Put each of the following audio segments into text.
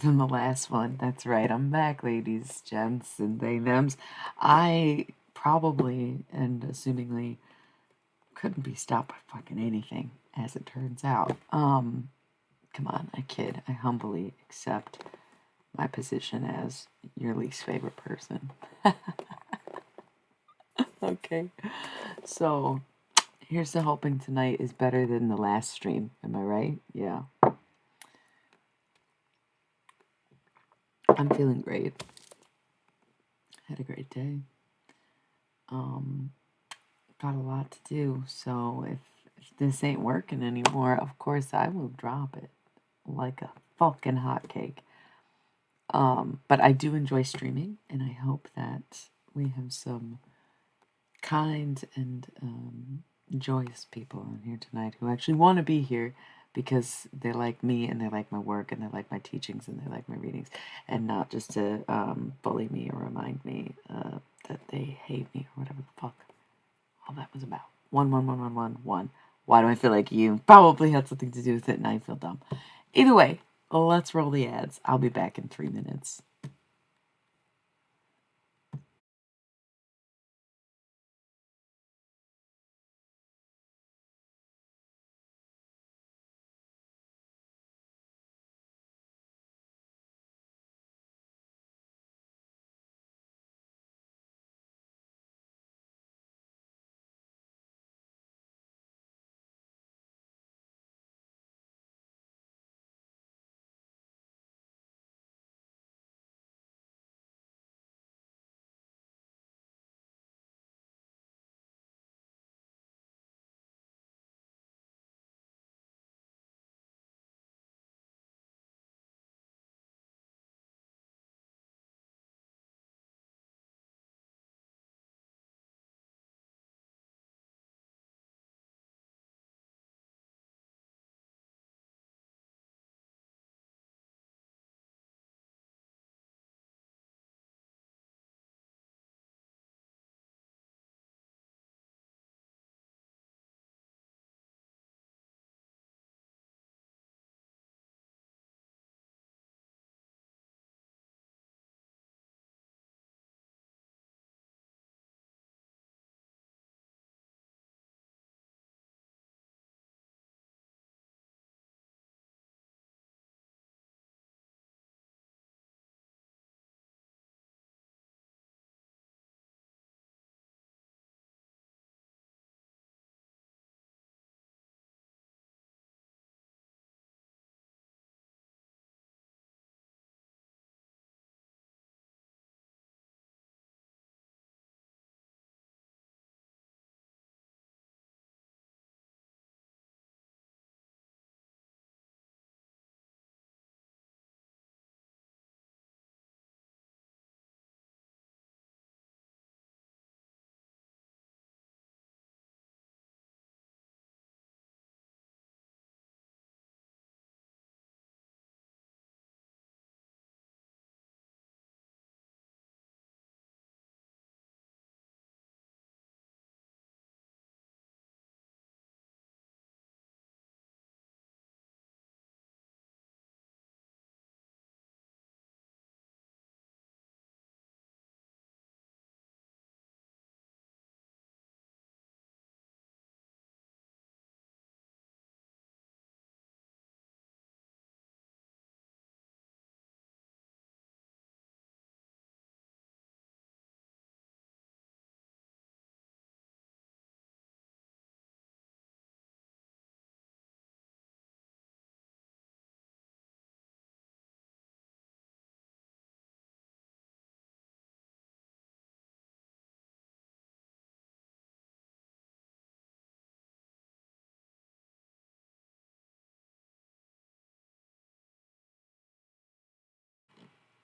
than the last one. That's right. I'm back, ladies, gents, and they, thems. I probably and assumingly couldn't be stopped by fucking anything, as it turns out. Come on, I kid. I humbly accept my position as your least favorite person. Okay. So, here's to hoping tonight is better than the last stream. Am I right? Yeah. I'm feeling great. Had a great day. Um, got a lot to do. So if this ain't working anymore, of course I will drop it like a fucking hotcake. But I do enjoy streaming, and I hope that we have some kind and joyous people on here tonight who actually want to be here because they like me and they like my work and they like my teachings and they like my readings, and not just to bully me or remind me that they hate me or whatever the fuck all that was about. One. Why do I feel like you probably had something to do with it and I feel dumb? Either way, let's roll the ads. I'll be back in 3 minutes.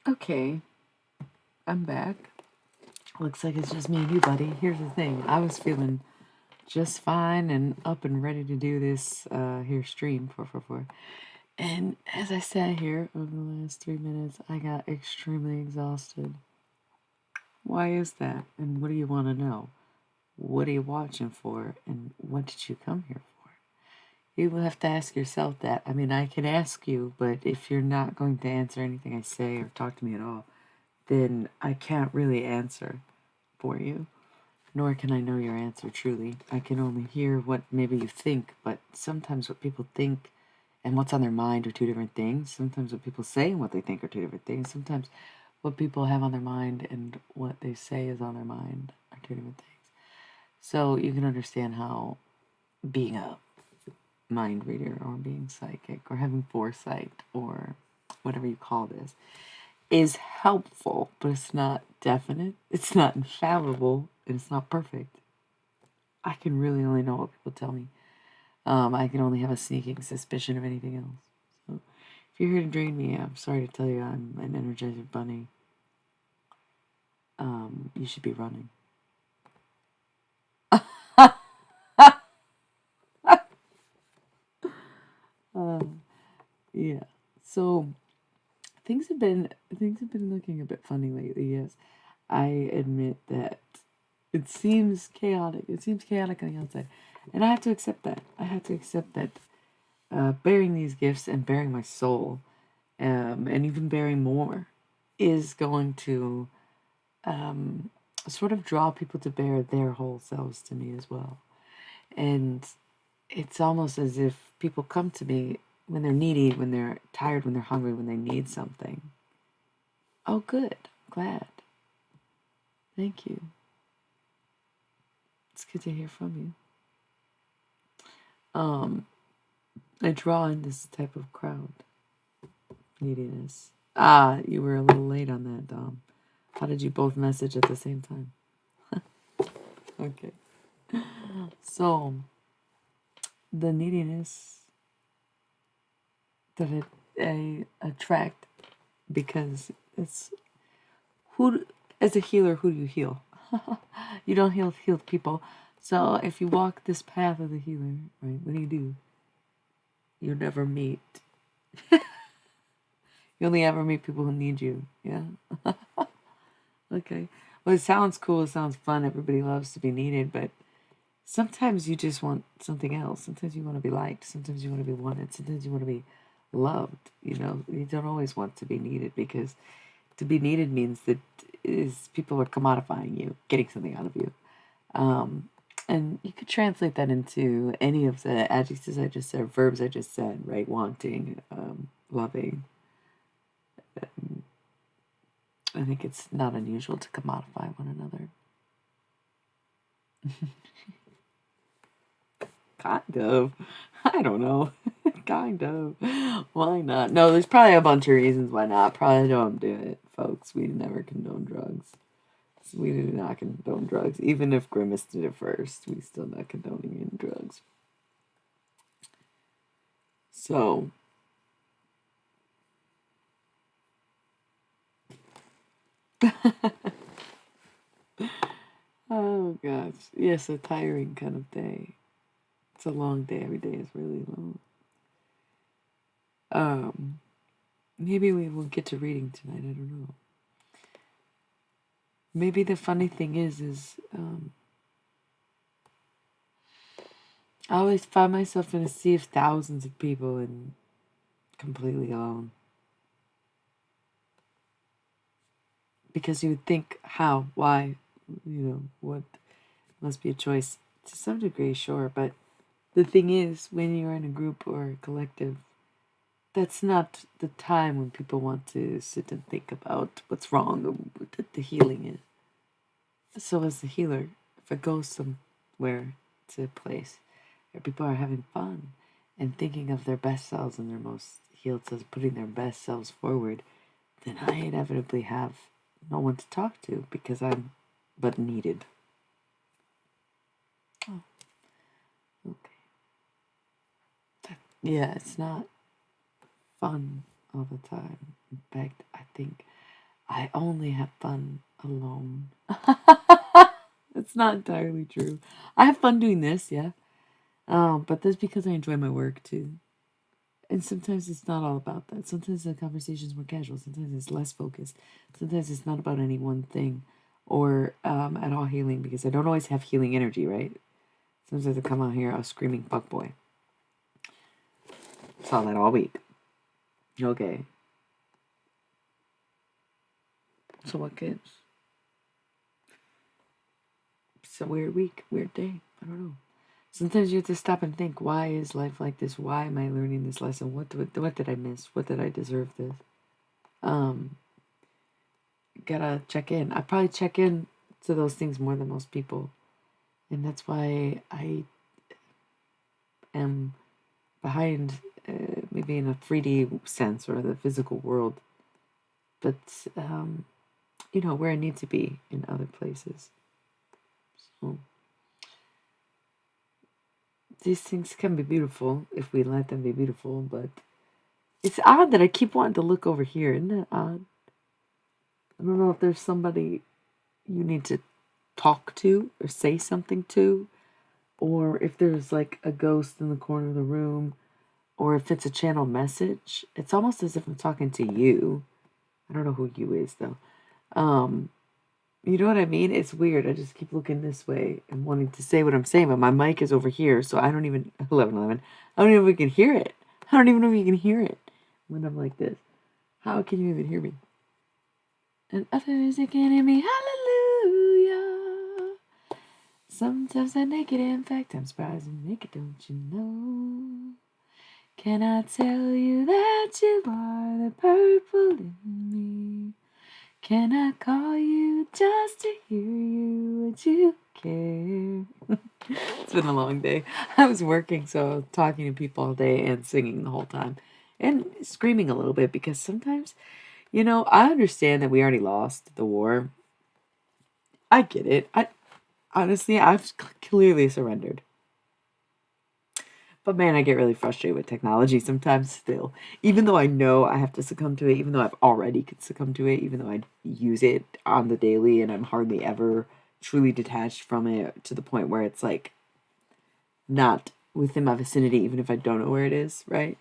Okay, I'm back. Looks like it's just me and you, buddy. Here's the thing. I was feeling just fine and up and ready to do this here stream 444. And as I sat here over the last 3 minutes, I got extremely exhausted. Why is that? And what do you want to know? What are you watching for? And what did you come here for? You will have to ask yourself that. I mean, I can ask you, but if you're not going to answer anything I say or talk to me at all, then I can't really answer for you. Nor can I know your answer truly. I can only hear what maybe you think, but sometimes what people think and what's on their mind are two different things. Sometimes what people say and what they think are two different things. Sometimes what people have on their mind and what they say is on their mind are two different things. So you can understand how being a mind reader or being psychic or having foresight or whatever you call this is helpful, but it's not definite, it's not infallible, and it's not perfect. I can really only know what people tell me. I can only have a sneaking suspicion of anything else. So if you're here to drain me, I'm sorry to tell you I'm an Energizer Bunny. You should be running. Yeah. So things have been looking a bit funny lately. Yes, I admit that it seems chaotic. It seems chaotic on the outside, and I have to accept that. I have to accept that bearing these gifts and bearing my soul, and even bearing more, is going to sort of draw people to bear their whole selves to me as well. And it's almost as if people come to me when they're needy, when they're tired, when they're hungry, when they need something. Oh, good. Glad. Thank you. It's good to hear from you. I draw in this type of crowd. Neediness. Ah, you were a little late on that, Dom. How did you both message at the same time? Okay. So, the neediness that I attract because it's who, as a healer, who do you heal? You don't heal healed people. So if you walk this path of the healer, right, what do? You never meet. You only ever meet people who need you. Yeah. Okay. Well, it sounds cool. It sounds fun. Everybody loves to be needed, but sometimes you just want something else. Sometimes you want to be liked. Sometimes you want to be wanted. Sometimes you want to be loved. You don't always want to be needed, because to be needed means that is people are commodifying you, getting something out of you. And you could translate that into any of the adjectives I just said, verbs I just said, right? Wanting, loving. I think it's not unusual to commodify one another. Kind of. I don't know. Kind of. Why not? No, there's probably a bunch of reasons why not. Probably don't do it, folks. We never condone drugs. We do not condone drugs. Even if Grimace did it first, we still not condoning any drugs. So, oh gosh. Yes, a tiring kind of day. It's a long day. Every day is really long. Maybe we will get to reading tonight. I don't know. Maybe the funny thing is I always find myself in a sea of thousands of people and completely alone. Because you would think, how, why, what must be a choice. To some degree, sure, but the thing is, when you're in a group or a collective, that's not the time when people want to sit and think about what's wrong or what the healing is. So as a healer, if I go somewhere to a place where people are having fun and thinking of their best selves and their most healed selves, putting their best selves forward, then I inevitably have no one to talk to because I'm but needed. Oh, okay. Yeah, it's not fun all the time. In fact, I think I only have fun alone. It's not entirely true. I have fun doing this, yeah. But that's because I enjoy my work too. And sometimes it's not all about that. Sometimes the conversation's more casual. Sometimes it's less focused. Sometimes it's not about any one thing or at all healing, because I don't always have healing energy, right? Sometimes I come out here a screaming fuckboy. Saw that all week. Okay. So what gives? It's a weird week, weird day. I don't know. Sometimes you have to stop and think, why is life like this? Why am I learning this lesson? What did I miss? What did I deserve this? Gotta check in. I probably check in to those things more than most people. And that's why I am behind, maybe in a 3D sense or the physical world, but where I need to be in other places. So these things can be beautiful if we let them be beautiful, but it's odd that I keep wanting to look over here. Isn't that odd? I don't know if there's somebody you need to talk to or say something to, or if there's like a ghost in the corner of the room, or if it's a channel message. It's almost as if I'm talking to you. I don't know who you is though. You know what I mean? It's weird. I just keep looking this way and wanting to say what I'm saying, but my mic is over here, so I don't even 11. I don't even know if we can hear it. I don't even know if you can hear it when I'm like this. How can you even hear me? And others they can hear me. Hallelujah. Sometimes I'm naked. In fact, I'm surprised I'm naked. Don't you know? Can I tell you that you are the purple in me? Can I call you just to hear you? Would you care? It's been a long day. I was working, so I was talking to people all day and singing the whole time. And screaming a little bit because sometimes, I understand that we already lost the war. I get it. Honestly, I've clearly surrendered. But man, I get really frustrated with technology sometimes still. Even though I know I have to succumb to it, even though I've already succumbed to it, even though I use it on the daily and I'm hardly ever truly detached from it to the point where it's like not within my vicinity, even if I don't know where it is, right?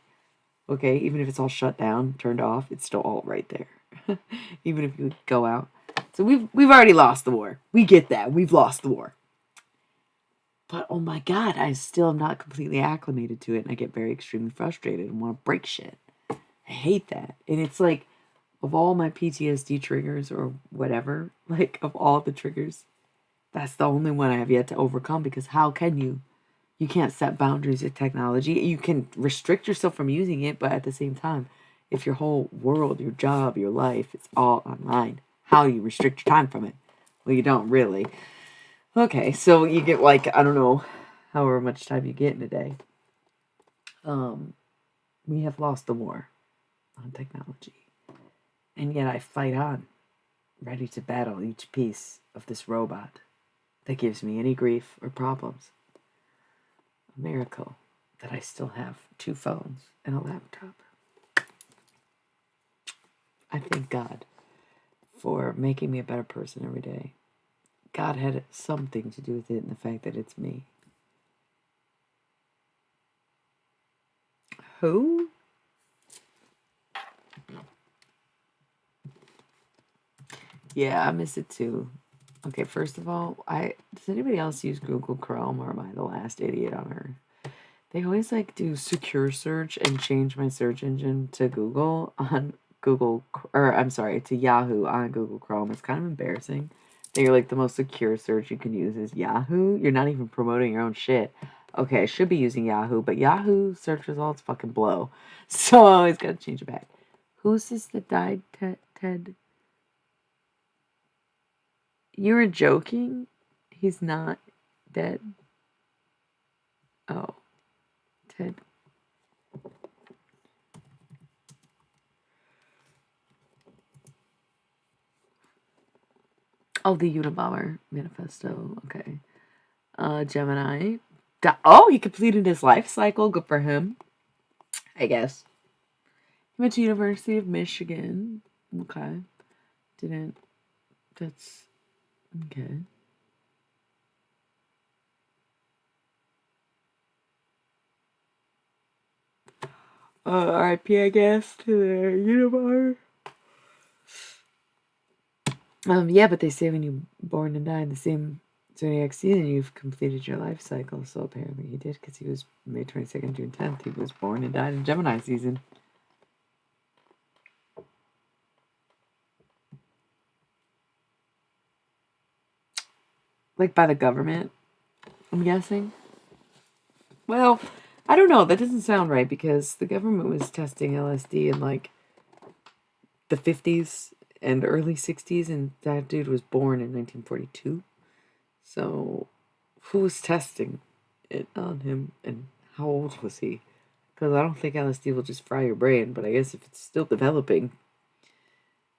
Okay, even if it's all shut down, turned off, it's still all right there. Even if you go out. So we've already lost the war. We get that. We've lost the war. But oh my God, I still am not completely acclimated to it, and I get very extremely frustrated and want to break shit. I hate that. And it's like, of all my PTSD triggers or whatever, like of all the triggers, that's the only one I have yet to overcome, because how can you? You can't set boundaries with technology. You can restrict yourself from using it, but at the same time, if your whole world, your job, your life, it's all online, how do you restrict your time from it? Well, you don't really. Okay, so you get like, I don't know, however much time you get in a day. We have lost the war on technology. And yet I fight on, ready to battle each piece of this robot that gives me any grief or problems. A miracle that I still have 2 phones and a laptop. I thank God for making me a better person every day. God had something to do with it, and the fact that it's me. Who? Yeah, I miss it too. Okay, first of all, does anybody else use Google Chrome, or am I the last idiot on earth? They always like do secure search and change my search engine to Google on Google, or I'm sorry, to Yahoo on Google Chrome. It's kind of embarrassing. You're like, the most secure search you can use is Yahoo. You're not even promoting your own shit. Okay, I should be using Yahoo, but Yahoo search results fucking blow. So I always gotta change it back. Who's this that died, Ted? You were joking? He's not dead. Oh, Ted. Oh, the Unabomber Manifesto. Okay. Gemini. Oh, he completed his life cycle. Good for him, I guess. He went to University of Michigan. Okay. Didn't. That's okay. RIP, I guess, to the Unabomber. Yeah, but they say when you're born and die in the same Zodiac season, you've completed your life cycle. So apparently he did, because he was May 22nd, June 10th. He was born and died in Gemini season. Like by the government, I'm guessing. Well, I don't know. That doesn't sound right, because the government was testing LSD in like the 50s and early 60s, and that dude was born in 1942. So who was testing it on him, and how old was he? Because I don't think LSD will just fry your brain, but I guess if it's still developing.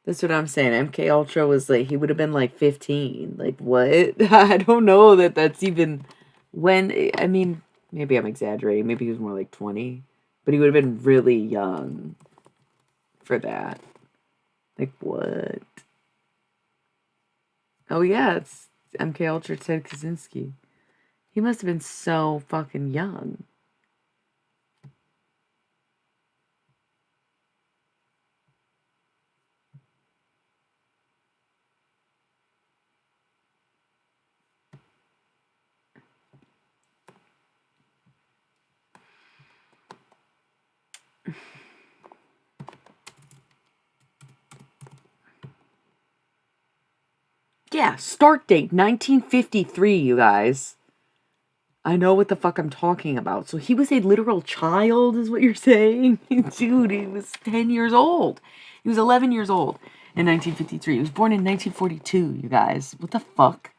That's what I'm saying. MK Ultra was like, he would have been like 15. Like, what? I don't know that that's even when. I mean, maybe I'm exaggerating. Maybe he was more like 20. But he would have been really young for that. Like, what? Oh, yeah, it's MK Ultra Ted Kaczynski. He must have been so fucking young. Yeah, start date 1953, you guys. I know what the fuck I'm talking about. So he was a literal child, is what you're saying? Dude, he was 10 years old. He was 11 years old in 1953. He was born in 1942, you guys. What the fuck?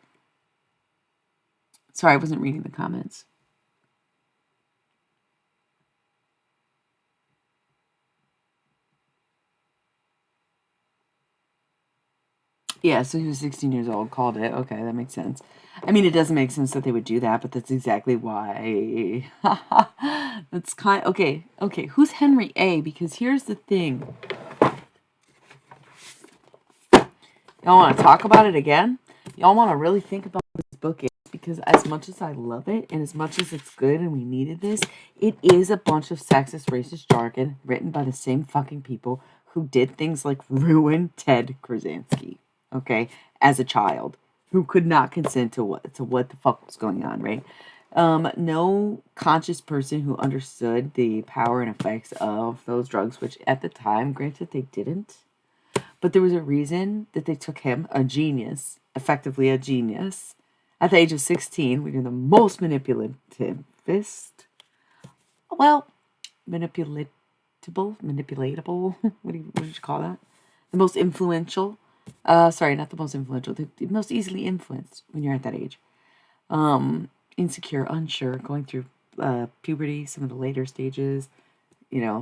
Sorry, I wasn't reading the comments. Yeah, so he was 16 years old, called it. Okay, that makes sense. I mean, it doesn't make sense that they would do that, but that's exactly why. That's kind. Okay, who's Henry A? Because here's the thing. Y'all want to talk about it again? Y'all want to really think about what this book is? Because as much as I love it, and as much as it's good and we needed this, it is a bunch of sexist, racist jargon written by the same fucking people who did things like ruin Ted Krasinski, okay, as a child, who could not consent to what the fuck was going on, right? No conscious person who understood the power and effects of those drugs, which at the time, granted, they didn't. But there was a reason that they took him, a genius, effectively a genius, at the age of 16, when you're the most manipulativist. Well, manipulatable? What did you call that? The most influential. Sorry, not the most influential. The most easily influenced when you're at that age. Insecure, unsure, going through puberty, some of the later stages,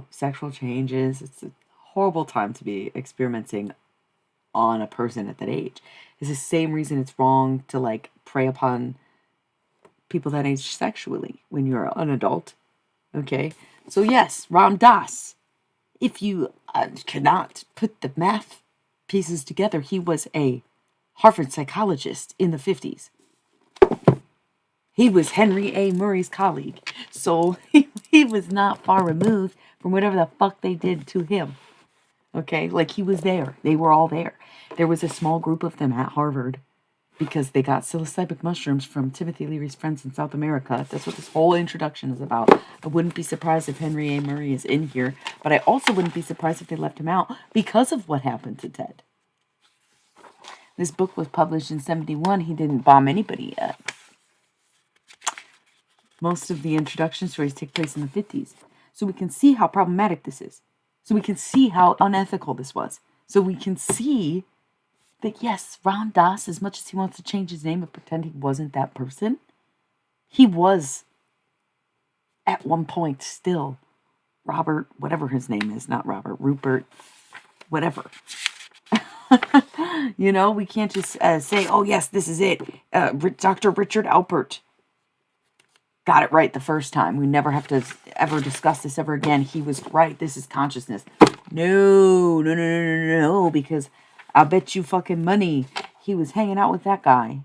sexual changes. It's a horrible time to be experimenting on a person at that age. It's the same reason it's wrong to like prey upon people that age sexually when you're an adult. Okay, so yes, Ram Dass. If you cannot put the math pieces together, he was a Harvard psychologist in the 50s. He was Henry A. Murray's colleague, so he was not far removed from whatever the fuck they did to him. Okay, like he was there. They were all there. There was a small group of them at Harvard because they got psilocybin mushrooms from Timothy Leary's friends in South America. That's what this whole introduction is about. I wouldn't be surprised if Henry A. Murray is in here, but I also wouldn't be surprised if they left him out because of what happened to Ted. This book was published in 1971. He didn't bomb anybody yet. Most of the introduction stories take place in the 50s. So we can see how problematic this is. So we can see how unethical this was. So we can see that, yes, Ram Dass, as much as he wants to change his name and pretend he wasn't that person, he was, at one point, still Robert, whatever his name is, not Robert, Rupert, whatever. We can't just say, oh, yes, this is it. Dr. Richard Alpert got it right the first time. We never have to ever discuss this ever again. He was right. This is consciousness. No, because I bet you fucking money he was hanging out with that guy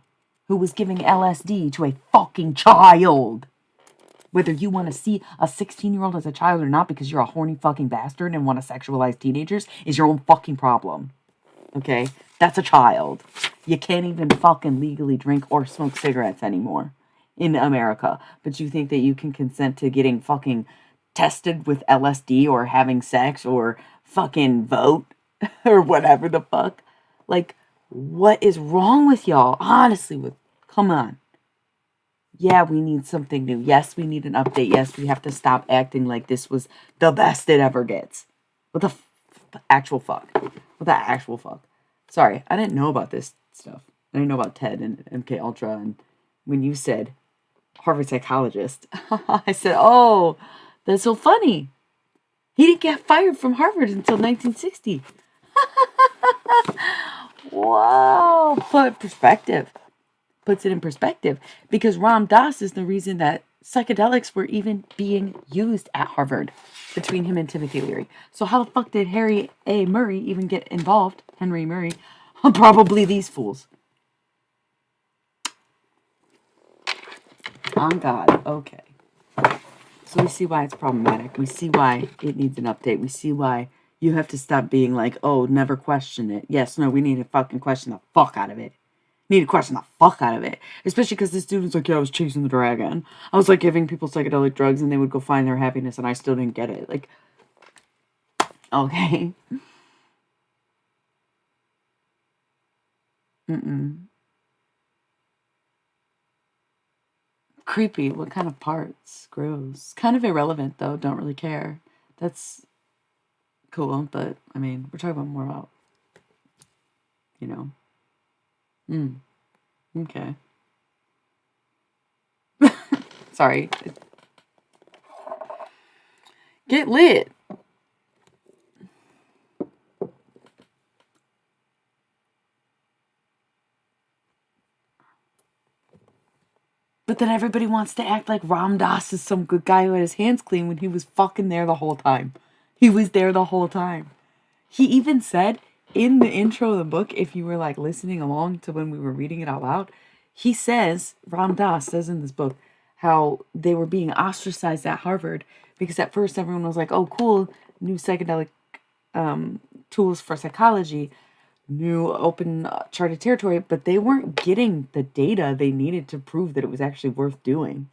who was giving LSD to a fucking child. Whether you want to see a 16-year-old as a child or not because you're a horny fucking bastard and want to sexualize teenagers is your own fucking problem. Okay? That's a child. You can't even fucking legally drink or smoke cigarettes anymore in America. But you think that you can consent to getting fucking tested with LSD or having sex or fucking vote or whatever the fuck? Like, what is wrong with y'all? Honestly, come on. Yeah, we need something new. Yes, we need an update. Yes, we have to stop acting like this was the best it ever gets. What the actual fuck? What the actual fuck? Sorry, I didn't know about this stuff. I didn't know about TED and MK Ultra. And when you said Harvard psychologist, I said, "Oh, that's so funny. He didn't get fired from Harvard until 1960." Whoa, puts it in perspective, because Ram Dass is the reason that psychedelics were even being used at Harvard between him and Timothy Leary. So how the fuck did Harry A. Murray even get involved? Henry Murray. Probably these fools. On God. Okay. So we see why it's problematic. We see why it needs an update. We see why you have to stop being like, oh, never question it. Yes, no, we need to fucking question the fuck out of it. Need to question the fuck out of it. Especially because this dude was like, yeah, I was chasing the dragon. I was like giving people psychedelic drugs and they would go find their happiness and I still didn't get it. Like, okay. Mm-mm. Creepy. What kind of parts? Gross. Kind of irrelevant though. Don't really care. That's cool, but I mean, we're talking about more about, you know. Okay. Sorry. Get lit. But then everybody wants to act like Ram Dass is some good guy who had his hands clean when he was fucking there the whole time. He was there the whole time. He even said in the intro of the book, if you were like listening along to when we were reading it out loud, he says, Ram Dass says in this book, how they were being ostracized at Harvard because at first everyone was like, oh, cool, new psychedelic tools for psychology, new open charted territory, but they weren't getting the data they needed to prove that it was actually worth doing.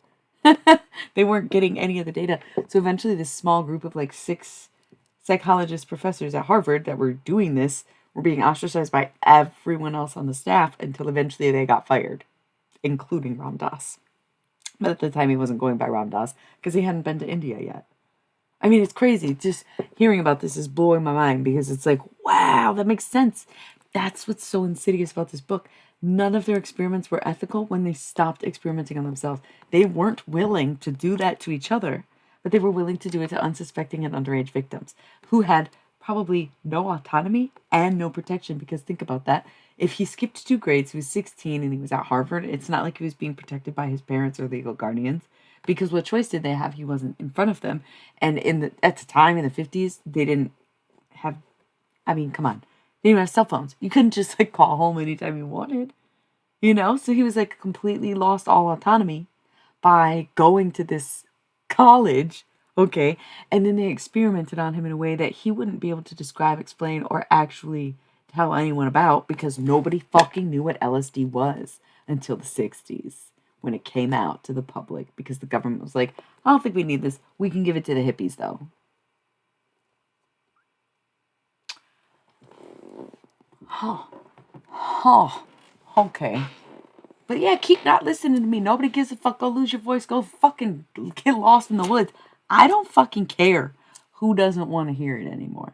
They weren't getting any of the data. So eventually this small group of like 6 psychologist professors at Harvard that were doing this were being ostracized by everyone else on the staff until eventually they got fired, including Ram Dass. But at the time he wasn't going by Ram Dass because he hadn't been to India yet. I mean, it's crazy. Just hearing about this is blowing my mind because it's like, wow, that makes sense. That's what's so insidious about this book. None of their experiments were ethical when they stopped experimenting on themselves. They weren't willing to do that to each other, but they were willing to do it to unsuspecting and underage victims who had probably no autonomy and no protection. Because think about that. If he skipped 2 grades, he was 16 and he was at Harvard, it's not like he was being protected by his parents or legal guardians. Because what choice did they have? He wasn't in front of them. And at the time in the 50s, they didn't have, I mean, come on. They didn't have cell phones. You couldn't just like call home anytime you wanted. So he was like completely lost all autonomy by going to this college, okay? And then they experimented on him in a way that he wouldn't be able to describe, explain, or actually tell anyone about because nobody fucking knew what LSD was until the 60s when it came out to the public because the government was like, I don't think we need this. We can give it to the hippies though. Oh, okay. But yeah, keep not listening to me. Nobody gives a fuck. Go lose your voice. Go fucking get lost in the woods. I don't fucking care who doesn't want to hear it anymore.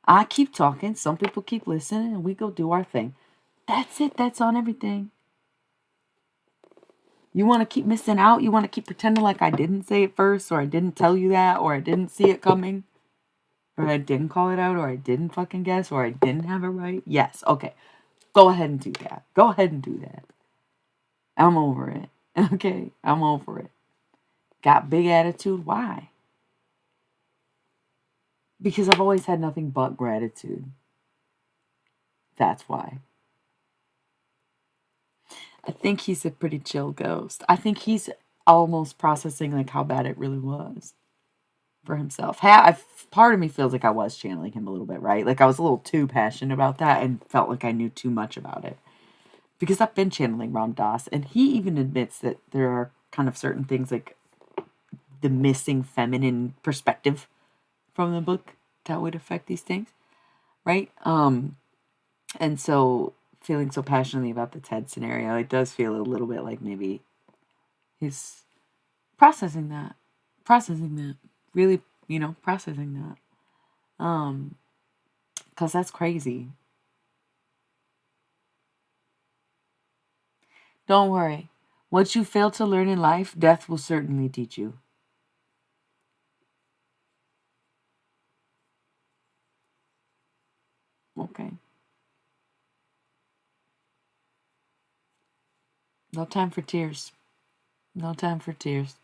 I keep talking. Some people keep listening, and we go do our thing. That's it. That's on everything. You want to keep missing out? You want to keep pretending like I didn't say it first, or I didn't tell you that, or I didn't see it coming, or I didn't call it out, or I didn't fucking guess, or I didn't have it right? Yes. Okay. Go ahead and do that. Go ahead and do that. I'm over it. Okay, I'm over it. Got big attitude? Why? Because I've always had nothing but gratitude. That's why. I think he's a pretty chill ghost. I think he's almost processing like how bad it really was. for himself. Part of me feels like I was channeling him a little bit, right? Like I was a little too passionate about that and felt like I knew too much about it. Because I've been channeling Ram Dass, and he even admits that there are kind of certain things like the missing feminine perspective from the book that would affect these things, right? And so feeling so passionately about the Ted scenario, it does feel a little bit like maybe he's processing that, really, processing that. Because that's crazy. Don't worry. What you fail to learn in life, death will certainly teach you. Okay. No time for tears. No time for tears.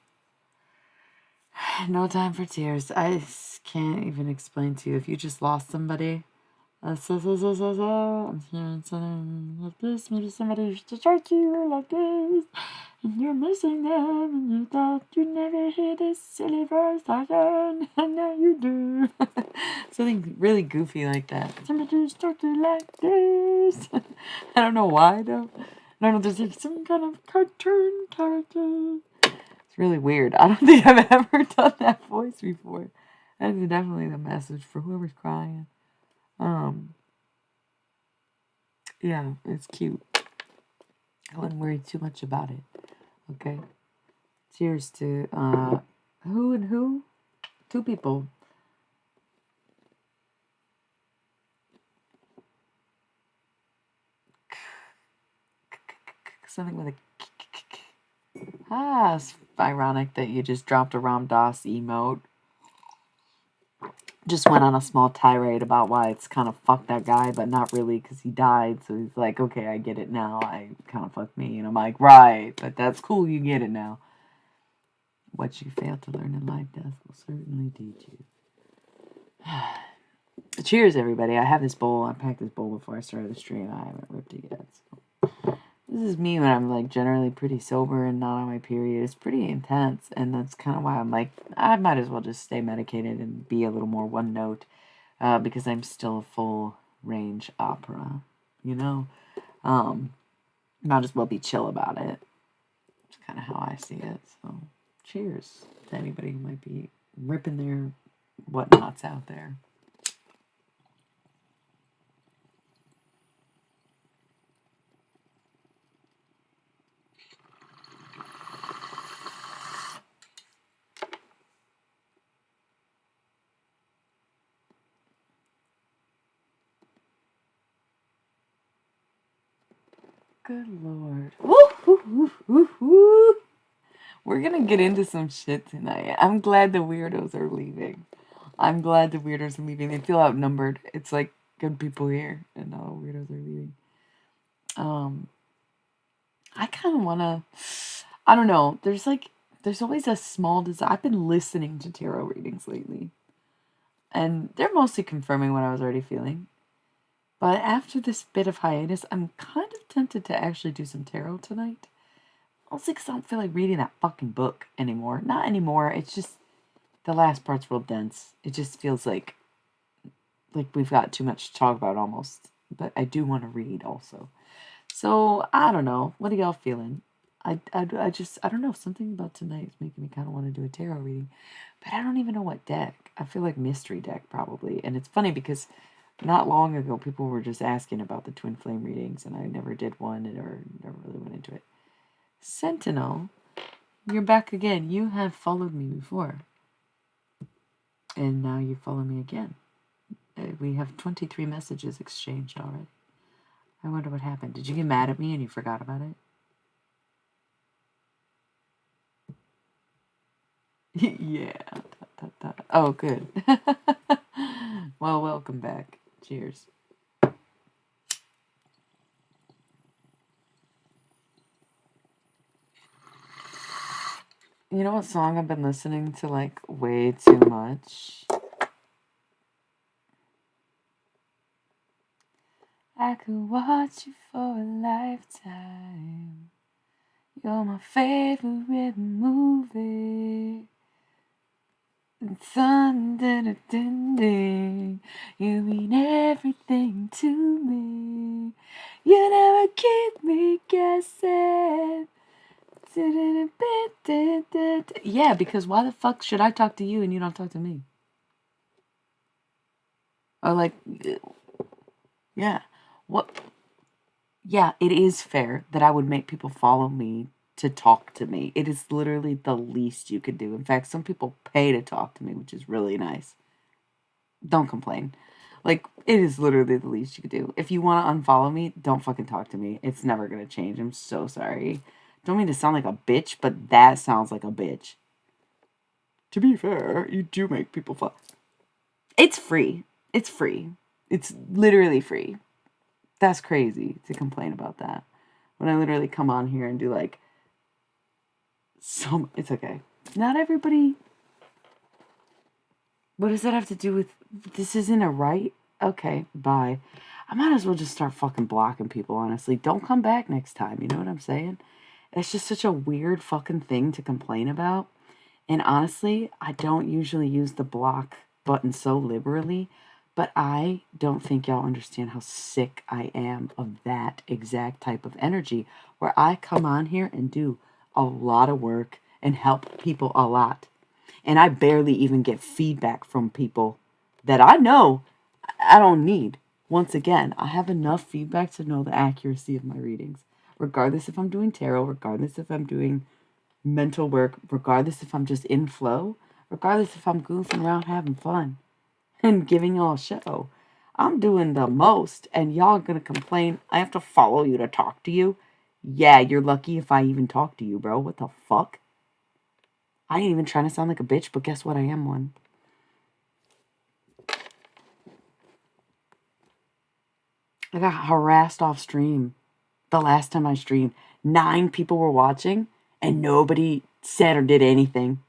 No time for tears. I can't even explain to you. If you just lost somebody, I'm hearing something like this. Maybe somebody used to talk to you like this, and you're missing them, and you thought you'd never hear this silly voice again, and now you do. Something really goofy like that. Somebody used to talk to you like this. I don't know why though. I don't know. There's like some kind of cartoon character. It's really weird. I don't think I've ever done that voice before. That's definitely the message for whoever's crying. Yeah, it's cute. I wouldn't worry too much about it. Okay. Cheers to who and who? Two people. Something with a it's ironic that you just dropped a Ram Dass emote. Just went on a small tirade about why it's kind of fuck that guy, but not really because he died. So he's like, okay, I get it now. I kind of fuck me. And I'm like, right, but that's cool. You get it now. What you fail to learn in life, death will certainly teach you. Cheers, everybody. I have this bowl. I packed this bowl before I started the stream. I haven't ripped it yet. So. This is me when I'm like generally pretty sober and not on my period. It's pretty intense, and that's kind of why I'm like, I might as well just stay medicated and be a little more one note, because I'm still a full range opera, you know. Might as well be chill about it. It's kind of how I see it. So, cheers to anybody who might be ripping their whatnots out there. Good Lord. Woo, woo, woo, woo, woo. We're gonna get into some shit tonight. I'm glad the weirdos are leaving. I'm glad the weirdos are leaving. They feel outnumbered. It's like good people here, and all the weirdos are leaving. I kind of wanna. I don't know. There's always a small desire. I've been listening to tarot readings lately, and they're mostly confirming what I was already feeling. But after this bit of hiatus, I'm kind of tempted to actually do some tarot tonight. Mostly because I don't feel like reading that fucking book anymore. Not anymore. It's just the last part's real dense. It just feels like we've got too much to talk about almost. But I do want to read also. So I don't know. What are y'all feeling? I don't know. Something about tonight is making me kind of want to do a tarot reading. But I don't even know what deck. I feel like mystery deck probably. And it's funny because not long ago people were just asking about the twin flame readings and I never did one or never really went into it. Sentinel, you're back again. You have followed me before. And now you follow me again. We have 23 messages exchanged already. I wonder what happened. Did you get mad at me and you forgot about it? Yeah. Oh, good. Well, welcome back. Cheers. You know what song I've been listening to like way too much? I could watch you for a lifetime. You're my favorite movie. Thunder, you mean everything to me. You never keep me guessing. Yeah, because why the fuck should I talk to you and you don't talk to me? Or like, yeah, what? Yeah, it is fair that I would make people follow me to talk to me. It is literally the least you could do. In fact, some people pay to talk to me, which is really nice. Don't complain. Like, it is literally the least you could do. If you want to unfollow me, don't fucking talk to me. It's never going to change. I'm so sorry. Don't mean to sound like a bitch, but that sounds like a bitch. To be fair, you do make people follow. It's free. It's free. It's literally free. That's crazy to complain about that. When I literally come on here and do like it's okay. Not everybody. What does that have to do with this? Isn't a right? Okay, bye. I might as well just start fucking blocking people, honestly. Don't come back next time. You know what I'm saying? It's just such a weird fucking thing to complain about. And honestly, I don't usually use the block button so liberally, but I don't think y'all understand how sick I am of that exact type of energy where I come on here and do a lot of work and help people a lot. And I barely even get feedback from people that I know I don't need. Once again, I have enough feedback to know the accuracy of my readings. Regardless if I'm doing tarot, regardless if I'm doing mental work, regardless if I'm just in flow, regardless if I'm goofing around having fun and giving y'all a show. I'm doing the most, and y'all gonna complain I have to follow you to talk to you. Yeah, you're lucky if I even talk to you, bro. What the fuck? I ain't even trying to sound like a bitch, but guess what? I am one. I got harassed off stream the last time I streamed. 9 people were watching, and nobody said or did anything.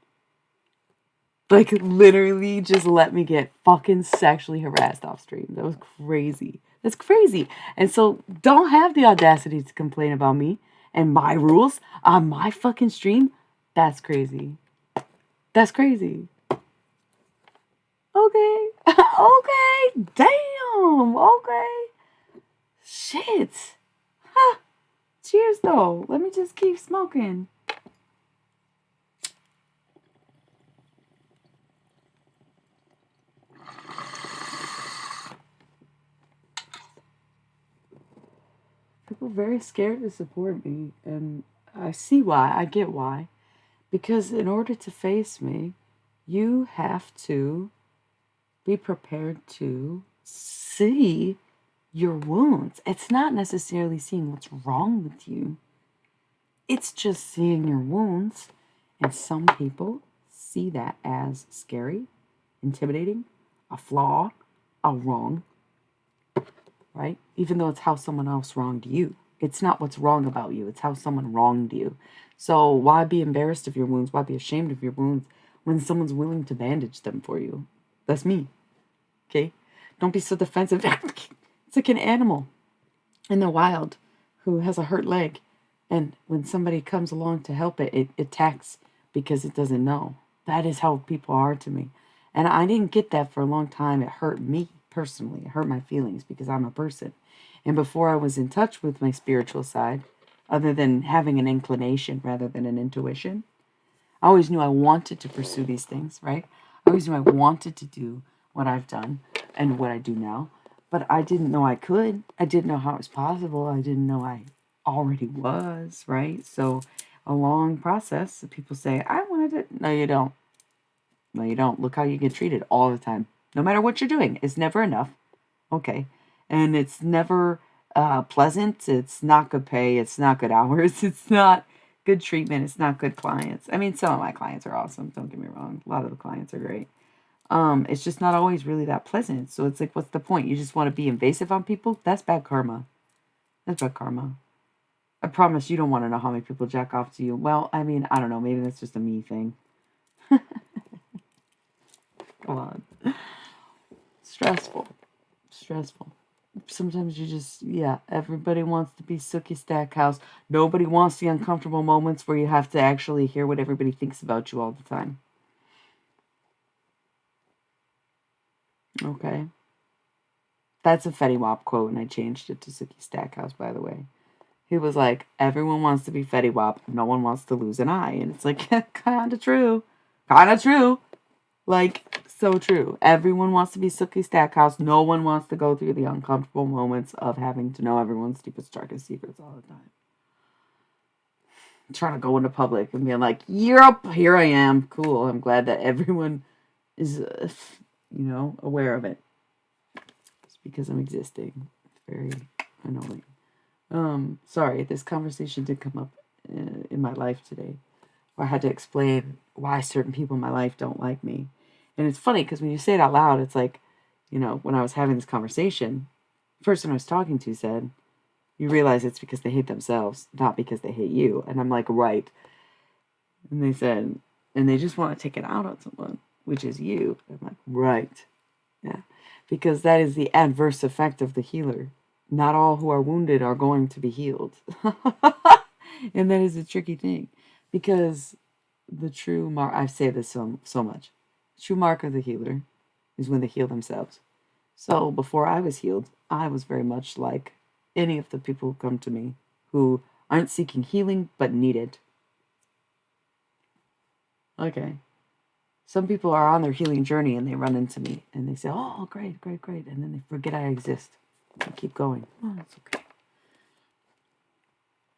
Like, literally just let me get fucking sexually harassed off stream. That was crazy. That's crazy. And so, don't have the audacity to complain about me and my rules on my fucking stream. That's crazy. That's crazy. Okay. Okay. Damn. Okay. Shit. Huh. Cheers, though. Let me just keep smoking. People are very scared to support me, and I see why. I get why. Because in order to face me, you have to be prepared to see your wounds. It's not necessarily seeing what's wrong with you, it's just seeing your wounds. And some people see that as scary, intimidating, a flaw, a wrong, right? Even though it's how someone else wronged you. It's not what's wrong about you, it's how someone wronged you. So why be embarrassed of your wounds? Why be ashamed of your wounds when someone's willing to bandage them for you? That's me. Okay? Don't be so defensive. It's like an animal in the wild who has a hurt leg. And when somebody comes along to help it, it attacks because it doesn't know. That is how people are to me. And I didn't get that for a long time. It hurt me personally. It hurt my feelings because I'm a person. And before I was in touch with my spiritual side, other than having an inclination rather than an intuition, I always knew I wanted to pursue these things, right? I always knew I wanted to do what I've done and what I do now, but I didn't know I could. I didn't know how it was possible. I didn't know I already was, right? So a long process. People say, I wanted it. No, you don't. No, you don't. Look how you get treated all the time. No matter what you're doing, it's never enough. Okay. And it's never pleasant. It's not good pay. It's not good hours. It's not good treatment. It's not good clients. I mean, some of my clients are awesome. Don't get me wrong. A lot of the clients are great. It's just not always really that pleasant. So it's like, what's the point? You just want to be invasive on people? That's bad karma. That's bad karma. I promise you don't want to know how many people jack off to you. Well, I mean, I don't know. Maybe that's just a me thing. Come on. Stressful. Stressful. Sometimes you just, yeah, everybody wants to be Sookie Stackhouse. Nobody wants the uncomfortable moments where you have to actually hear what everybody thinks about you all the time. Okay. That's a Fetty Wap quote, and I changed it to Sookie Stackhouse, by the way. He was like, everyone wants to be Fetty Wap, no one wants to lose an eye. And it's like, kinda true. Kinda true. Like, so true. Everyone wants to be Sookie Stackhouse. No one wants to go through the uncomfortable moments of having to know everyone's deepest, darkest secrets all the time. Trying to go into public and being like, yep, here I am. Cool. I'm glad that everyone is, aware of it. It's because I'm existing. It's very annoying. Sorry, this conversation did come up in my life today, where I had to explain why certain people in my life don't like me. And it's funny because when you say it out loud, it's like, when I was having this conversation, the person I was talking to said, you realize it's because they hate themselves, not because they hate you. And I'm like, right. And they said, and they just want to take it out on someone, which is you. I'm like, right. Yeah. Because that is the adverse effect of the healer. Not all who are wounded are going to be healed. And that is a tricky thing. Because the true mark, I say this so much, the true mark of the healer is when they heal themselves. So before I was healed, I was very much like any of the people who come to me who aren't seeking healing but need it. Okay. Some people are on their healing journey and they run into me and they say, oh, great, great, great. And then they forget I exist. I keep going. Oh, that's okay.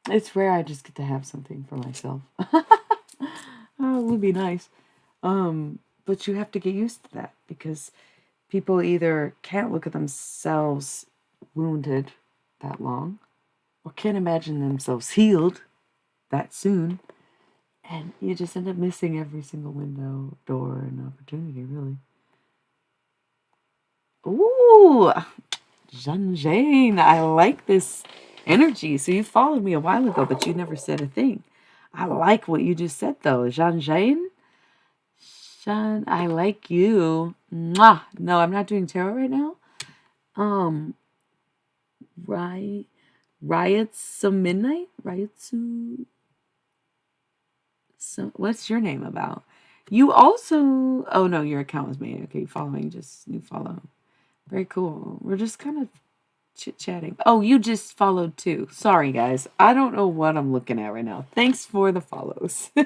It's rare I just get to have something for myself. Oh, it would be nice. But you have to get used to that because people either can't look at themselves wounded that long or can't imagine themselves healed that soon. And you just end up missing every single window, door, and opportunity, really. Ooh, Jean, I like this energy. So you followed me a while ago, but you never said a thing. I like what you just said, though. Jean, I like you. Mwah. No, I'm not doing tarot right now. Riots some midnight? So what's your name about? You also, oh no, your account was made. Okay, following, just new follow. Very cool. We're just kind of chit-chatting. Oh, you just followed too. Sorry, guys. I don't know what I'm looking at right now. Thanks for the follows. I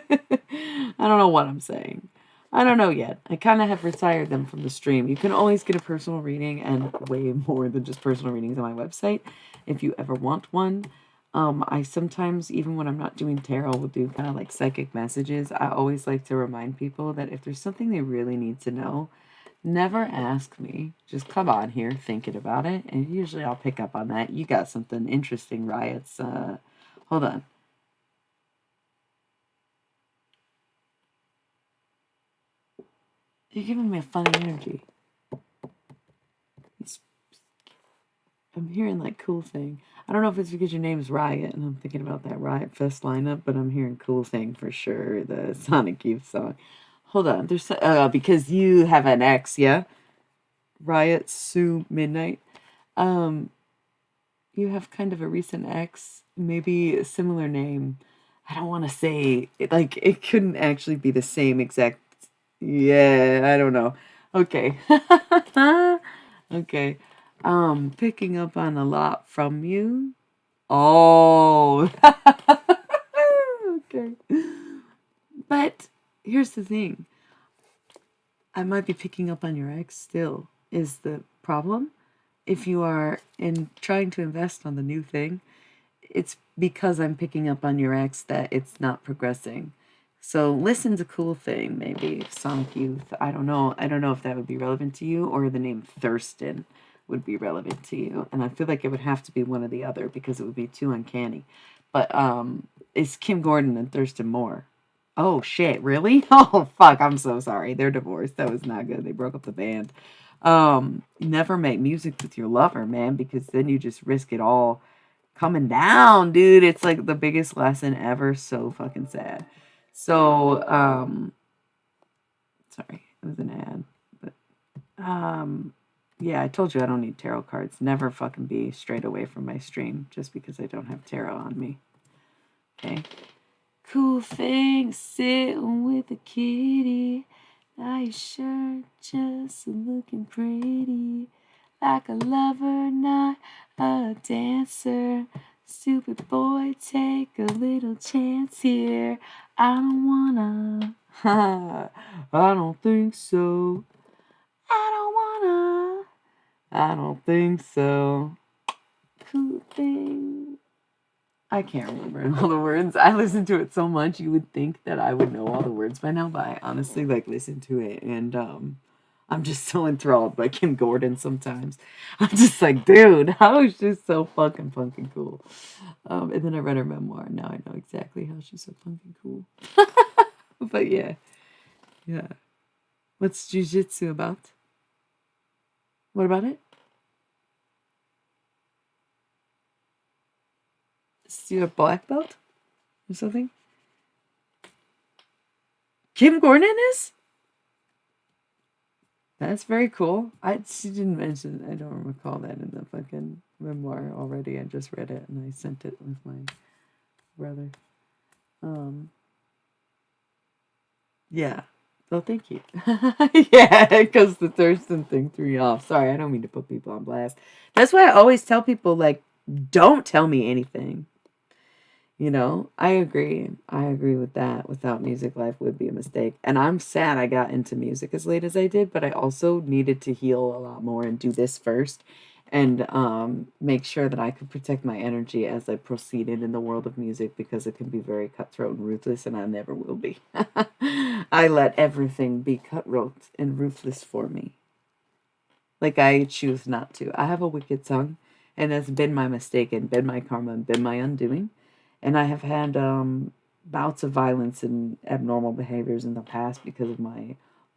don't know what I'm saying. I don't know yet. I kind of have retired them from the stream. You can always get a personal reading and way more than just personal readings on my website if you ever want one. I sometimes, even when I'm not doing tarot, will do kind of like psychic messages. I always like to remind people that if there's something they really need to know, never ask me. Just come on here thinking about it, and usually I'll pick up on that. You got something interesting, Riots. Hold on. You're giving me a funny energy. I'm hearing like cool thing. I don't know if it's because your name's Riot and I'm thinking about that Riot Fest lineup, but I'm hearing cool thing for sure. The Sonic Youth song. Hold on. There's because you have an X, yeah? Riot Sue Midnight. You have kind of a recent ex, maybe a similar name. I don't want to say like it couldn't actually be the same exact. Yeah, I don't know. Okay. Okay. Picking up on a lot from you. Oh. Okay. But here's the thing. I might be picking up on your ex still. Is the problem? If you are in trying to invest on the new thing, it's because I'm picking up on your ex that it's not progressing. So listen to Cool Thing, maybe Sonic Youth. I don't know. I don't know if that would be relevant to you or the name Thurston would be relevant to you. And I feel like it would have to be one or the other because it would be too uncanny. But it's Kim Gordon and Thurston Moore. Oh shit, really? Oh fuck, I'm so sorry. They're divorced. That was not good. They broke up the band. Never make music with your lover, man, because then you just risk it all coming down, dude. It's like the biggest lesson ever. So fucking sad. So, sorry, it was an ad, but yeah, I told you I don't need tarot cards. Never fucking be straight away from my stream just because I don't have tarot on me. Okay. Cool thing, sitting with a kitty. Nice shirt, just looking pretty. Like a lover, not a dancer. Stupid boy, take a little chance here. I don't wanna. I don't think so. I don't wanna. I don't think so. Cool thing. I can't remember all the words. I listened to it so much you would think that I would know all the words by now, but I honestly like listen to it and I'm just so enthralled by Kim Gordon sometimes. I'm just like, dude, how is she so fucking cool? And then I read her memoir. Now I know exactly how she's so fucking cool. But yeah. Yeah. What's jujitsu about? What about it? Is you a black belt or something? Kim Gordon is? That's very cool. She didn't mention. I don't recall that in the fucking memoir already. I just read it and I sent it with my brother. Yeah. Oh, thank you. Yeah, because the Thurston thing threw you off. Sorry, I don't mean to put people on blast. That's why I always tell people like, don't tell me anything. You know, I agree. I agree with that. Without music, life would be a mistake. And I'm sad I got into music as late as I did, but I also needed to heal a lot more and do this first and make sure that I could protect my energy as I proceeded in the world of music because it can be very cutthroat and ruthless, and I never will be. I let everything be cutthroat and ruthless for me. Like I choose not to. I have a wicked tongue, and that's been my mistake and been my karma and been my undoing. And I have had bouts of violence and abnormal behaviors in the past because of my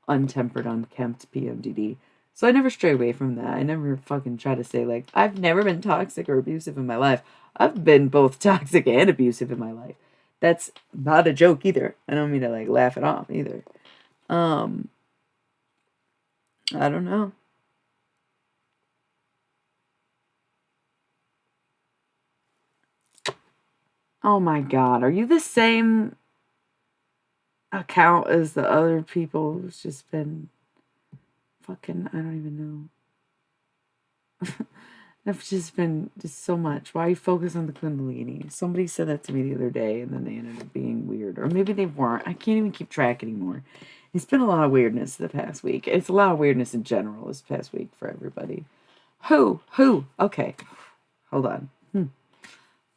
untempered, unkempt PMDD. So I never stray away from that. I never fucking try to say like I've never been toxic or abusive in my life. I've been both toxic and abusive in my life. That's not a joke either. I don't mean to like laugh it off either. Um, I don't know. Oh my god, are you the same account as the other people who's just been fucking, I don't even know. I've just been just so much. Why you focus on the Kundalini? Somebody said that to me the other day and then they ended up being weird. Or maybe they weren't. I can't even keep track anymore. It's been a lot of weirdness the past week. It's a lot of weirdness in general this past week for everybody. Who? Okay. Hold on.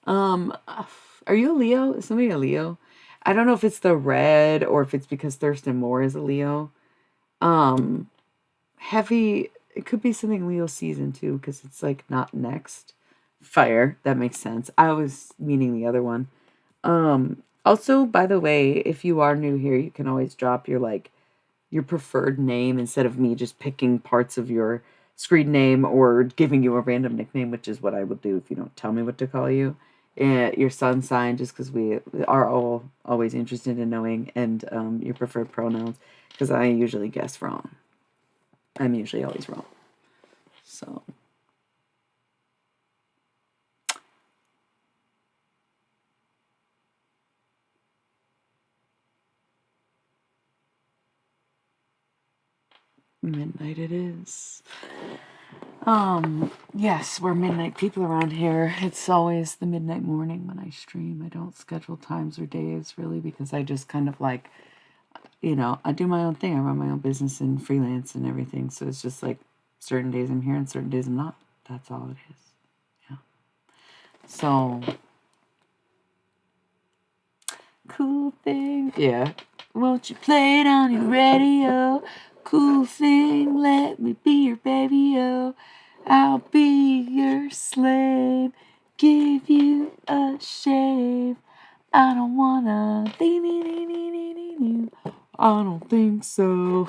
Um, are you a Leo? Is somebody a Leo? I don't know if it's the red or if it's because Thurston Moore is a Leo. Um, Heavy. It could be something Leo season too because it's like not next. Fire. That makes sense. I was meaning the other one. Also, by the way, if you are new here, you can always drop your like your preferred name instead of me just picking parts of your screen name or giving you a random nickname, which is what I would do if you don't tell me what to call you. Your sun sign, just because we are all always interested in knowing, and your preferred pronouns, because I usually guess wrong. I'm usually always wrong. So. Midnight it is. Yes, we're midnight people around here. It's always the midnight morning when I stream. I don't schedule times or days really because I just kind of like, I do my own thing. I run my own business and freelance and everything. So it's just like certain days I'm here and certain days I'm not. That's all it is. Yeah. So, cool thing. Yeah. Won't you play it on your radio? Cool thing, let me be your baby, oh. I'll be your slave, give you a shave. I don't wanna. I don't think so.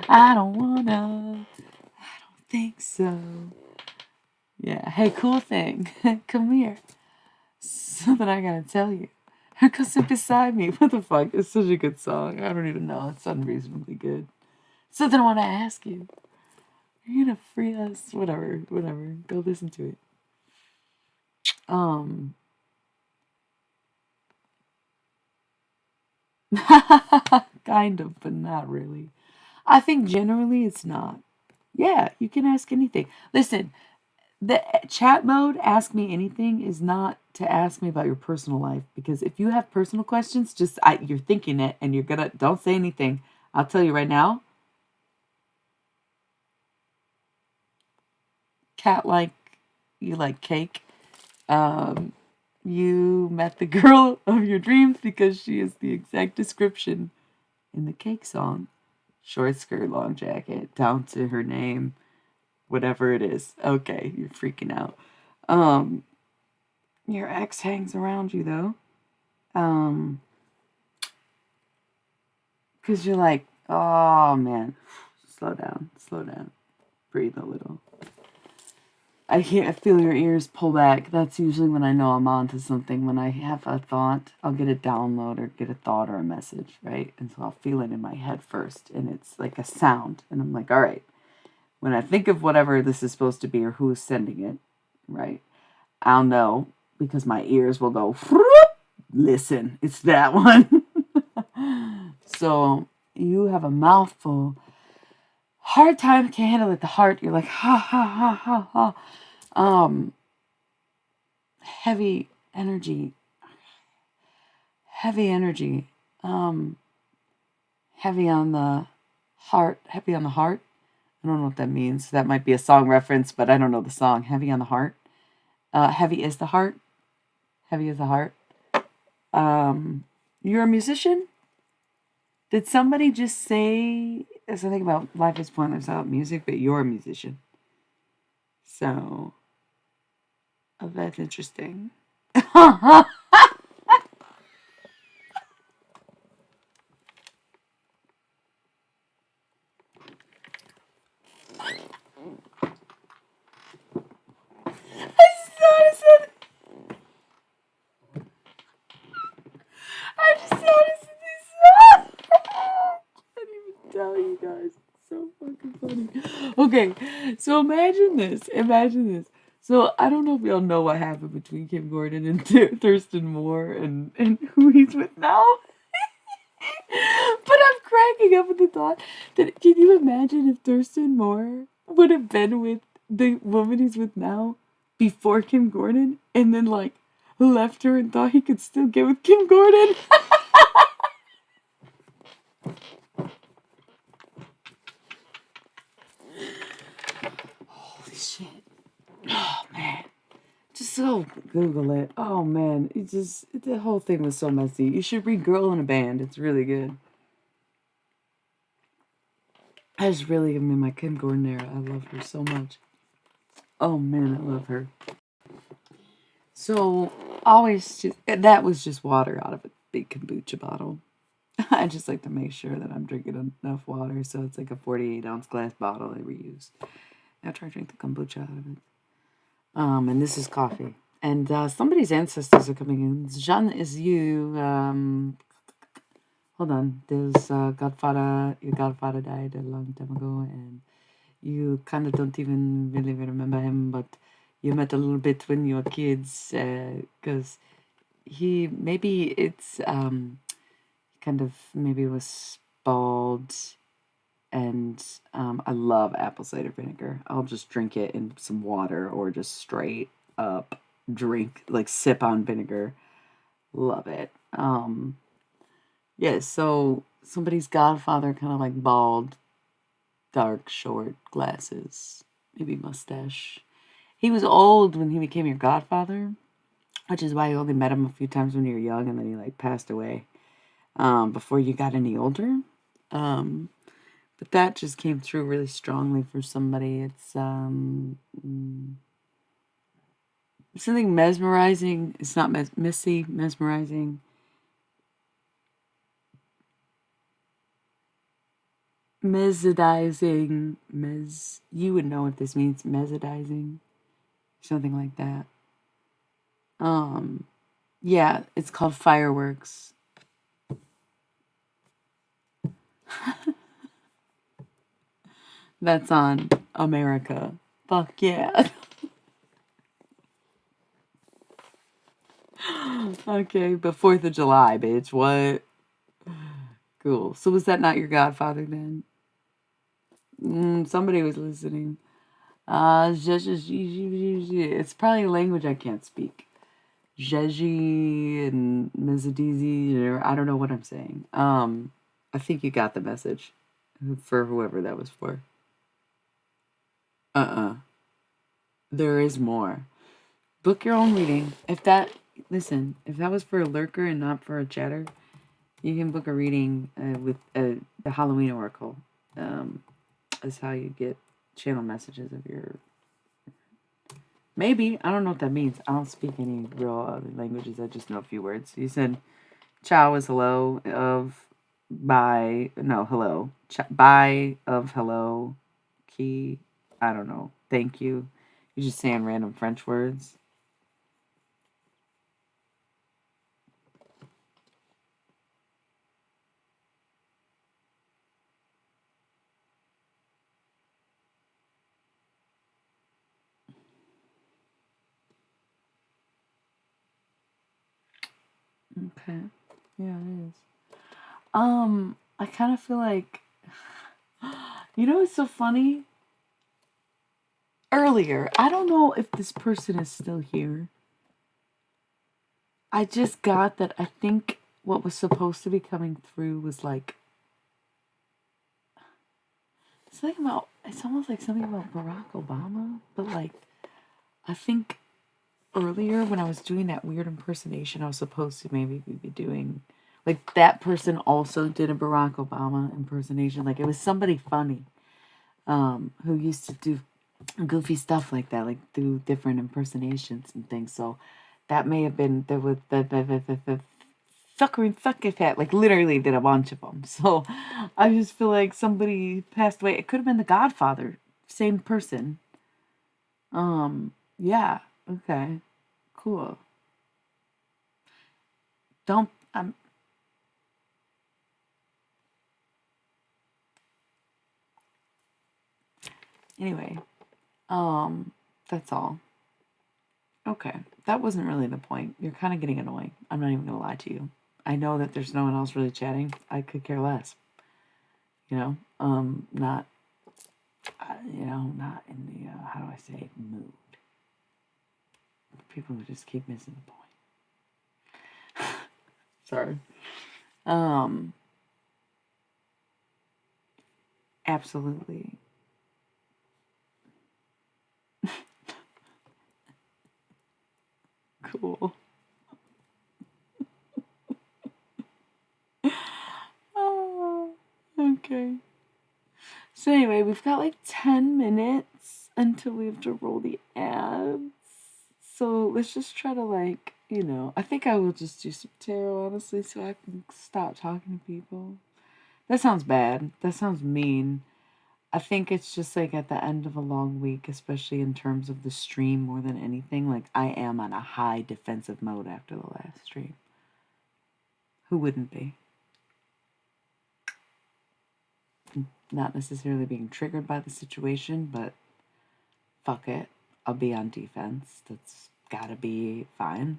I don't wanna. I don't think so. Yeah. Hey, cool thing. Come here. Something I gotta tell you. Go sit beside me. What the fuck? It's such a good song. I don't even know. It's unreasonably good. Something I want to ask you. Are you gonna free us? Whatever. Go listen to it. Um. Kind of, but not really. I think generally it's not. Yeah, you can ask anything. Listen, the chat mode, ask me anything, is not to ask me about your personal life. Because if you have personal questions, you're thinking it and you're gonna, don't say anything. I'll tell you right now, cat like, you like cake. Um, you met the girl of your dreams because she is the exact description in the cake song. Short skirt, long jacket, down to her name, whatever it is. Okay, you're freaking out. Um, your ex hangs around you though. Because you're like, oh man, slow down, breathe a little. I feel your ears pull back. That's usually when I know I'm on to something. When I have a thought, I'll get a download or get a thought or a message, right? And so I'll feel it in my head first, and it's like a sound. And I'm like, all right, when I think of whatever this is supposed to be or who is sending it, right? I'll know because my ears will go, listen, it's that one. So you have a mouthful. Hard time, can't handle it. The heart, you're like, ha, ha, ha, ha, ha. Heavy energy. Heavy energy. Heavy on the heart. Heavy on the heart. I don't know what that means. That might be a song reference, but I don't know the song. Heavy on the heart. Heavy is the heart. Heavy is the heart. You're a musician? Did somebody just say something about life is pointless without music, but you're a musician? So, that's interesting. I just noticed this. I can't even tell you guys. It's so fucking funny. Okay, so imagine this. Imagine this. So I don't know if y'all know what happened between Kim Gordon and Thurston Moore and who he's with now. But I'm cracking up at the thought that can you imagine if Thurston Moore would have been with the woman he's with now before Kim Gordon and then like left her and thought he could still get with Kim Gordon? Holy shit. Oh man. Just go Google it. Oh man. The whole thing was so messy. You should read Girl in a Band. It's really good. I just really am in my Kim Gordon era. I love her so much. Oh man, I love her. So that was just water out of a big kombucha bottle. I just like to make sure that I'm drinking enough water, so it's like a 48-ounce glass bottle I reuse after I drink the kombucha out of it. And this is coffee. And somebody's ancestors are coming in. Jean is you. Hold on. There's Godfather. Your godfather died a long time ago, and you kind of don't even really remember him, but you met a little bit when you were kids, because it's kind of maybe was bald, and I love apple cider vinegar. I'll just drink it in some water or just straight up drink, like sip on vinegar. Love it. Yeah, so somebody's godfather, kind of like bald, dark, short glasses, maybe mustache. He was old when he became your godfather, which is why you only met him a few times when you were young, and then he like passed away before you got any older. But that just came through really strongly for somebody. It's something mesmerizing. It's not messy, mesmerizing. Mesodizing. You would know what this means. Mesodizing. Something like that. Yeah, it's called Fireworks. That's on America. Fuck yeah. Okay, but 4th of July, bitch. What? Cool. So was that not your godfather then? Somebody was listening. It's probably a language I can't speak. Jeji and Mizadizi, or I don't know what I'm saying. I think you got the message for whoever that was for. Uh-uh. There is more. Book your own reading. Listen, if that was for a lurker and not for a chatter, you can book a reading with the Halloween Oracle. Is how you get channel messages of your. Maybe. I don't know what that means. I don't speak any real other languages. I just know a few words. You said ciao is hello, of bye. No, hello. Bye of hello. Key. I don't know. Thank you. You're just saying random French words. Okay. Yeah, it is. I kind of feel like, you know, it's so funny. Earlier, I don't know if this person is still here. I just got that I think what was supposed to be coming through was like it's almost like something about Barack Obama, but like I think earlier when I was doing that weird impersonation, I was supposed to maybe be doing like that person also did a Barack Obama impersonation. Like it was somebody funny, who used to do goofy stuff like that, like do different impersonations and things. So that may have been there was the fucking fuck it hat, like literally did a bunch of them. So I just feel like somebody passed away. It could have been the Godfather, same person. Yeah, okay, cool. Don't anyway. That's all. Okay, that wasn't really the point. You're kind of getting annoying. I'm not even gonna lie to you. I know that there's no one else really chatting. I could care less. You know, not, not in the how do I say mood. People who just keep missing the point. Sorry. Um, absolutely. Cool. Oh, okay. So anyway, we've got like 10 minutes until we have to roll the ads. So let's just try to I think I will just do some tarot honestly so I can stop talking to people. That sounds bad. That sounds mean. I think it's just like at the end of a long week, especially in terms of the stream more than anything, like I am on a high defensive mode after the last stream. Who wouldn't be? Not necessarily being triggered by the situation, but fuck it. I'll be on defense. That's gotta be fine.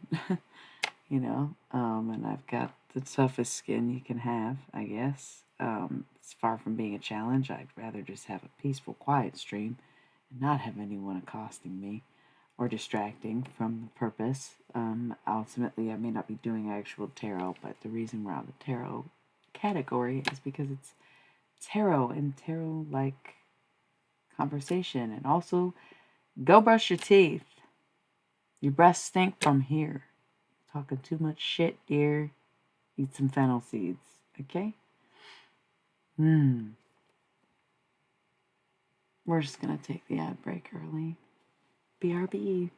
And I've got the toughest skin you can have, I guess. It's far from being a challenge. I'd rather just have a peaceful, quiet stream and not have anyone accosting me or distracting from the purpose. Ultimately, I may not be doing actual tarot, but the reason we're on the tarot category is because it's tarot and tarot like conversation. And also, go brush your teeth. Your breath stink from here. Talking too much shit, dear. Eat some fennel seeds, okay? We're just gonna take the ad break early. BRB.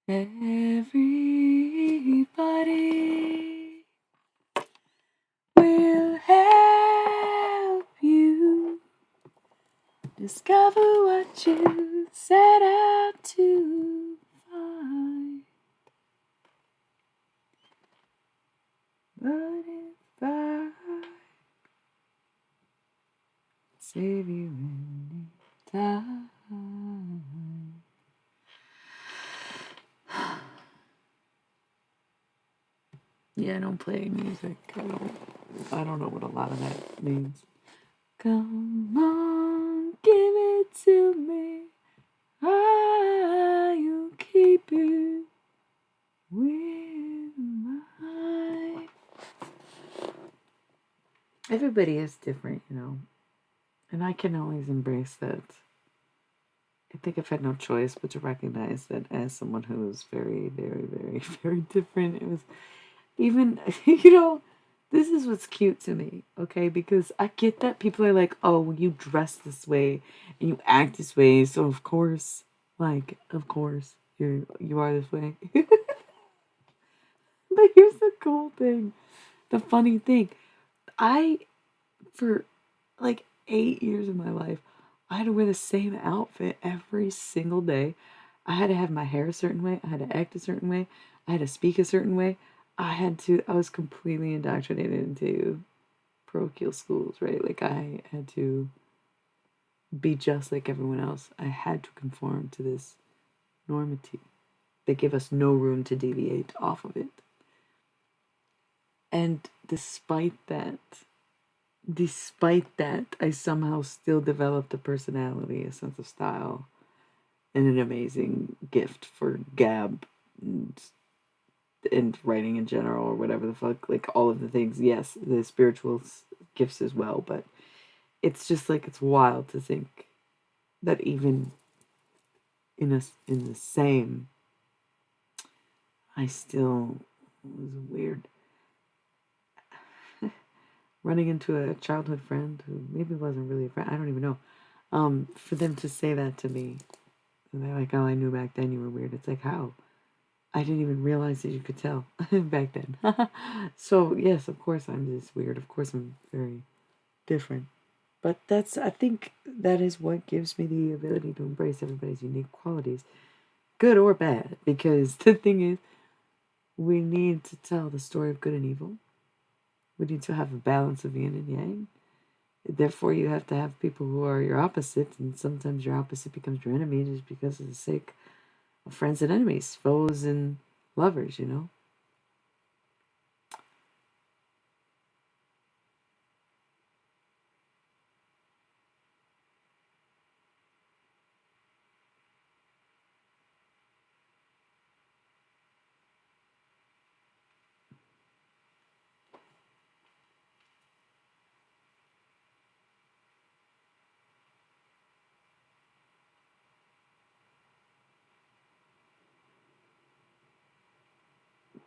Everybody will help you discover what you set out to find. But if I save you any time. Yeah, I don't play music. I don't know what a lot of that means. Come on, give it to me. I'll keep it with my. Everybody is different, you know. And I can always embrace that. I think I've had no choice but to recognize that as someone who is very, very, very, very different. It was even, you know, this is what's cute to me, okay? Because I get that people are like, oh, well, you dress this way and you act this way, so of course, you are this way. But here's the cool thing, the funny thing. I, for like 8 years of my life, I had to wear the same outfit every single day. I had to have my hair a certain way. I had to act a certain way. I had to speak a certain way. I was completely indoctrinated into parochial schools, right? Like I had to be just like everyone else. I had to conform to this normity. They give us no room to deviate off of it. And despite that, I somehow still developed a personality, a sense of style, and an amazing gift for gab and writing in general, or whatever the fuck, like all of the things. Yes, the spiritual gifts as well, but it's just like it's wild to think that even in the same, I still was weird running into a childhood friend who maybe wasn't really a friend. I don't even know. For them to say that to me, and they're like, "Oh, I knew back then you were weird." It's like, how? I didn't even realize that you could tell back then. So yes, of course I'm just weird. Of course I'm very different. But I think that is what gives me the ability to embrace everybody's unique qualities, good or bad. Because the thing is, we need to tell the story of good and evil. We need to have a balance of yin and yang. Therefore, you have to have people who are your opposite, and sometimes your opposite becomes your enemy just because of the sake of friends and enemies, foes and lovers, you know?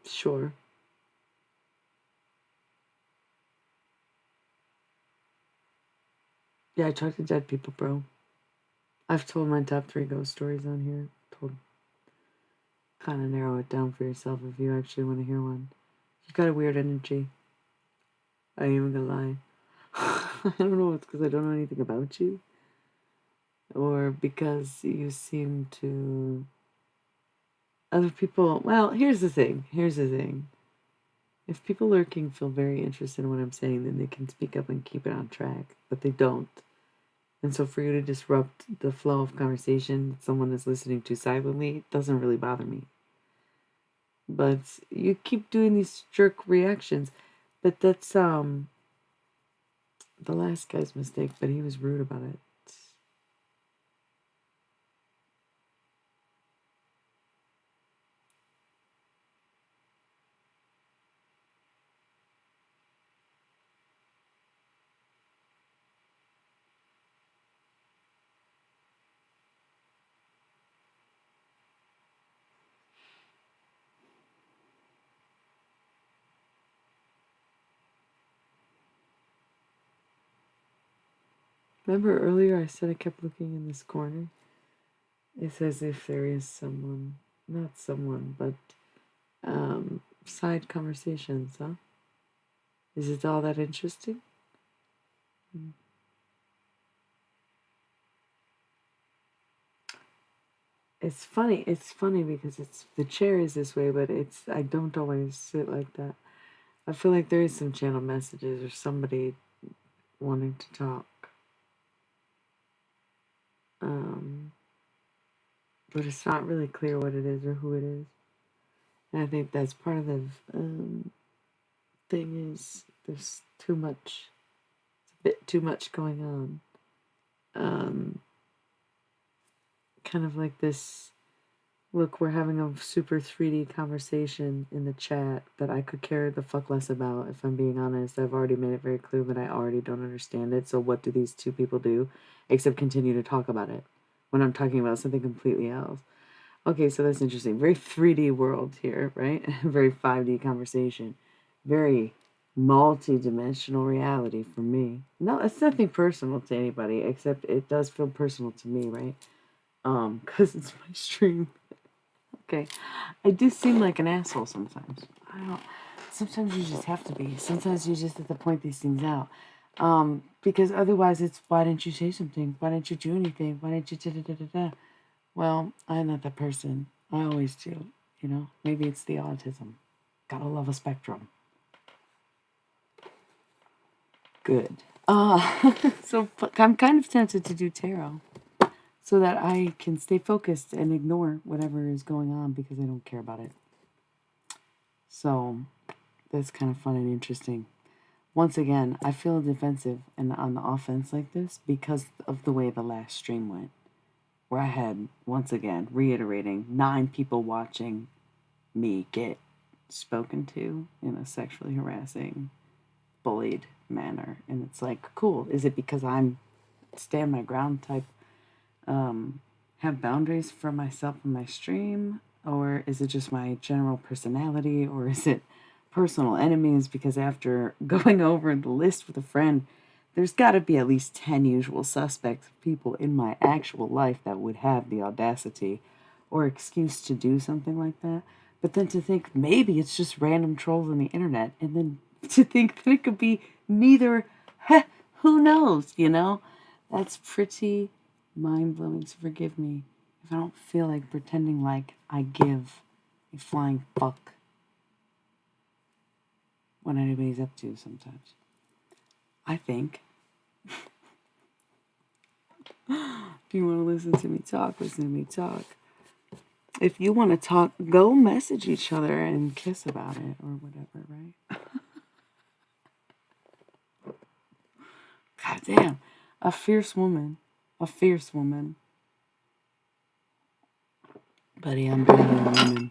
Sure. Yeah, I talk to dead people, bro. I've told my top 3 ghost stories on here. Told kind of narrow it down for yourself if you actually want to hear one. You got a weird energy. I ain't even gonna lie. I don't know if it's because I don't know anything about you, or because you seem to other people. Well, here's the thing. Here's the thing. If people lurking feel very interested in what I'm saying, then they can speak up and keep it on track, but they don't. And so for you to disrupt the flow of conversation that someone is listening to silently doesn't really bother me. But you keep doing these jerk reactions. But that's the last guy's mistake, but he was rude about it. Remember earlier I said I kept looking in this corner? It's as if there is someone not someone, but side conversations, huh? Is it all that interesting? It's funny. It's funny because it's the chair is this way, but I don't always sit like that. I feel like there is some channel messages or somebody wanting to talk. Um, but it's not really clear what it is or who it is. And I think that's part of the thing is there's too much, it's a bit too much going on. Kind of like this, look, we're having a super 3D conversation in the chat that I could care the fuck less about, if I'm being honest. I've already made it very clear that I already don't understand it. So what do these two people do except continue to talk about it when I'm talking about something completely else? Okay, so that's interesting. Very 3D world here, right? Very 5D conversation. Very multi-dimensional reality for me. No, it's nothing personal to anybody, except it does feel personal to me, right? Because it's my stream. Okay. I do seem like an asshole sometimes. I don't. Sometimes you just have to be. Sometimes you just have to point these things out. Because otherwise it's, why didn't you say something? Why didn't you do anything? Why didn't you da da da da da? Well, I'm not that person. I always do. You know, maybe it's the autism. Gotta love a spectrum. Good. So I'm kind of tempted to do tarot so that I can stay focused and ignore whatever is going on because I don't care about it. So that's kind of fun and interesting. Once again, I feel defensive and on the offense like this because of the way the last stream went, where I had, once again, reiterating, 9 people watching me get spoken to in a sexually harassing, bullied manner. And it's like, cool. Is it because I'm stand my ground type, have boundaries for myself in my stream? Or is it just my general personality? Or is it personal enemies? Because after going over the list with a friend, there's got to be at least 10 usual suspects of people in my actual life that would have the audacity or excuse to do something like that. But then to think maybe it's just random trolls on the internet, and then to think that it could be neither, who knows, you know? That's pretty mind blowing, so forgive me if I don't feel like pretending like I give a flying fuck what anybody's up to sometimes. I think if you want to listen to me talk, listen to me talk. If you want to talk, go message each other and kiss about it or whatever, right? God damn. A fierce woman. A fierce woman. Buddy, I'm better than a woman.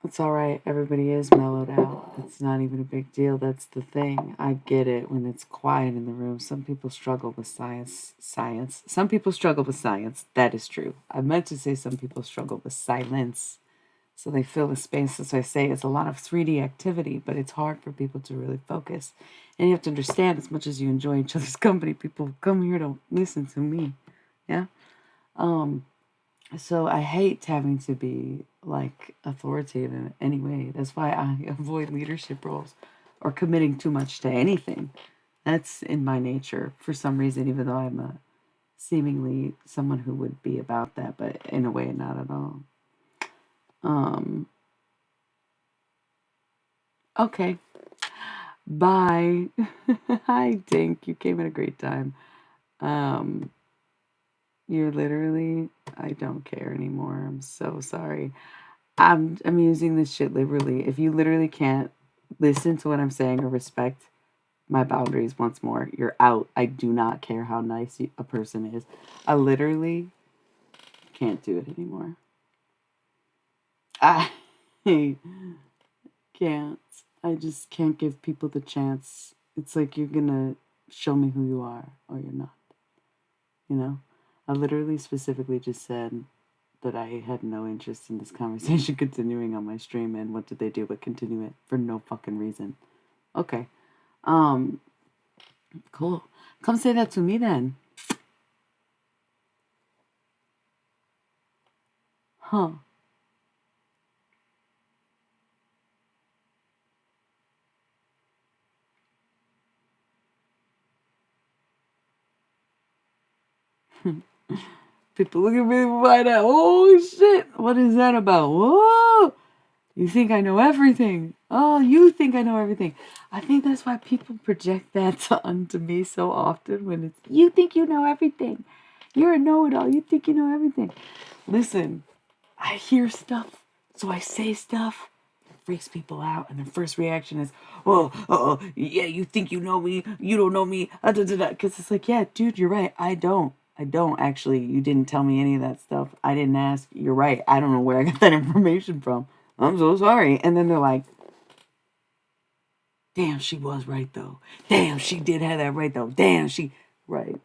It's alright. Everybody is mellowed out. It's not even a big deal. That's the thing. I get it when it's quiet in the room. Some people struggle with science. Some people struggle with science. That is true. I meant to say some people struggle with silence. So they fill the space. So I say it's a lot of 3D activity, but it's hard for people to really focus. And you have to understand, as much as you enjoy each other's company, people come here to listen to me. Yeah? So I hate having to be like authoritative in any way. That's why I avoid leadership roles or committing too much to anything. That's in my nature for some reason, even though I'm a seemingly someone who would be about that, but in a way, not at all. Okay. Bye. Hi, Dink. You came at a great time. You're literally, I don't care anymore. I'm so sorry. I'm using this shit liberally. If you literally can't listen to what I'm saying or respect my boundaries once more, you're out. I do not care how nice a person is. I literally can't do it anymore. I can't. I just can't give people the chance. It's like you're gonna show me who you are or you're not. You know? I literally specifically just said that I had no interest in this conversation continuing on my stream, and what did they do but continue it for no fucking reason? Okay. Cool. Come say that to me then. Huh. People look at me by that. Oh shit! What is that about? Whoa! You think I know everything? Oh, you think I know everything? I think that's why people project that onto me so often. When it's you think you know everything, you're a know-it-all. You think you know everything. Listen, I hear stuff, so I say stuff. Freaks people out, and their first reaction is, "Oh, yeah, you think you know me? You don't know me." Because it's like, yeah, dude, you're right. I don't. I don't actually. You didn't tell me any of that stuff. I didn't ask. You're right. I don't know where I got that information from. I'm so sorry. And then they're like, "Damn, she was right though. Damn, she did have that right though. Damn, she right."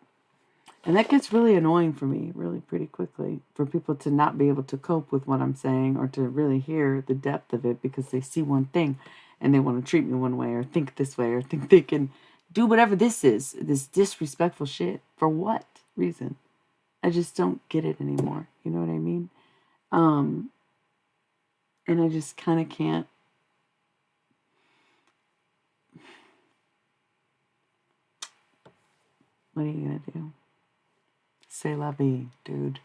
And that gets really annoying for me, really pretty quickly, for people to not be able to cope with what I'm saying or to really hear the depth of it because they see one thing and they want to treat me one way or think this way or think they can do whatever this is, this disrespectful shit. For what reason? I just don't get it anymore. You know what I mean? And I just kind of can't. What are you going to do? C'est la vie, dude.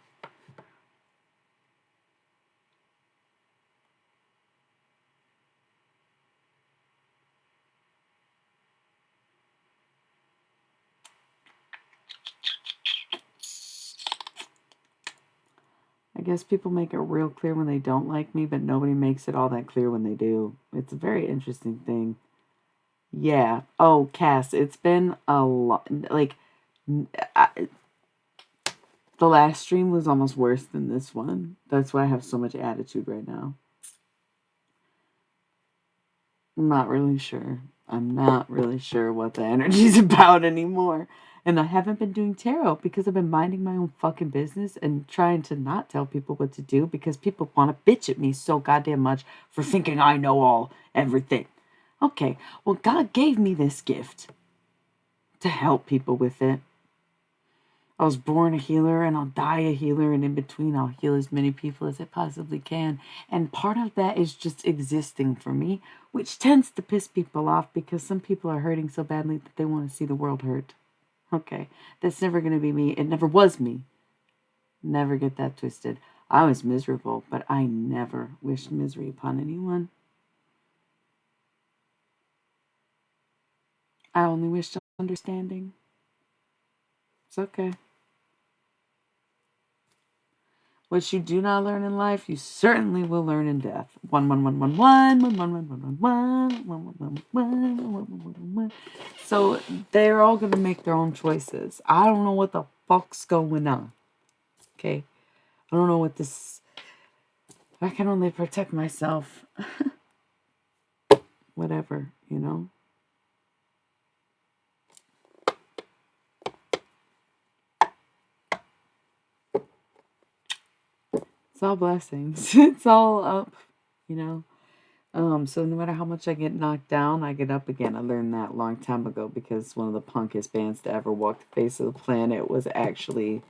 I guess people make it real clear when they don't like me, but nobody makes it all that clear when they do. It's a very interesting thing. Yeah. Oh, Cass, it's been a lot. Like, I, the last stream was almost worse than this one. That's why I have so much attitude right now. I'm not really sure. I'm not really sure what the energy's about anymore. And I haven't been doing tarot because I've been minding my own fucking business and trying to not tell people what to do because people want to bitch at me so goddamn much for thinking I know everything. Okay, well, God gave me this gift to help people with it. I was born a healer and I'll die a healer, and in between, I'll heal as many people as I possibly can. And part of that is just existing for me, which tends to piss people off because some people are hurting so badly that they want to see the world hurt. Okay, that's never going to be me. It never was me. Never get that twisted. I was miserable, but I never wished misery upon anyone. I only wished understanding. It's okay. What you do not learn in life, you certainly will learn in death. 1 So they're all gonna make their own choices. I don't know what the fuck's going on. Okay, I don't know what this. I can only protect myself. Whatever, you know. It's all blessings. It's all up, you know. So no matter how much I get knocked down, I get up again. I learned that a long time ago because one of the punkest bands to ever walk the face of the planet was actually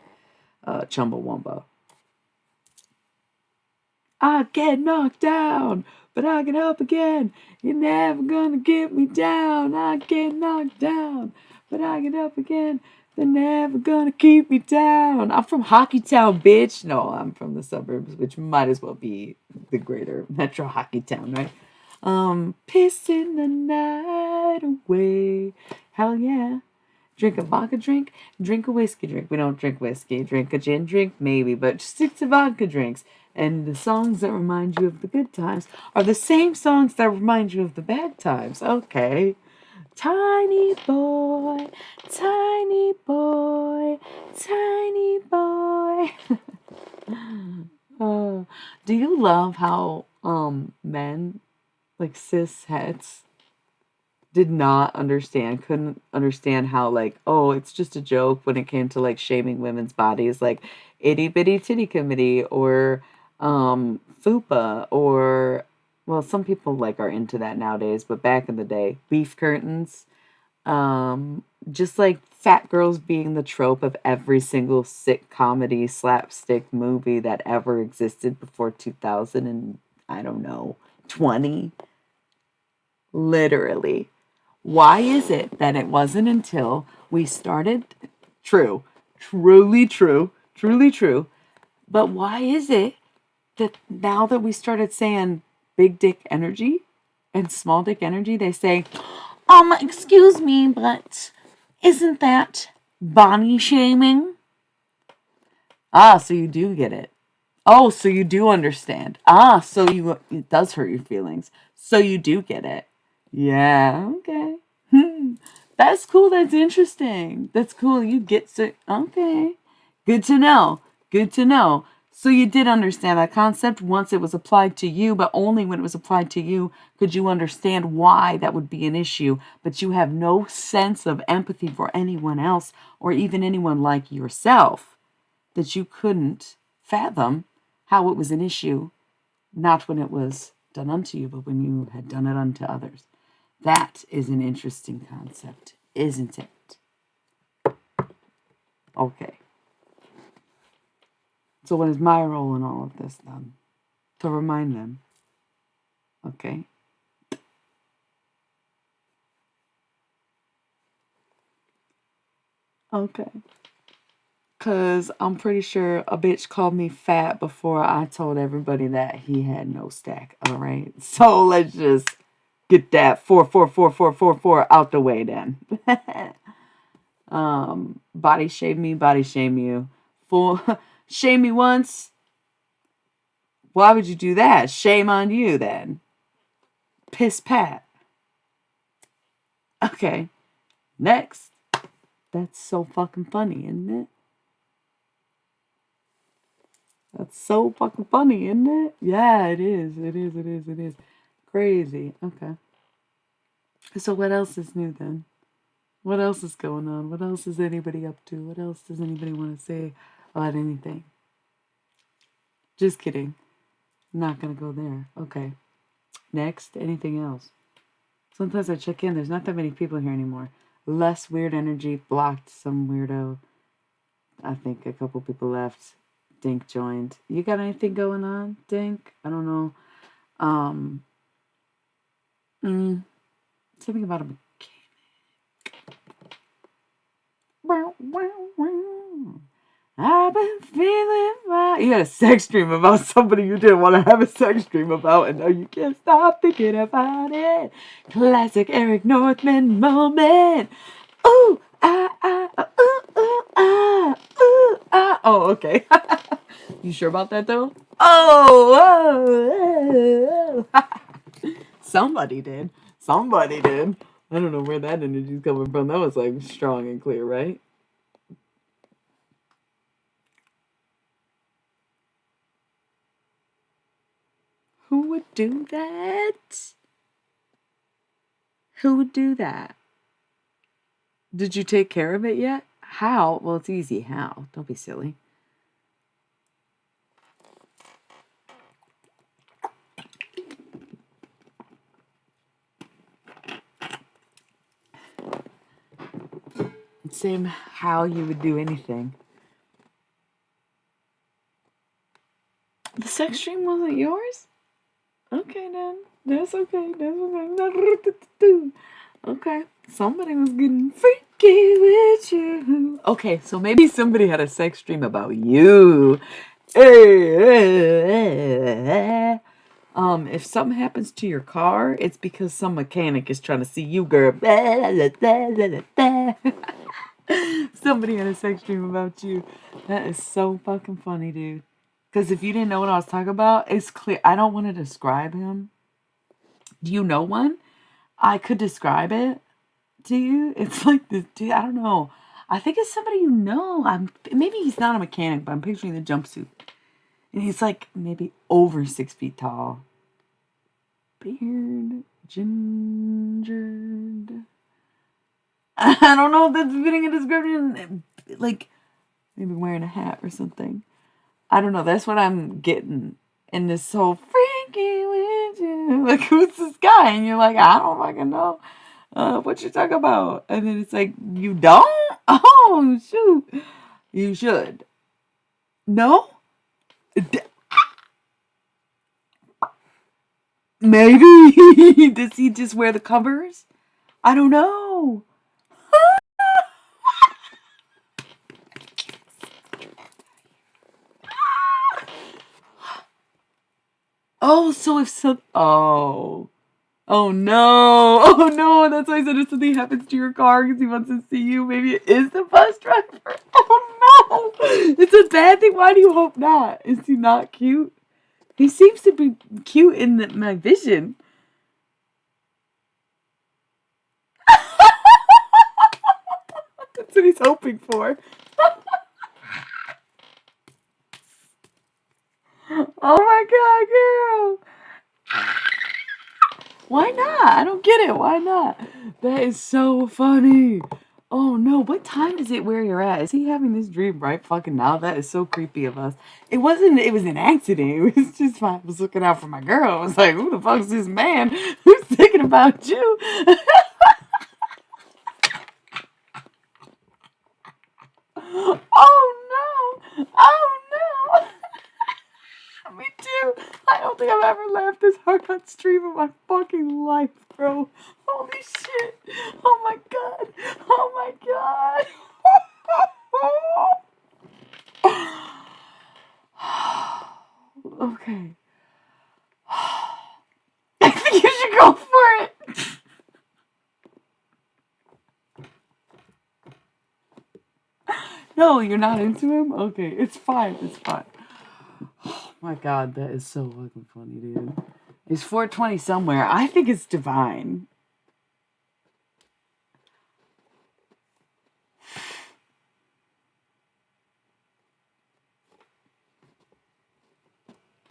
Chumbawamba. I get knocked down, but I get up again. You're never gonna get me down. I get knocked down, but I get up again. They're never gonna keep me down. I'm from Hockeytown, bitch. No, I'm from the suburbs, which might as well be the greater metro Hockeytown, right? Pissing the night away. Hell yeah. Drink a vodka drink, drink a whiskey drink. We don't drink whiskey. Drink a gin drink, maybe, but just stick to vodka drinks. And the songs that remind you of the good times are the same songs that remind you of the bad times. Okay. Tiny boy, tiny boy, tiny boy. Do you love how men, like cis hets, did not understand, couldn't understand how, like, oh, it's just a joke when it came to like shaming women's bodies, like itty bitty titty committee or fupa or, well, some people like are into that nowadays, but back in the day, beef curtains, just like fat girls being the trope of every single sick comedy slapstick movie that ever existed before 2000 and I don't know 20, literally. Why is it that it wasn't until we started, true, truly true, but why is it that now that we started saying big dick energy and small dick energy, they say, excuse me, but isn't that body shaming? Ah, so you do get it. Oh, so you do understand. Ah, so it does hurt your feelings. So you do get it. Yeah, okay. That's cool. That's interesting. That's cool. You get so okay. Good to know. Good to know. So you did understand that concept once it was applied to you, but only when it was applied to you could you understand why that would be an issue. But you have no sense of empathy for anyone else or even anyone like yourself, that you couldn't fathom how it was an issue, not when it was done unto you, but when you had done it unto others. That is an interesting concept, isn't it? Okay. So what is my role in all of this then? To remind them. Okay. Okay. Because I'm pretty sure a bitch called me fat before I told everybody that he had no stack. All right. So let's just get that 4 out the way then. Body shame me, body shame you. For shame me once. Why would you do that? Shame on you then. Piss pat. Okay. Next. That's so fucking funny, isn't it? That's so fucking funny, isn't it? Yeah, it is. It is. It is. It is. Crazy. Okay. So what else is new then? What else is going on? What else is anybody up to? What else does anybody want to say about anything? Just kidding. I'm not gonna go there. Okay. Next. Anything else? Sometimes I check in. There's not that many people here anymore. Less weird energy. Blocked some weirdo. I think a couple people left. Dink joined. You got anything going on, Dink? I don't know. Something about a mechanic. I've been feeling fine. You had a sex dream about somebody you didn't want to have a sex dream about, and now you can't stop thinking about it. Classic Eric Northman moment. Ooh, Oh, okay. You sure about that though? Oh. Somebody did. Somebody did. I don't know where that energy's coming from. That was like strong and clear, right? Who would do that? Who would do that? Did you take care of it yet? How? Well, it's easy. How? Don't be silly. Same how you would do anything. The sex dream wasn't yours? Okay, then. That's okay. That's okay. Okay. Somebody was getting freaky with you. Okay, so maybe somebody had a sex dream about you. If something happens to your car, it's because some mechanic is trying to see you, girl. Somebody had a sex dream about you. That is so fucking funny, dude. Because if you didn't know what I was talking about, it's clear. I don't want to describe him. Do you know one? I could describe it to you. It's like this dude. I don't know. I think it's somebody you know. Maybe he's not a mechanic, but I'm picturing the jumpsuit. And he's like maybe over 6 feet tall. Beard, gingered. I don't know if that's fitting a description. Like, maybe wearing a hat or something. I don't know. That's what I'm getting in this whole freaking with you. Like, who's this guy? And you're like, I don't fucking know. What you talk about? And then it's like, you don't? Oh, shoot. You should. No? Maybe. Does he just wear the covers? I don't know. Oh, so if some. Oh. Oh no! Oh no! That's why I said if something happens to your car because he wants to see you, maybe it is the bus driver. Oh no! It's a bad thing. Why do you hope not? Is he not cute? He seems to be cute in my vision. That's what he's hoping for. Oh my god, girl! Why not? I don't get it. Why not? That is so funny. Oh no, what time is it where you're at? Is he having this dream right fucking now? That is so creepy of us. It was an accident. It was just fine. I was looking out for my girl. I was like, who the fuck's this man who's thinking about you? Oh no! Oh no! Me too. I don't think I've ever laughed this hard on stream in my fucking life, bro. Holy shit. Oh my god. Oh my god. Okay. I think you should go for it. No, you're not into him? Okay, it's fine. It's fine. Oh my god, that is so fucking funny, dude. It's 420 somewhere. I think it's divine.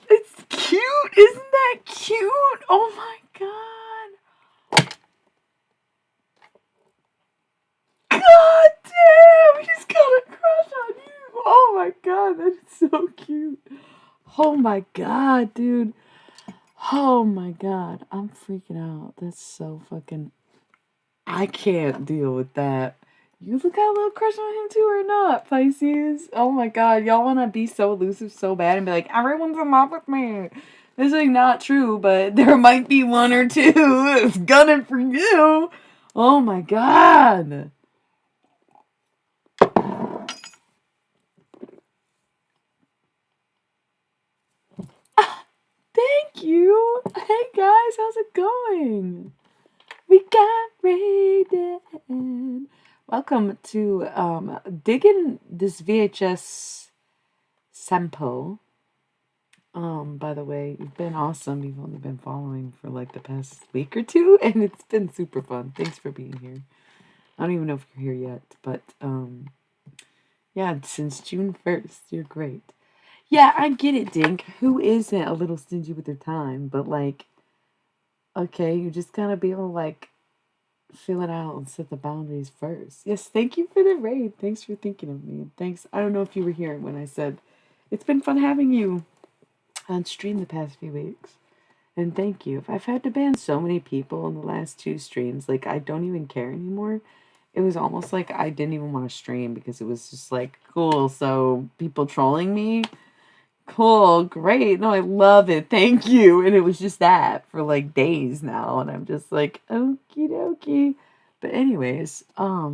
It's cute. Isn't that cute? Oh my god. God damn, he's got a crush on you. Oh my god, that is so cute. Oh my god, dude. Oh my god, I'm freaking out. That's so fucking. I can't deal with that. You look got a little crush on him too or not, Pisces? Oh my god, y'all wanna be so elusive so bad and be like, everyone's in love with me. This is like not true, but there might be one or two that's gunning for you. Oh my god. Thank you. Hey guys, how's it going? We got raided. Welcome to digging this VHS sample. By the way, you've been awesome. You've only been following for like the past week or two, and it's been super fun. Thanks for being here. I don't even know if you're here yet, but yeah, since June 1st, you're great. Yeah, I get it, Dink. Who isn't a little stingy with their time? But like, okay, you just gotta be able to like fill it out and set the boundaries first. Yes, thank you for the raid. Thanks for thinking of me. Thanks. I don't know if you were here when I said it's been fun having you on stream the past few weeks. And thank you. I've had to ban so many people in the last 2 streams. Like, I don't even care anymore. It was almost like I didn't even want to stream because it was just like, cool. So, people trolling me? Cool, great. No, I love it. Thank you. And it was just that for like days now. And I'm just like, okie dokie. But, anyways, I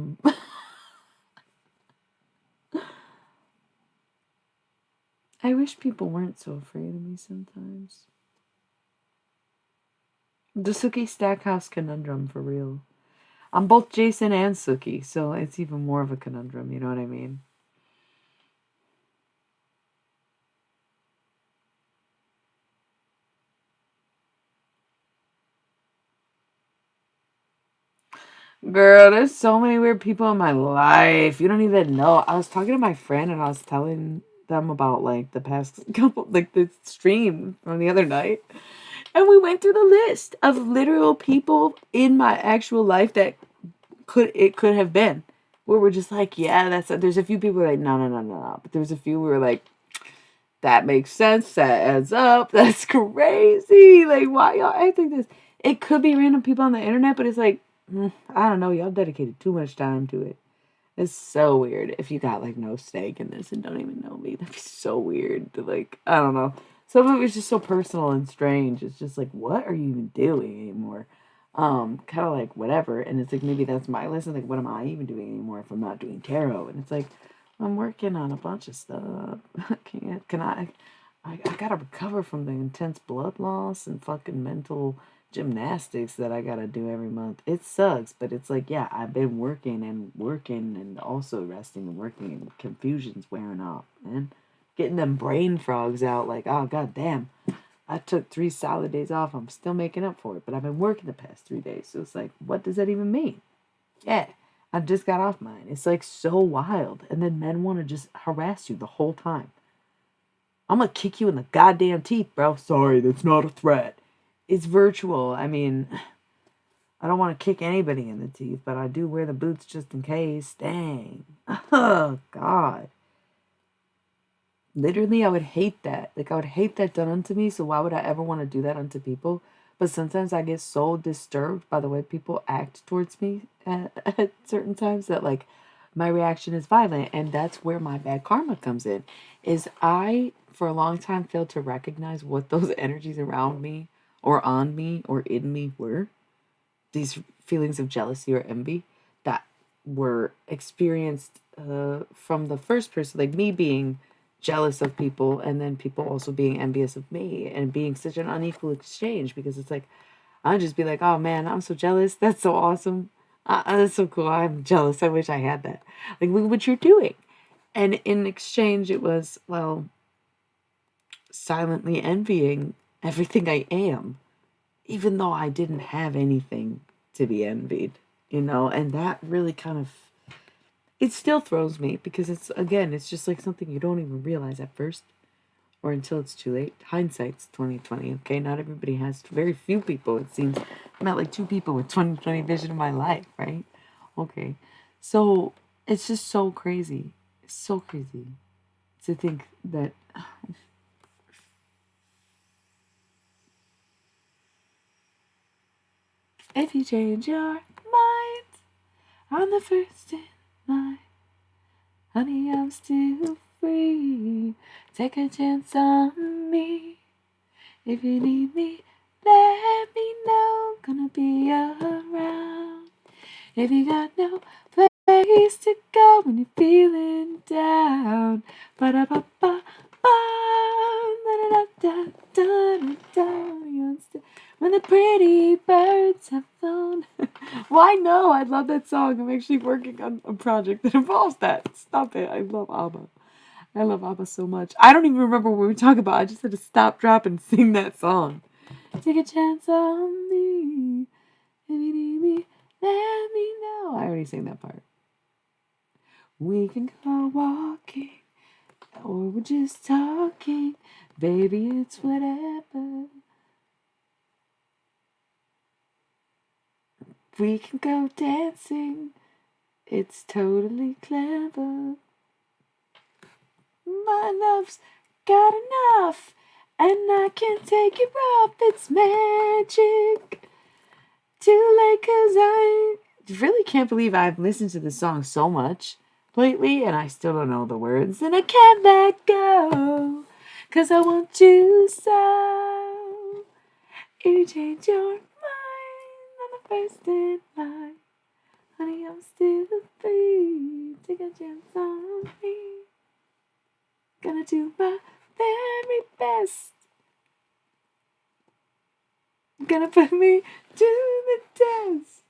wish people weren't so afraid of me sometimes. The Suki Stackhouse conundrum for real. I'm both Jason and Suki, so it's even more of a conundrum, you know what I mean? Girl, there's so many weird people in my life. You don't even know. I was talking to my friend and I was telling them about like the past couple, like the stream from the other night. And we went through the list of literal people in my actual life that could have been. Where we're just like, yeah, there's a few people like, no. But there's a few where we're like, that makes sense, that adds up, that's crazy. Like, why y'all act like this? It could be random people on the internet, but it's like, I don't know, y'all dedicated too much time to it. It's so weird. If you got like no stake in this and don't even know me, that'd be so weird. To, like, I don't know. Some of it's just so personal and strange. It's just like, what are you even doing anymore? Kind of like whatever. And it's like maybe that's my lesson. Like, what am I even doing anymore if I'm not doing tarot? And it's like, I'm working on a bunch of stuff. I gotta recover from the intense blood loss and fucking mental gymnastics that I gotta do every month. It sucks, but it's like, yeah, I've been working and also resting and working, and confusion's wearing off, man. Getting them brain frogs out, like, oh, god damn. I took 3 solid days off. I'm still making up for it, but I've been working the past 3 days. So it's like, what does that even mean? Yeah, I just got off mine. It's like so wild. And then men want to just harass you the whole time. I'm gonna kick you in the goddamn teeth, bro. Sorry, that's not a threat. It's virtual. I mean, I don't want to kick anybody in the teeth, but I do wear the boots just in case. Dang. Oh, God. Literally, I would hate that. Like, I would hate that done unto me, so why would I ever want to do that unto people? But sometimes I get so disturbed by the way people act towards me at certain times that, like, my reaction is violent. And that's where my bad karma comes in. Is I, for a long time, failed to recognize what those energies around me or on me or in me were. These feelings of jealousy or envy that were experienced from the first person, like me being jealous of people and then people also being envious of me and being such an unequal exchange because it's like I'd just be like, oh man, I'm so jealous, that's so awesome, that's so cool, I'm jealous, I wish I had that, like look what you're doing. And in exchange it was, well, silently envying everything I am, even though I didn't have anything to be envied, and that really kind of, it still throws me because it's, again, it's just like something you don't even realize at first or until it's too late. Hindsight's 2020, okay? Not everybody has, very few people, it seems. I met like 2 people with 2020 vision in my life, right? Okay. So it's just so crazy. It's so crazy to think that if you change your mind, I'm the first in line. Honey, I'm still free. Take a chance on me. If you need me, let me know. Gonna be around. If you got no place to go when you're feeling down. Ba-da-ba-ba-ba. Da-da-da-da-da-da-da. When the pretty birds have flown. Why no? I love that song. I'm actually working on a project that involves that. Stop it. I love ABBA. I love ABBA so much. I don't even remember what we were talking about. I just had to stop, drop, and sing that song. Take a chance on me. If you need me, let me know. I already sang that part. We can go walking, or we're just talking. Baby, it's whatever. We can go dancing. It's totally clever. My love's got enough, and I can take it rough. It's magic. Too late, 'cause I really can't believe I've listened to this song so much lately, and I still don't know the words, and I can't let go, 'cause I want you so. If you change your mind, I'm the first in line. Honey, I'm still free. Take a chance on me. Gonna do my very best. Gonna put me to the test.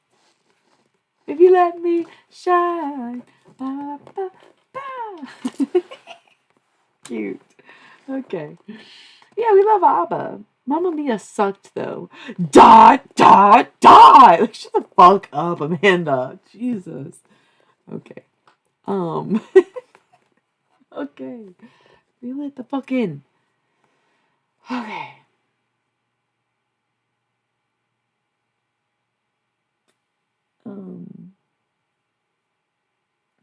If you let me shine. Ba, ba, ba. Cute. Okay. Yeah, we love ABBA. Mamma Mia sucked though. Die, die, die! Like, shut the fuck up, Amanda. Jesus. Okay. Um. Okay. Reel it the fuck in. Okay.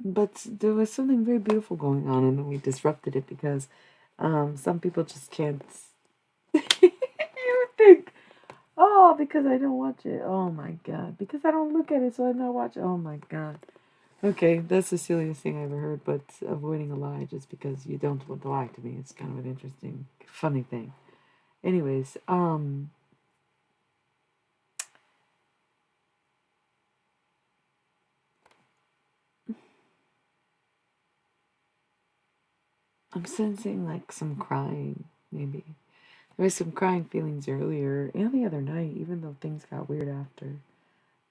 But there was something very beautiful going on, and then we disrupted it because some people just can't. You would think, oh, because I don't watch it. Oh my god. Because I don't look at it, so I don't watch it. Oh my god. Okay, that's the silliest thing I ever heard, but avoiding a lie just because you don't want to lie to me is kind of an interesting, funny thing. Anyways, I'm sensing like some crying, maybe. There was some crying feelings earlier and the other night, even though things got weird after.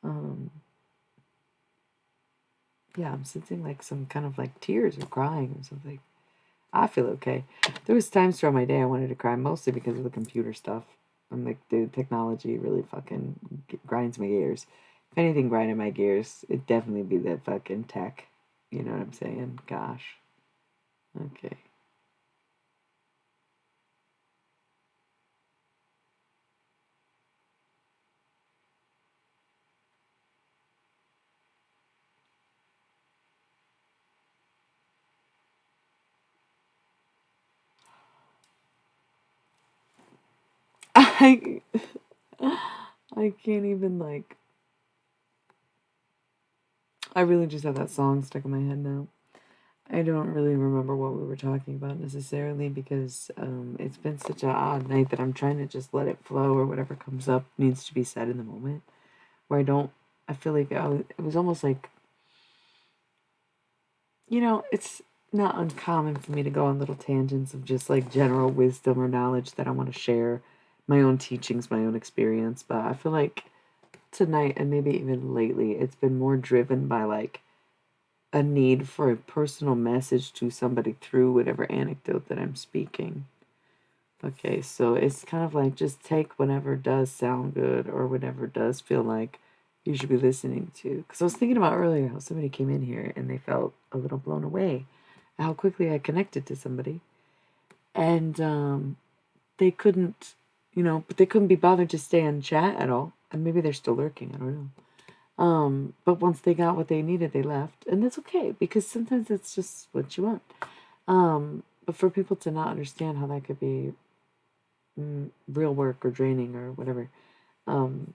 Um, yeah, I'm sensing like some kind of like tears or crying or something. I feel okay. There was times throughout my day I wanted to cry, mostly because of the computer stuff. I'm like, dude, technology really fucking grinds my gears. If anything grinded my gears, it'd definitely be that fucking tech. You know what I'm saying? Gosh. Okay. I I can't even like. I really just have that song stuck in my head now. I don't really remember what we were talking about necessarily because it's been such an odd night that I'm trying to just let it flow or whatever comes up needs to be said in the moment. Where I don't, I feel like it was almost like, it's not uncommon for me to go on little tangents of just like general wisdom or knowledge that I want to share, my own teachings, my own experience. But I feel like tonight and maybe even lately, it's been more driven by like a need for a personal message to somebody through whatever anecdote that I'm speaking. Okay, so it's kind of like just take whatever does sound good or whatever does feel like you should be listening to. Because I was thinking about earlier how somebody came in here and they felt a little blown away at how quickly I connected to somebody. And they couldn't, but they couldn't be bothered to stay and chat at all. And maybe they're still lurking, I don't know. But once they got what they needed, they left. And that's okay because sometimes it's just what you want. But for people to not understand how that could be real work or draining or whatever, um,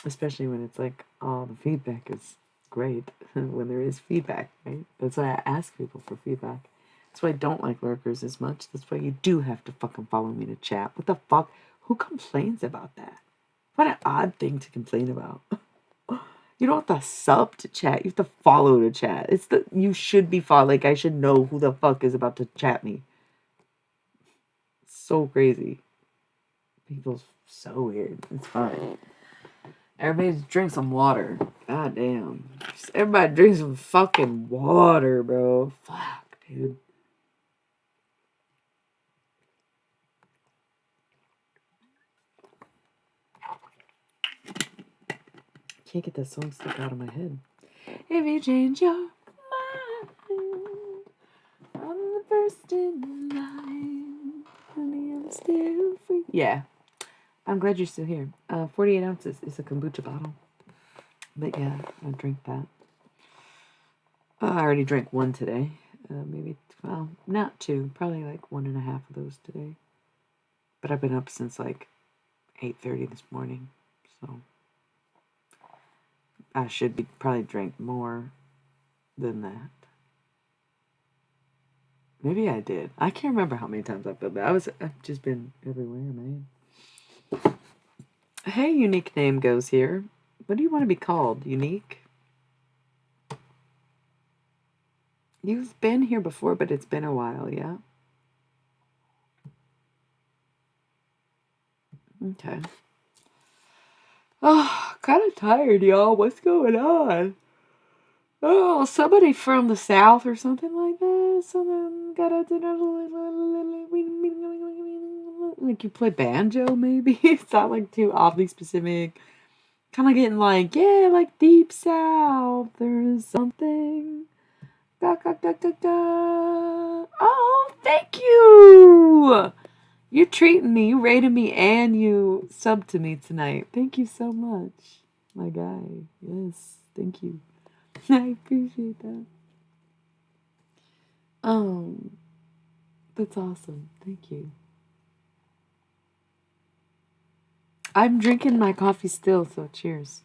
especially when it's like, oh, the feedback is great when there is feedback, right? That's why I ask people for feedback. That's why I don't like lurkers as much. That's why you do have to fucking follow me to chat. What the fuck? Who complains about that? What an odd thing to complain about. You don't have to sub to chat. You have to follow to chat. You should be follow. Like I should know who the fuck is about to chat me. It's so crazy. People's so weird. It's fine. Everybody drink some water. God damn. Just everybody drink some fucking water, bro. Fuck, dude. Can't get that song stuck out of my head. If you change your mind, I'm the first in line. Honey, I'm still free. Yeah. I'm glad you're still here. 48 ounces is a kombucha bottle. But yeah, I drink that. I already drank one today. Maybe, well, not two. Probably like 1.5 of those today. But I've been up since like 8:30 this morning. So I should be probably drank more than that. Maybe I did. I can't remember how many times I've been there. I've just been everywhere, man. Hey, unique name goes here. What do you want to be called? Unique? You've been here before, but it's been a while, yeah? Okay. Oh, kind of tired, y'all. What's going on? Oh, somebody from the South or something like that. Something got a like you play banjo, maybe. It's not like too oddly specific. Kind of getting like, yeah, like deep South. There's something. Da, da, da, da, da. Oh, thank you. You're treating me. You rated me and you subbed to me tonight. Thank you so much, my guy. Yes, thank you. I appreciate that. Um, that's awesome. Thank you. I'm drinking my coffee still, so cheers.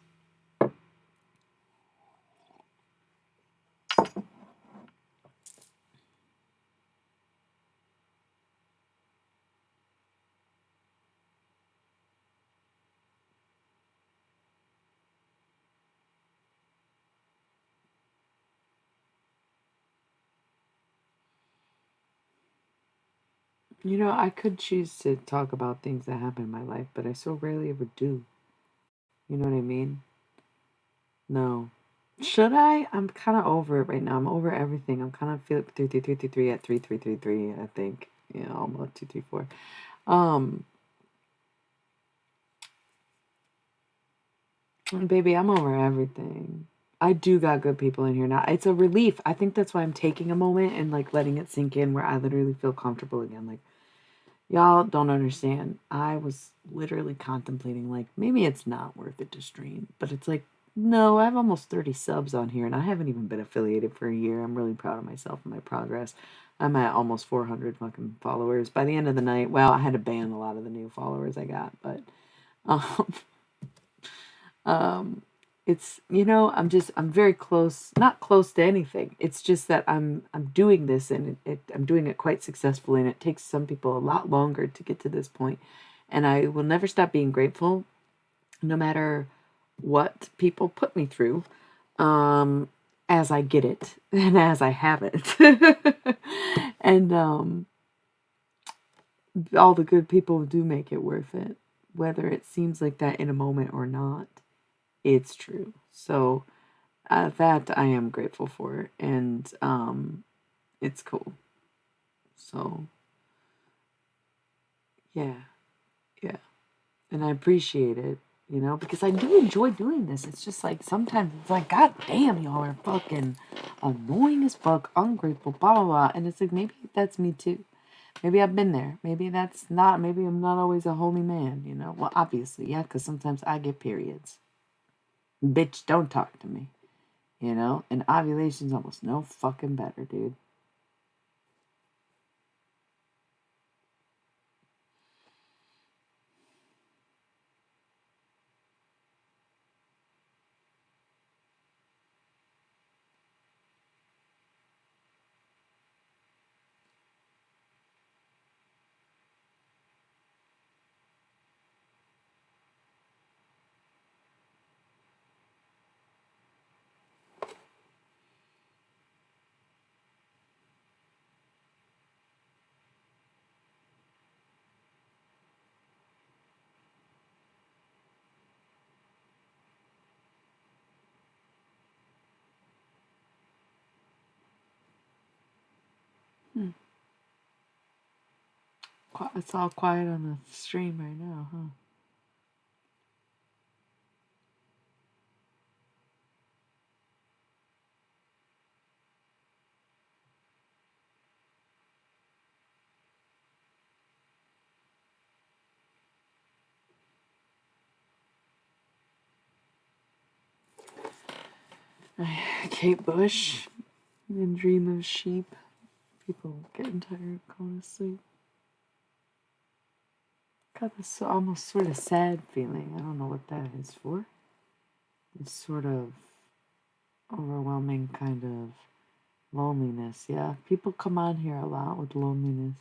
You know, I could choose to talk about things that happen in my life, but I so rarely ever do. You know what I mean? No. Should I? I'm kind of over it right now. I'm over everything. I'm kind of feeling 3 at 3 I think. Yeah, almost 2 3 4. Um, baby, I'm over everything. I do got good people in here now. It's a relief. I think that's why I'm taking a moment and like letting it sink in where I literally feel comfortable again. Like, y'all don't understand. I was literally contemplating, like, maybe it's not worth it to stream. But it's like, no, I have almost 30 subs on here and I haven't even been affiliated for a year. I'm really proud of myself and my progress. I'm at almost 400 fucking followers. By the end of the night, well, I had to ban a lot of the new followers I got, but um, um, it's I'm very close, not close to anything. It's just that I'm doing this and I'm doing it quite successfully, and it takes some people a lot longer to get to this point. And I will never stop being grateful, no matter what people put me through, um, as I get it and as I have it, and all the good people do make it worth it, whether it seems like that in a moment or not. It's true. So that I am grateful for, and it's cool. So yeah, yeah, and I appreciate it, because I do enjoy doing this. It's just like sometimes it's like, God damn, y'all are fucking annoying as fuck, ungrateful, blah blah blah, and it's like maybe that's me too. Maybe I've been there. Maybe that's not. Maybe I'm not always a holy man. Well, obviously, yeah, because sometimes I get periods. Bitch, don't talk to me. And ovulation's almost no fucking better, dude. Hmm. It's all quiet on the stream right now, huh? Kate Bush and Dream of Sheep. People getting tired, going to sleep. Got this almost sort of sad feeling. I don't know what that is for. This sort of overwhelming kind of loneliness. Yeah, people come on here a lot with loneliness.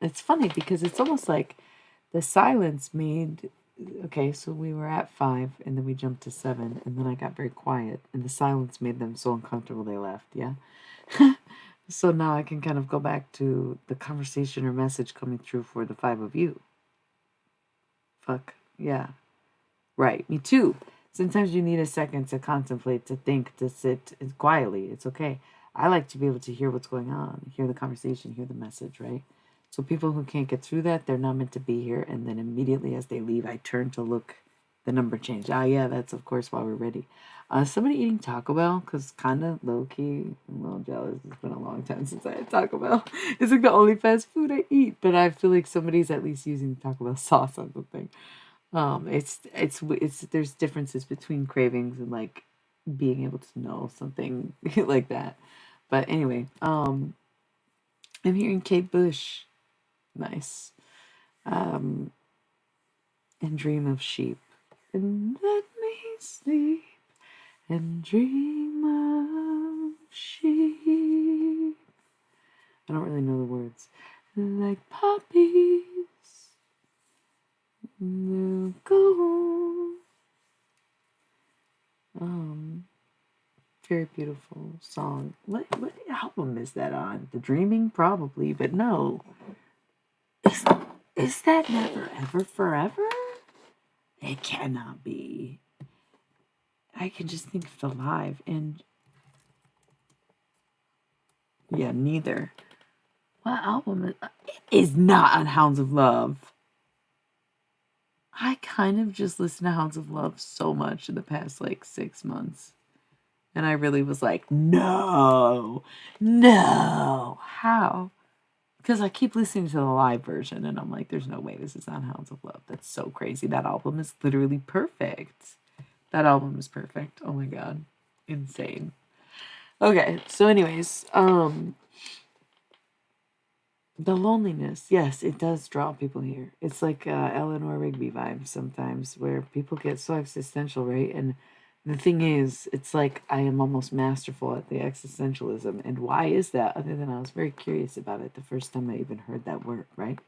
It's funny because it's almost like the silence made. Okay, so we were at 5 and then we jumped to 7 and then I got very quiet and the silence made them so uncomfortable they left. Yeah. So now I can kind of go back to the conversation or message coming through for the 5 of you. Fuck. Yeah. Right. Me too. Sometimes you need a second to contemplate, to think, to sit quietly. It's okay. I like to be able to hear what's going on, hear the conversation, hear the message, right? So people who can't get through that, they're not meant to be here. And then immediately as they leave, I turn to look, the number change. Ah, yeah, that's of course why we're ready. Somebody eating Taco Bell, because kind of low key, I'm a little jealous. It's been a long time since I had Taco Bell. It's like the only fast food I eat, but I feel like somebody's at least using Taco Bell sauce on something. It's there's differences between cravings and like being able to know something like that. But anyway, I'm hearing Kate Bush. Nice. And Dream of Sheep. And let me sleep and dream of sheep. I don't really know the words. Like poppies, no gold. Very beautiful song. What album is that on? The Dreaming, probably, but no. Is that Never Ever Forever? It cannot be. I can just think of the live, and yeah, neither. What album is? It is not on Hounds of Love. I kind of just listened to Hounds of Love so much in the past like 6 months. And I really was like, no, how? Because I keep listening to the live version and I'm like, there's no way this is on Hounds of Love. That's so crazy. That album is literally perfect. That album is perfect. Oh my God. Insane. Okay, so anyways, the loneliness, yes, it does draw people here. It's like Eleanor Rigby vibes sometimes, where people get so existential, right? And the thing is, it's like I am almost masterful at the existentialism. And why is that? Other than I was very curious about it the first time I even heard that word, right?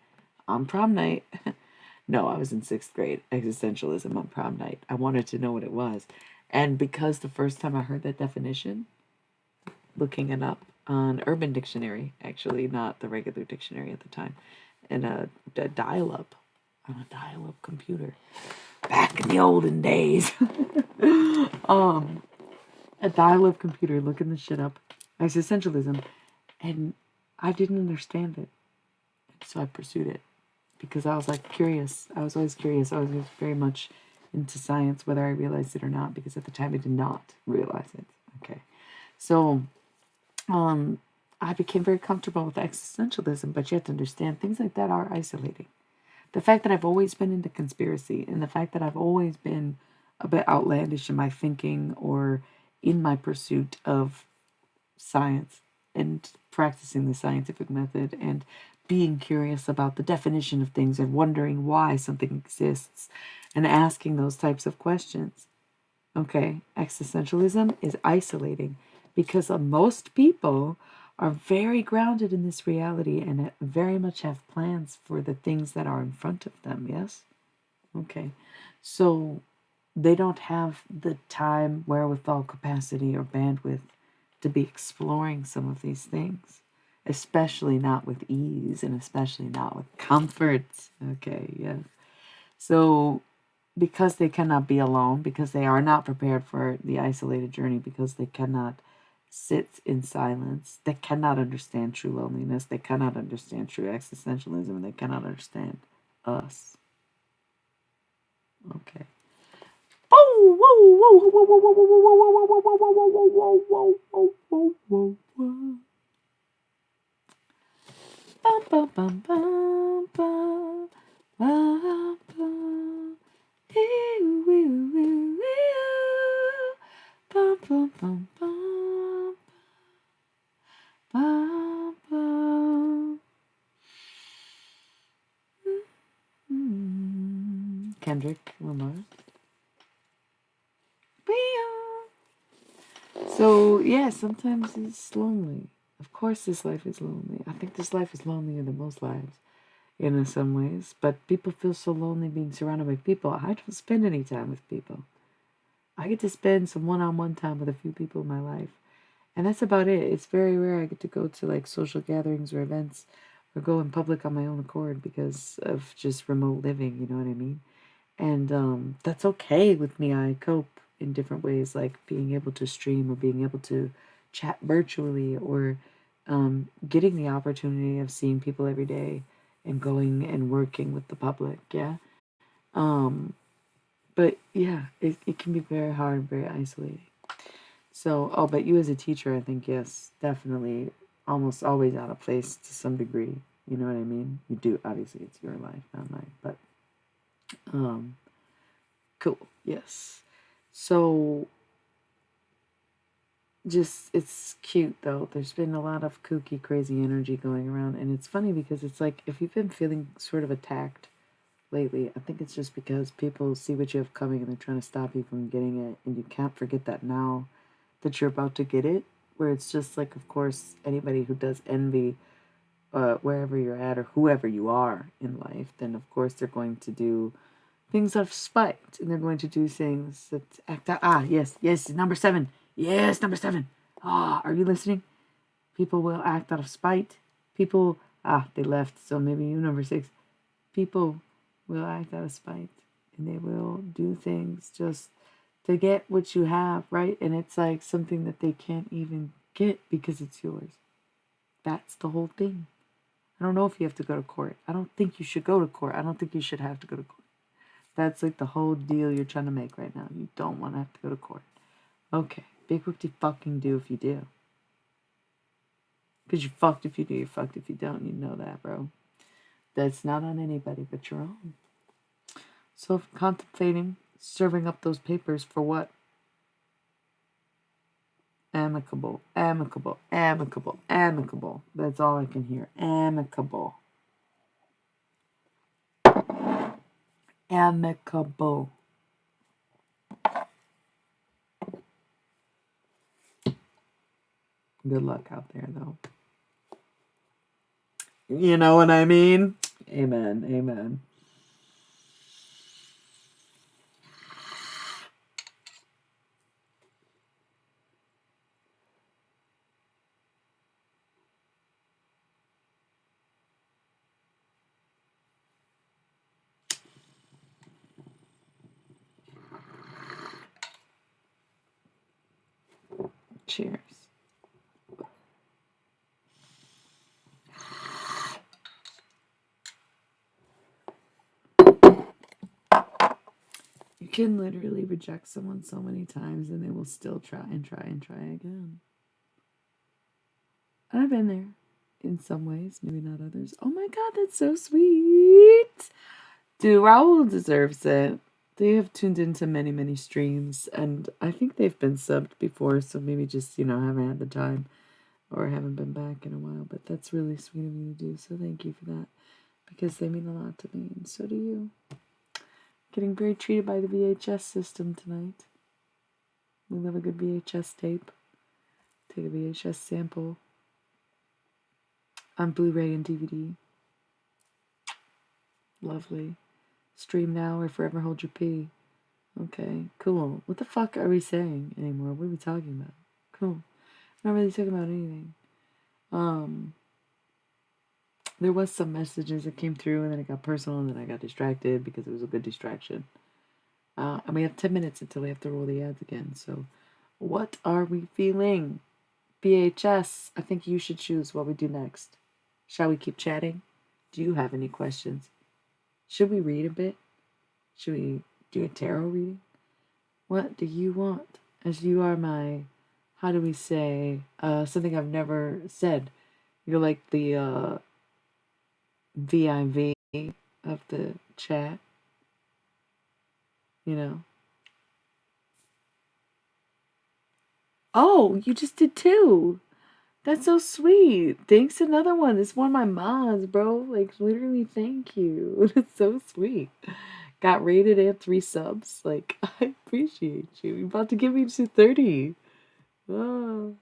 On prom night. No, I was in 6th grade. Existentialism on prom night. I wanted to know what it was. And because the first time I heard that definition, looking it up on Urban Dictionary, actually, not the regular dictionary at the time, and a dial-up on a dial-up computer back in the olden days. A dial-up computer, looking the shit up, existentialism, and I didn't understand it, so I pursued it because I was like curious. I was always curious. I was very much into science, whether I realized it or not, because at the time I did not realize it. Okay, so I became very comfortable with existentialism, but you have to understand things like that are isolating. The fact that I've always been into conspiracy and the fact that I've always been a bit outlandish in my thinking or in my pursuit of science and practicing the scientific method and being curious about the definition of things and wondering why something exists and asking those types of questions. Okay, existentialism is isolating because most people are very grounded in this reality and very much have plans for the things that are in front of them, yes? Okay, so they don't have the time, wherewithal, capacity, or bandwidth to be exploring some of these things, especially not with ease and especially not with comfort. Okay, yes. So because they cannot be alone, because they are not prepared for the isolated journey, because they cannot sit in silence, they cannot understand true loneliness, they cannot understand true existentialism, and they cannot understand us. Okay. Kendrick Lamar. So yeah, sometimes it's lonely. Of course, this life is lonely. I think this life is lonelier than most lives, in some ways. But people feel so lonely being surrounded by people. I don't spend any time with people. I get to spend some one-on-one time with a few people in my life, and that's about it. It's very rare I get to go to like social gatherings or events or go in public on my own accord because of just remote living. You know what I mean? And that's okay with me. I cope in different ways, like being able to stream or being able to chat virtually or getting the opportunity of seeing people every day and going and working with the public. Yeah. Um, but yeah, it can be very hard, very isolating. So, oh, but you as a teacher, I think, yes, definitely almost always out of place to some degree. You know what I mean? You do, obviously, it's your life, not mine. But, um, cool, yes. So, just, it's cute though. There's been a lot of kooky, crazy energy going around, and it's funny because it's like if you've been feeling sort of attacked lately, I think it's just because people see what you have coming and they're trying to stop you from getting it, and you can't forget that now that you're about to get it. Where it's just like, of course, anybody who does envy, wherever you're at or whoever you are in life, then of course they're going to do things out of spite, and they're going to do things that act out. Ah, yes, yes, number 7. Yes, number 7. Ah, are you listening? People will act out of spite. People, they left, so maybe you, number 6. People will act out of spite, and they will do things just to get what you have, right? And it's like something that they can't even get because it's yours. That's the whole thing. I don't know if you have to go to court. I don't think you should go to court. I don't think you should have to go to court. That's like the whole deal you're trying to make right now. You don't want to have to go to court. Okay, big whoop de fucking do if you do. Because you're fucked if you do, you're fucked if you don't. You know that, bro. That's not on anybody but your own. So if contemplating serving up those papers for what? Amicable, amicable, amicable, amicable. That's all I can hear. Amicable. Amicable. Good luck out there, though. You know what I mean? Amen. Amen. Cheers. You can literally reject someone so many times and they will still try and try and try again. I've been there in some ways, maybe not others. Oh my god, that's so sweet. Dude, Raul deserves it. They have tuned into many, many streams, and I think they've been subbed before, so maybe just, haven't had the time or haven't been back in a while. But that's really sweet of you to do, so thank you for that, because they mean a lot to me, and so do you. Getting very treated by the VHS system tonight. We love a good VHS tape. Take a VHS sample on Blu-ray and DVD. Lovely. Stream now or forever hold your pee. Okay, cool. What the fuck are we saying anymore? What are we talking about? Cool. Not really talking about anything. There was some messages that came through, and then it got personal, and then I got distracted because it was a good distraction. And we have 10 minutes until we have to roll the ads again. So, what are we feeling? VHS, I think you should choose what we do next. Shall we keep chatting? Do you have any questions? Should we read a bit? Should we do a tarot reading? What do you want? As you are my, how do we say, something I've never said. You're like the VIV of the chat, you know. Oh, you just did 2. That's so sweet. Thanks, another one. It's one of my mods, bro. Like, literally, thank you. It's so sweet. Got rated and 3 subs. Like, I appreciate you. You're about to give me to 30. Oh.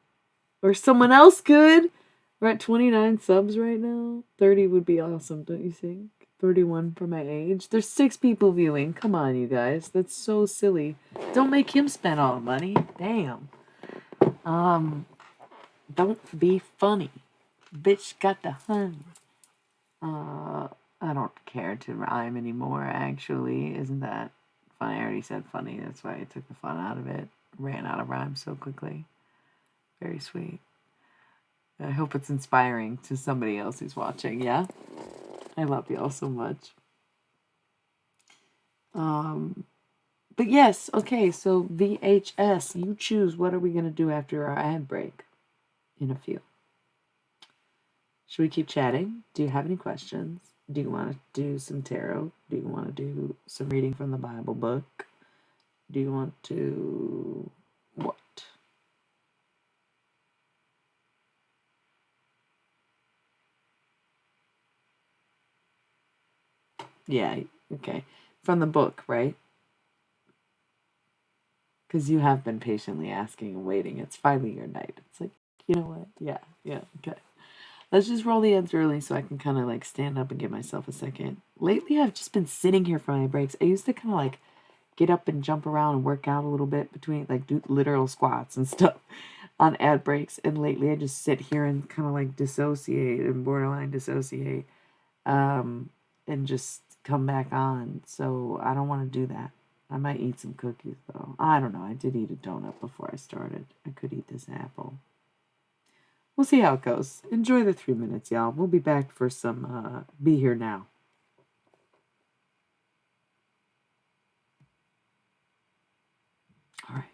Or someone else could. We're at 29 subs right now. 30 would be awesome, don't you think? 31 for my age. There's 6 people viewing. Come on, you guys. That's so silly. Don't make him spend all the money. Damn. Don't be funny. Bitch got the honey. I don't care to rhyme anymore, actually. Isn't that funny? I already said funny. That's why I took the fun out of it. Ran out of rhyme so quickly. Very sweet. I hope it's inspiring to somebody else who's watching, yeah? I love y'all so much. But yes, okay, so VHS, you choose what are we going to do after our ad break in a few. Should we keep chatting? Do you have any questions? Do you want to do some tarot? Do you want to do some reading from the Bible book? Do you want to what? Yeah, okay. From the book, right? Because you have been patiently asking and waiting. It's finally your night. It's like, you know what? Yeah, okay. Let's just roll the ends early so I can kind of like stand up and give myself a second. Lately, I've just been sitting here for my breaks. I used to kind of like get up and jump around and work out a little bit between, like, do literal squats and stuff on ad breaks. And lately, I just sit here and kind of like dissociate and borderline dissociate, and just come back on. So I don't want to do that. I might eat some cookies though. I don't know. I did eat a donut before I started. I could eat this apple. We'll see how it goes. Enjoy the 3 minutes, y'all. We'll be back for some Be Here Now. All right.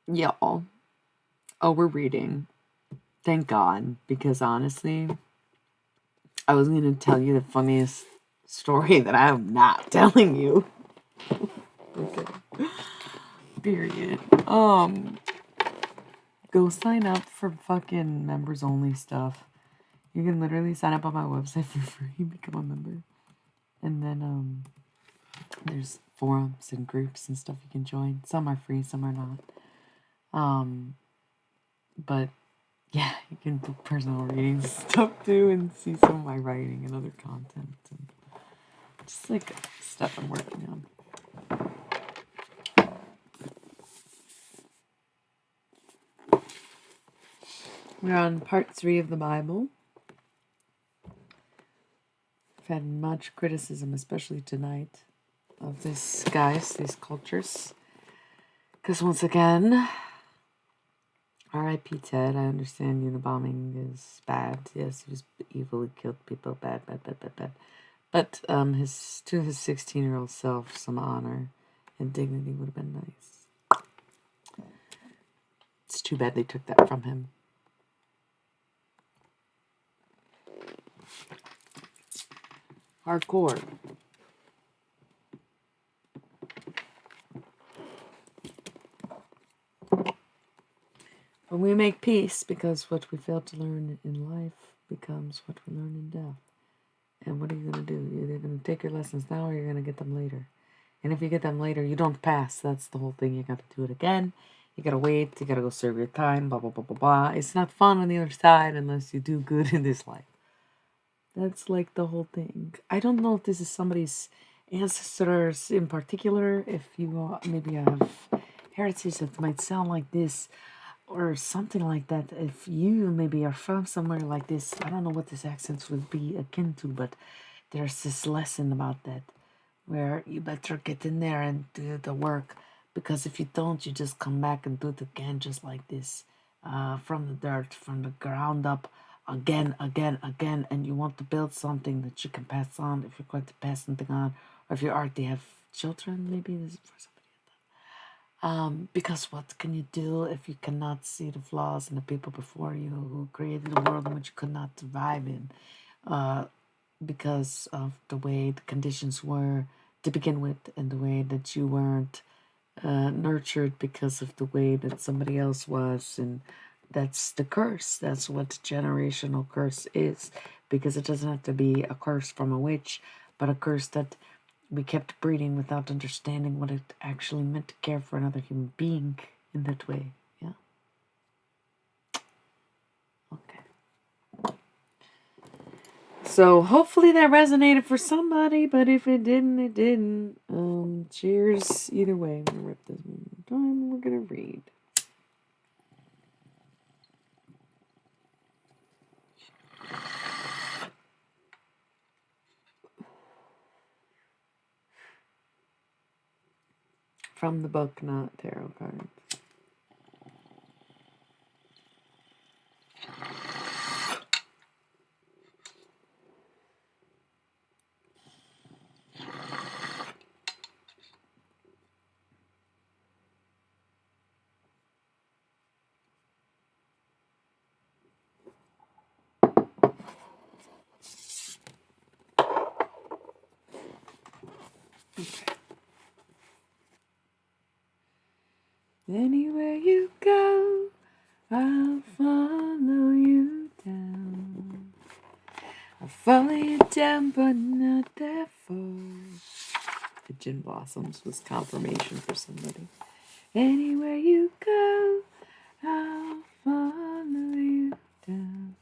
Y'all. Oh, we're reading. Thank God. Because honestly, I was going to tell you the funniest story that I'm not telling you. Okay. Period. Go sign up for fucking members only stuff. You can literally sign up on my website for free, become a member. And then there's forums and groups and stuff you can join. Some are free, some are not. But yeah, you can book personal readings and stuff too, and see some of my writing and other content, and just like stuff I'm working on. We're on part 3 of the Bible. I've had much criticism, especially tonight, of these guys, these cultures. Because once again, R.I.P. Ted, I understand Unabombing is bad. Yes, he was evil, he killed people, bad. But to his 16-year-old self, some honor and dignity would have been nice. It's too bad they took that from him. Hardcore. When we make peace, because what we fail to learn in life becomes what we learn in death. And what are you going to do? You're either going to take your lessons now or you're going to get them later. And if you get them later, you don't pass. That's the whole thing. You got to do it again. You got to wait. You got to go serve your time, blah, blah, blah, blah, blah. It's not fun on the other side unless you do good in this life. That's like the whole thing. I don't know if this is somebody's ancestors in particular, if you maybe have heritage that might sound like this or something like that. If you maybe are from somewhere like this, I don't know what this accent would be akin to, but there's this lesson about that where you better get in there and do the work, because if you don't, you just come back and do it again just like this, from the dirt, from the ground up, again, and you want to build something that you can pass on if you're going to pass something on, or if you already have children, maybe this is for somebody. Because what can you do if you cannot see the flaws in the people before you who created a world in which you could not survive in, because of the way the conditions were to begin with, and the way that you weren't nurtured because of the way that somebody else was. And that's the curse. That's what generational curse is, because it doesn't have to be a curse from a witch, but a curse that we kept breeding without understanding what it actually meant to care for another human being in that way. Yeah. Okay. So hopefully that resonated for somebody, but if it didn't, it didn't. Cheers. Either way, I'm gonna rip this one more time. We're gonna read. From the book, not tarot cards. Okay. Anywhere you go, I'll follow you down. I'll follow you down, but not that far. The Gin Blossoms was confirmation for somebody. Anywhere you go, I'll follow you down.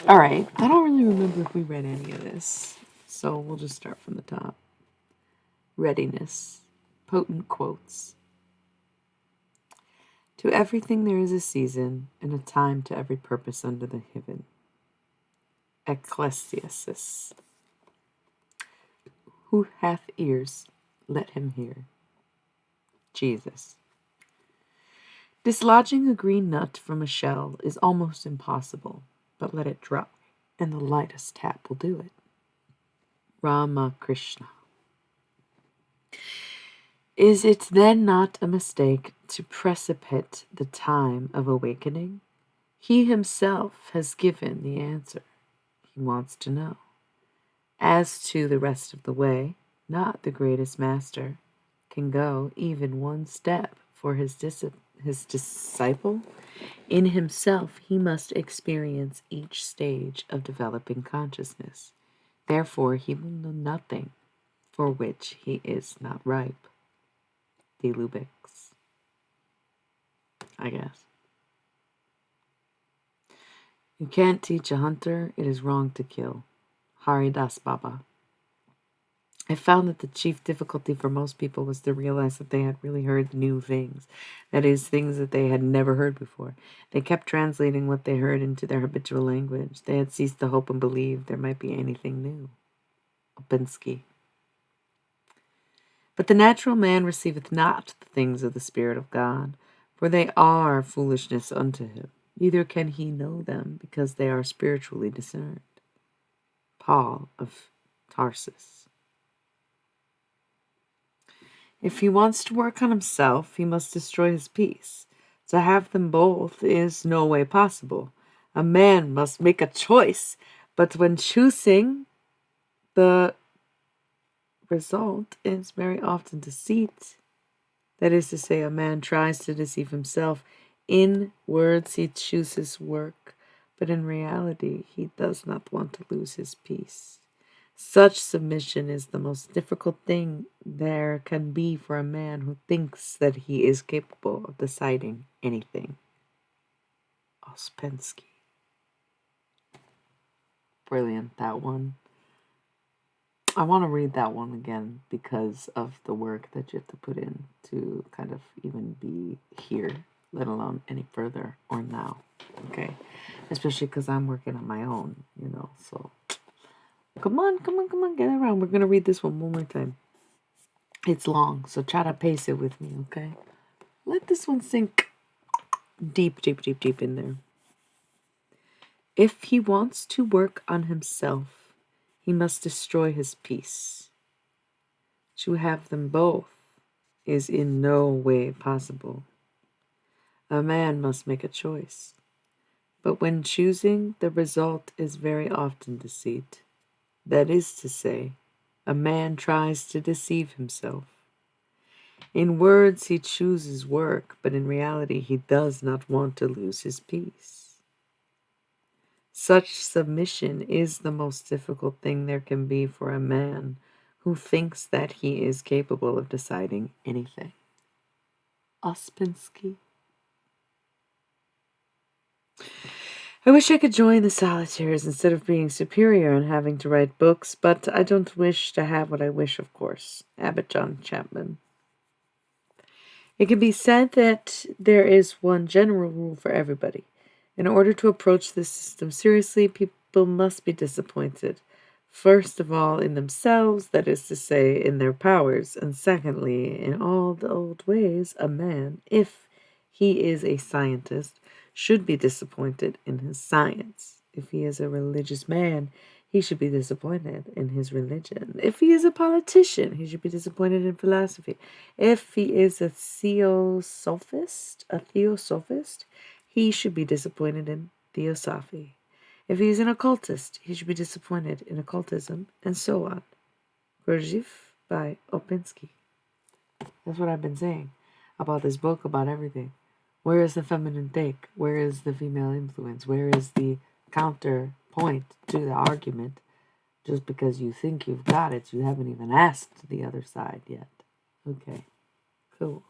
Alright, I don't really remember if we read any of this, so we'll just start from the top. Readiness. Potent quotes. To everything there is a season, and a time to every purpose under the heaven. Ecclesiastes. Who hath ears, let him hear. Jesus. Dislodging a green nut from a shell is almost impossible, but let it drop, and the lightest tap will do it. Ramakrishna. Is it then not a mistake to precipitate the time of awakening? He himself has given the answer. He wants to know. As to the rest of the way, not the greatest master can go even one step for his disciple. In himself, he must experience each stage of developing consciousness. Therefore, he will know nothing, for which he is not ripe. D. Lubix, I guess. You can't teach a hunter it is wrong to kill. Hari Das Baba. I found that the chief difficulty for most people was to realize that they had really heard new things. That is, things that they had never heard before. They kept translating what they heard into their habitual language. They had ceased to hope and believe there might be anything new. Opensky. But the natural man receiveth not the things of the Spirit of God, for they are foolishness unto him. Neither can he know them, because they are spiritually discerned. Paul of Tarsus. If he wants to work on himself, he must destroy his peace. To have them both is no way possible. A man must make a choice, but when choosing, the result is very often deceit. That is to say, a man tries to deceive himself. In words, he chooses work, but in reality, he does not want to lose his peace. Such submission is the most difficult thing there can be for a man who thinks that he is capable of deciding anything. Ouspensky. Brilliant, that one. I want to read that one again because of the work that you have to put in to kind of even be here, let alone any further or now. Okay? Especially because I'm working on my own, so... Come on, get around. We're going to read this one more time. It's long, so try to pace it with me, okay? Let this one sink deep in there. If he wants to work on himself, he must destroy his peace. To have them both is in no way possible. A man must make a choice. But when choosing, the result is very often deceit. That is to say, a man tries to deceive himself. In words, he chooses work, but in reality, he does not want to lose his peace. Such submission is the most difficult thing there can be for a man who thinks that he is capable of deciding anything. Ouspensky. I wish I could join the solitaires instead of being superior and having to write books, but I don't wish to have what I wish, of course. Abbot John Chapman. It can be said that there is one general rule for everybody. In order to approach this system seriously, people must be disappointed. First of all, in themselves, that is to say, in their powers, and secondly, in all the old ways, a man, if he is a scientist, should be disappointed in his science. If he is a religious man, he should be disappointed in his religion. If he is a politician, he should be disappointed in philosophy. If he is a theosophist, he should be disappointed in theosophy. If he is an occultist, he should be disappointed in occultism, and so on. Gurdjieff by Opensky. That's what I've been saying about this book, about everything. Where is the feminine take? Where is the female influence? Where is the counterpoint to the argument? Just because you think you've got it, you haven't even asked the other side yet. Okay, cool.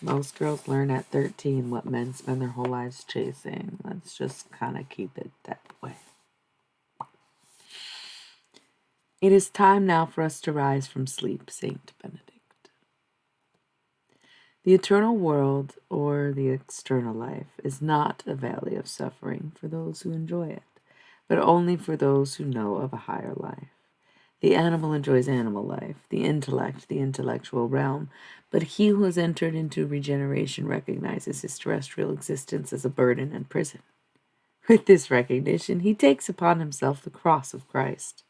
Most girls learn at 13 what men spend their whole lives chasing. Let's just kind of keep it that way. It is time now for us to rise from sleep, Saint Benedict. The eternal world, or the external life, is not a valley of suffering for those who enjoy it, but only for those who know of a higher life. The animal enjoys animal life, the intellect, the intellectual realm, but he who has entered into regeneration recognizes his terrestrial existence as a burden and prison. With this recognition, he takes upon himself the cross of Christ.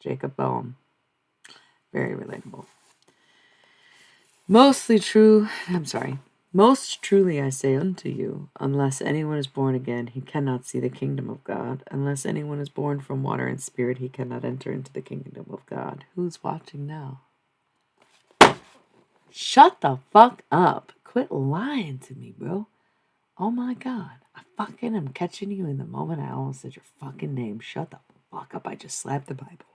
Jacob Boehm. Very relatable. Most truly I say unto you, unless anyone is born again, he cannot see the kingdom of God. Unless anyone is born from water and spirit, he cannot enter into the kingdom of God. Who's watching now? Shut the fuck up. Quit lying to me, bro. Oh my God. I fucking am catching you in the moment I almost said your fucking name. Shut the fuck up. I just slapped the Bible.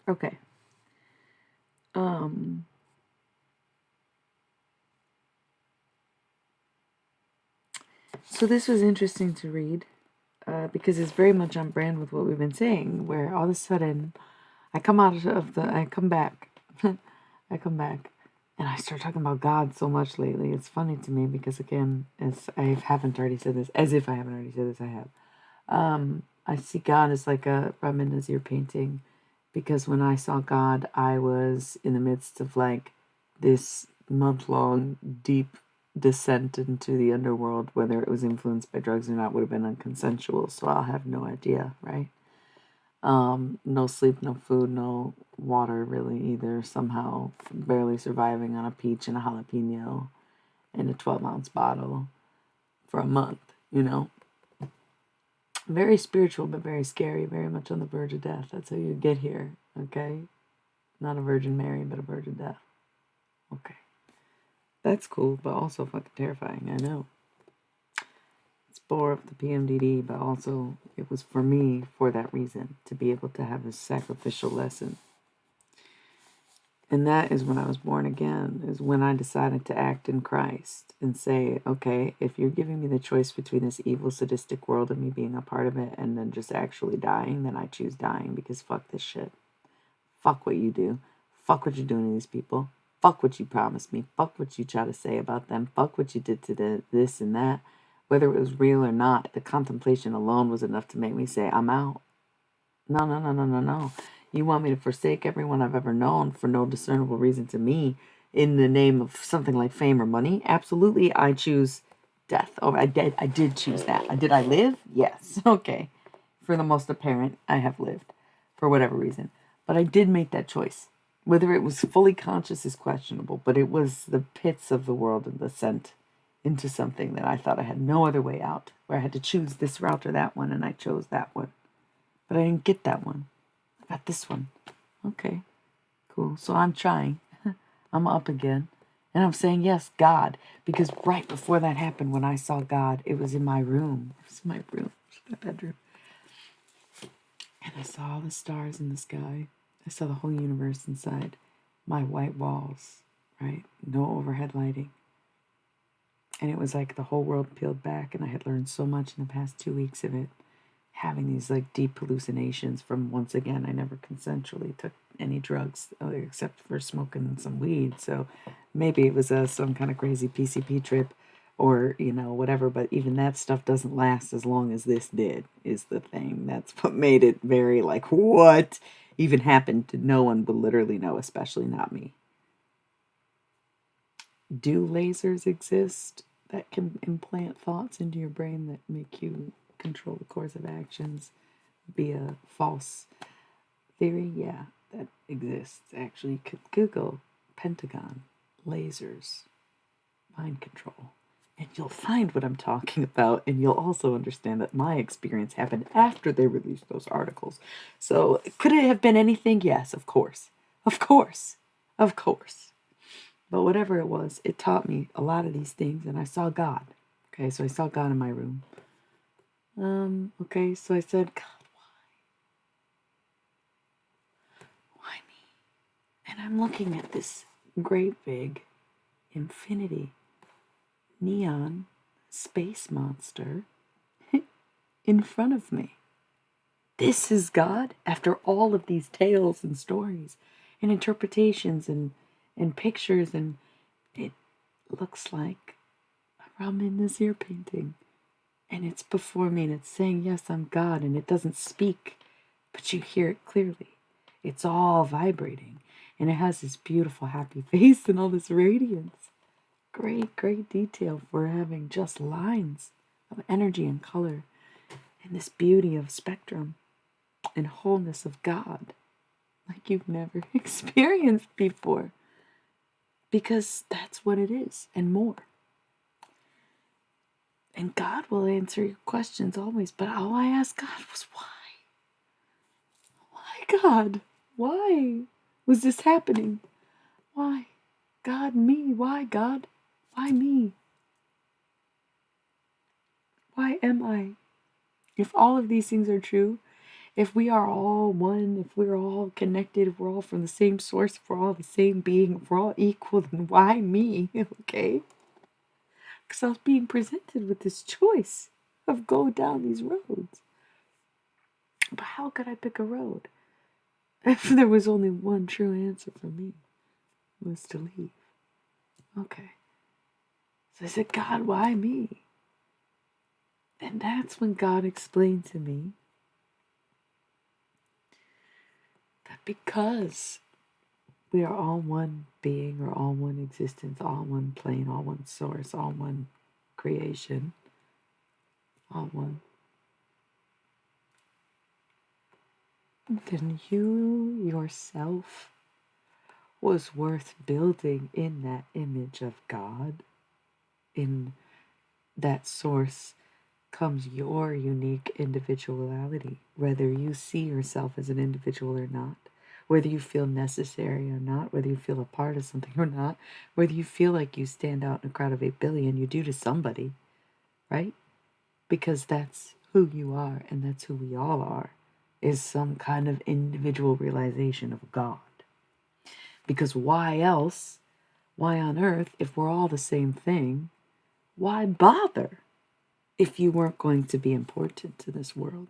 Okay. So this was interesting to read because it's very much on brand with what we've been saying, where all of a sudden I come back, I come back, and I start talking about God so much lately. It's funny to me because, again, as I haven't already said this, as if I haven't already said this, I have. I see God as like a Ramin Nazir painting because when I saw God, I was in the midst of like this month-long deep descent into the underworld. Whether it was influenced by drugs or not would have been unconsensual, so I'll have no idea, right? No sleep, no food, no water really either. Somehow barely surviving on a peach and a jalapeno in a 12-ounce bottle for a month, you know? Very spiritual, but very scary, very much on the verge of death. That's how you get here, okay? Not a Virgin Mary, but a Virgin Death. Okay. That's cool, but also fucking terrifying, I know. It's bore of the PMDD, but also it was for me for that reason, to be able to have a sacrificial lesson. And that is when I was born again, is when I decided to act in Christ and say, okay, if you're giving me the choice between this evil, sadistic world and me being a part of it and then just actually dying, then I choose dying because fuck this shit. Fuck what you do. Fuck what you're doing to these people. Fuck what you promised me. Fuck what you try to say about them. Fuck what you did to this and that. Whether it was real or not, the contemplation alone was enough to make me say, I'm out. No, no, no, no, no, no. You want me to forsake everyone I've ever known for no discernible reason to me in the name of something like fame or money? Absolutely, I choose death. Oh, I did choose that. Did I live? Yes. Okay. For the most apparent, I have lived for whatever reason. But I did make that choice. Whether it was fully conscious is questionable, but it was the pits of the world and the descent into something that I thought I had no other way out, where I had to choose this route or that one, and I chose that one. But I didn't get that one. I got this one. Okay, cool. So I'm trying. I'm up again. And I'm saying, yes, God. Because right before that happened, when I saw God, it was in my room. It was my room. It was my bedroom. And I saw all the stars in the sky. I saw the whole universe inside my white walls, right? No overhead lighting. And it was like the whole world peeled back, and I had learned so much in the past 2 weeks of it. Having these like deep hallucinations from, once again, I never consensually took any drugs except for smoking some weed. So maybe it was some kind of crazy PCP trip or, whatever. But even that stuff doesn't last as long as this did, is the thing. That's what made it very like, what even happened to no one would literally know, especially not me. Do lasers exist that can implant thoughts into your brain that make you control the course of actions via false theory? Yeah, that exists. Actually, you could Google Pentagon lasers mind control, and you'll find what I'm talking about, and you'll also understand that my experience happened after they released those articles. So, could it have been anything? Yes, of course. Of course. Of course. But whatever it was, it taught me a lot of these things, and I saw God. Okay, so I saw God in my room. Okay, so I said, God, why me? And I'm looking at this great big infinity neon space monster in front of me. This is God after all of these tales and stories and interpretations and pictures, and it looks like a Ramin Nazir painting. And it's before me, and it's saying, yes, I'm God, and it doesn't speak, but you hear it clearly. It's all vibrating, and it has this beautiful, happy face and all this radiance. Great, great detail for having just lines of energy and color, and this beauty of spectrum and wholeness of God, like you've never experienced before. Because that's what it is, and more. And God will answer your questions always, but all I asked God was, why? Why, God? Why was this happening? Why? God, me? Why, God? Why me? Why am I? If all of these things are true, If we are all one, if we're all connected, if we're all from the same source, if we're all the same being, if we're all equal, then why me? Okay? Because I was being presented with this choice of go down these roads. But how could I pick a road if there was only one true answer for me? Was to leave. Okay. So I said, God, why me? And that's when God explained to me that because we are all one being or all one existence, all one plane, all one source, all one creation, all one, then you yourself was worth building in that image of God. In that source comes your unique individuality, whether you see yourself as an individual or not, whether you feel necessary or not, whether you feel a part of something or not, whether you feel like you stand out in a crowd of 8 billion, you do to somebody, right? Because that's who you are and that's who we all are, is some kind of individual realization of God. Because why else, why on earth, if we're all the same thing, why bother if you weren't going to be important to this world?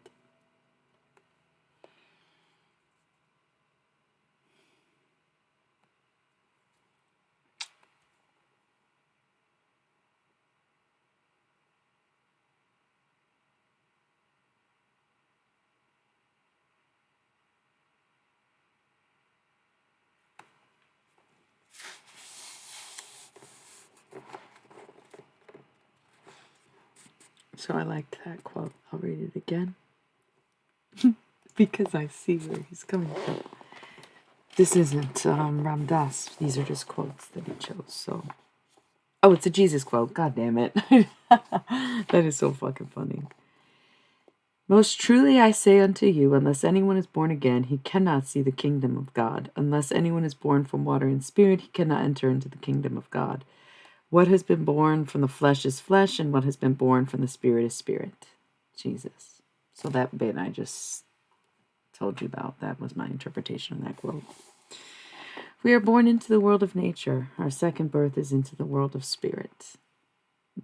So I liked that quote. I'll read it again because I see where he's coming from. This isn't Ram Dass. These are just quotes that he chose. So, oh, it's a Jesus quote. God damn it. That is so fucking funny. Most truly I say unto you, unless anyone is born again, he cannot see the kingdom of God. Unless anyone is born from water and spirit, he cannot enter into the kingdom of God. What has been born from the flesh is flesh, and what has been born from the spirit is spirit. Jesus. So that bit I just told you about, that was my interpretation of that quote. We are born into the world of nature. Our second birth is into the world of spirit.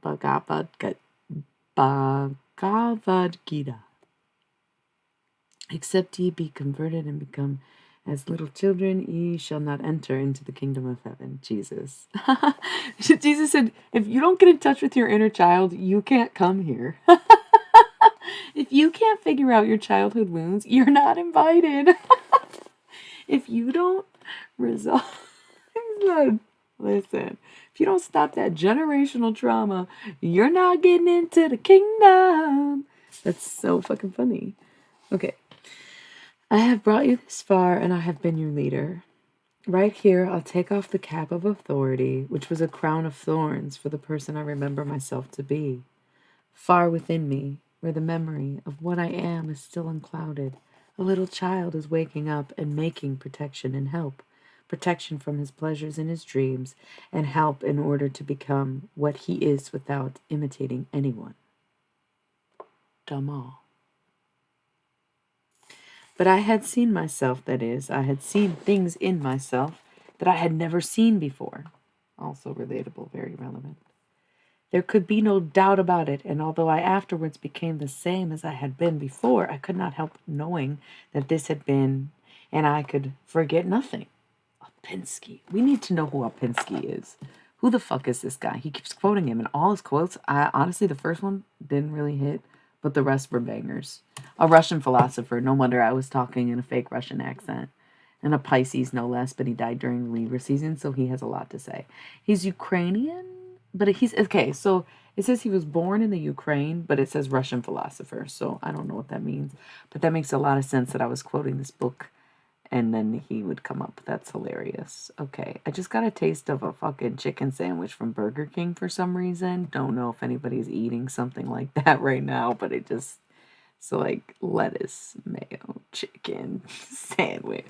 Bhagavad Gita. Except ye be converted and become as little children, ye shall not enter into the kingdom of heaven. Jesus. Jesus said, if you don't get in touch with your inner child, you can't come here. If you can't figure out your childhood wounds, you're not invited. If you don't resolve... Listen, if you don't stop that generational trauma, you're not getting into the kingdom. That's so fucking funny. Okay. I have brought you this far, and I have been your leader. Right here, I'll take off the cap of authority, which was a crown of thorns for the person I remember myself to be. Far within me, where the memory of what I am is still unclouded, a little child is waking up and making protection and help. Protection from his pleasures and his dreams, and help in order to become what he is without imitating anyone. Dhamma. But I had seen myself, that is, I had seen things in myself that I had never seen before. Also relatable, very relevant. There could be no doubt about it, and although I afterwards became the same as I had been before, I could not help knowing that this had been, and I could forget nothing. Opinsky. We need to know who Opinsky is. Who the fuck is this guy? He keeps quoting him, and all his quotes, honestly, the first one didn't really hit, but the rest were bangers. A Russian philosopher. No wonder I was talking in a fake Russian accent. And a Pisces, no less, but he died during the Libra season, so he has a lot to say. He's Ukrainian, but he's... Okay, so it says he was born in the Ukraine, but it says Russian philosopher, so I don't know what that means. But that makes a lot of sense that I was quoting this book, and then he would come up. That's hilarious. Okay, I just got a taste of a fucking chicken sandwich from Burger King for some reason. Don't know if anybody's eating something like that right now, but it just... So, like, lettuce, mayo, chicken, sandwich.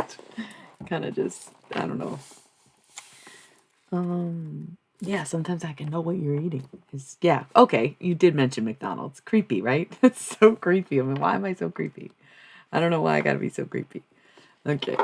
Kind of just, I don't know. Yeah, sometimes I can know what you're eating. Yeah, okay, you did mention McDonald's. Creepy, right? That's so creepy. I mean, why am I so creepy? I don't know why I gotta be so creepy. Okay.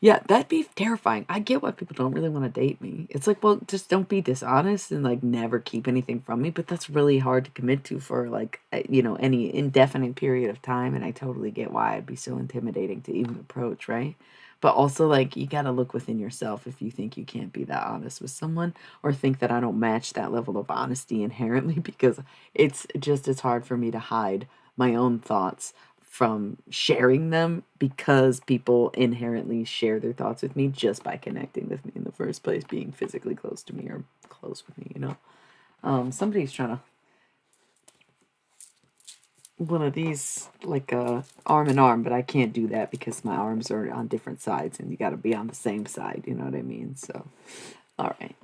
Yeah, that'd be terrifying. I get why people don't really want to date me. It's like, well, just don't be dishonest and like never keep anything from me. But that's really hard to commit to for like, any indefinite period of time. And I totally get why it'd be so intimidating to even approach, right? But also, like, you got to look within yourself if you think you can't be that honest with someone or think that I don't match that level of honesty inherently because it's just as hard for me to hide my own thoughts from sharing them because people inherently share their thoughts with me just by connecting with me in the first place, being physically close to me or close with me. Somebody's trying to one of these like arm in arm, but I can't do that because my arms are on different sides and you got to be on the same side, you know what I mean? So all right,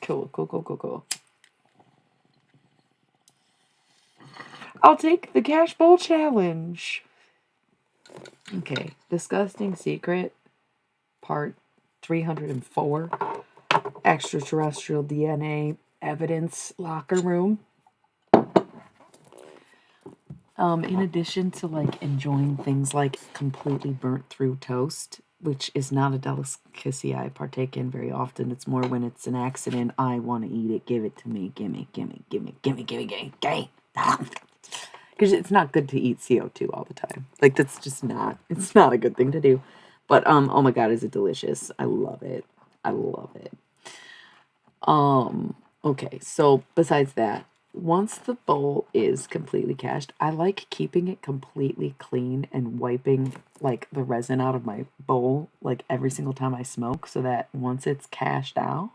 cool. I'll take the cash bowl challenge. Okay, disgusting secret part 304, extraterrestrial DNA evidence locker room. In addition to like enjoying things like completely burnt through toast, which is not a delicacy I partake in very often. It's more when it's an accident. I want to eat it. Give it to me. Gimme. Because it's not good to eat CO2 all the time. Like that's just not. It's not a good thing to do. But oh my god, is it delicious? I love it. Okay, so besides that, once the bowl is completely cashed, I like keeping it completely clean and wiping like the resin out of my bowl like every single time I smoke so that once it's cashed out,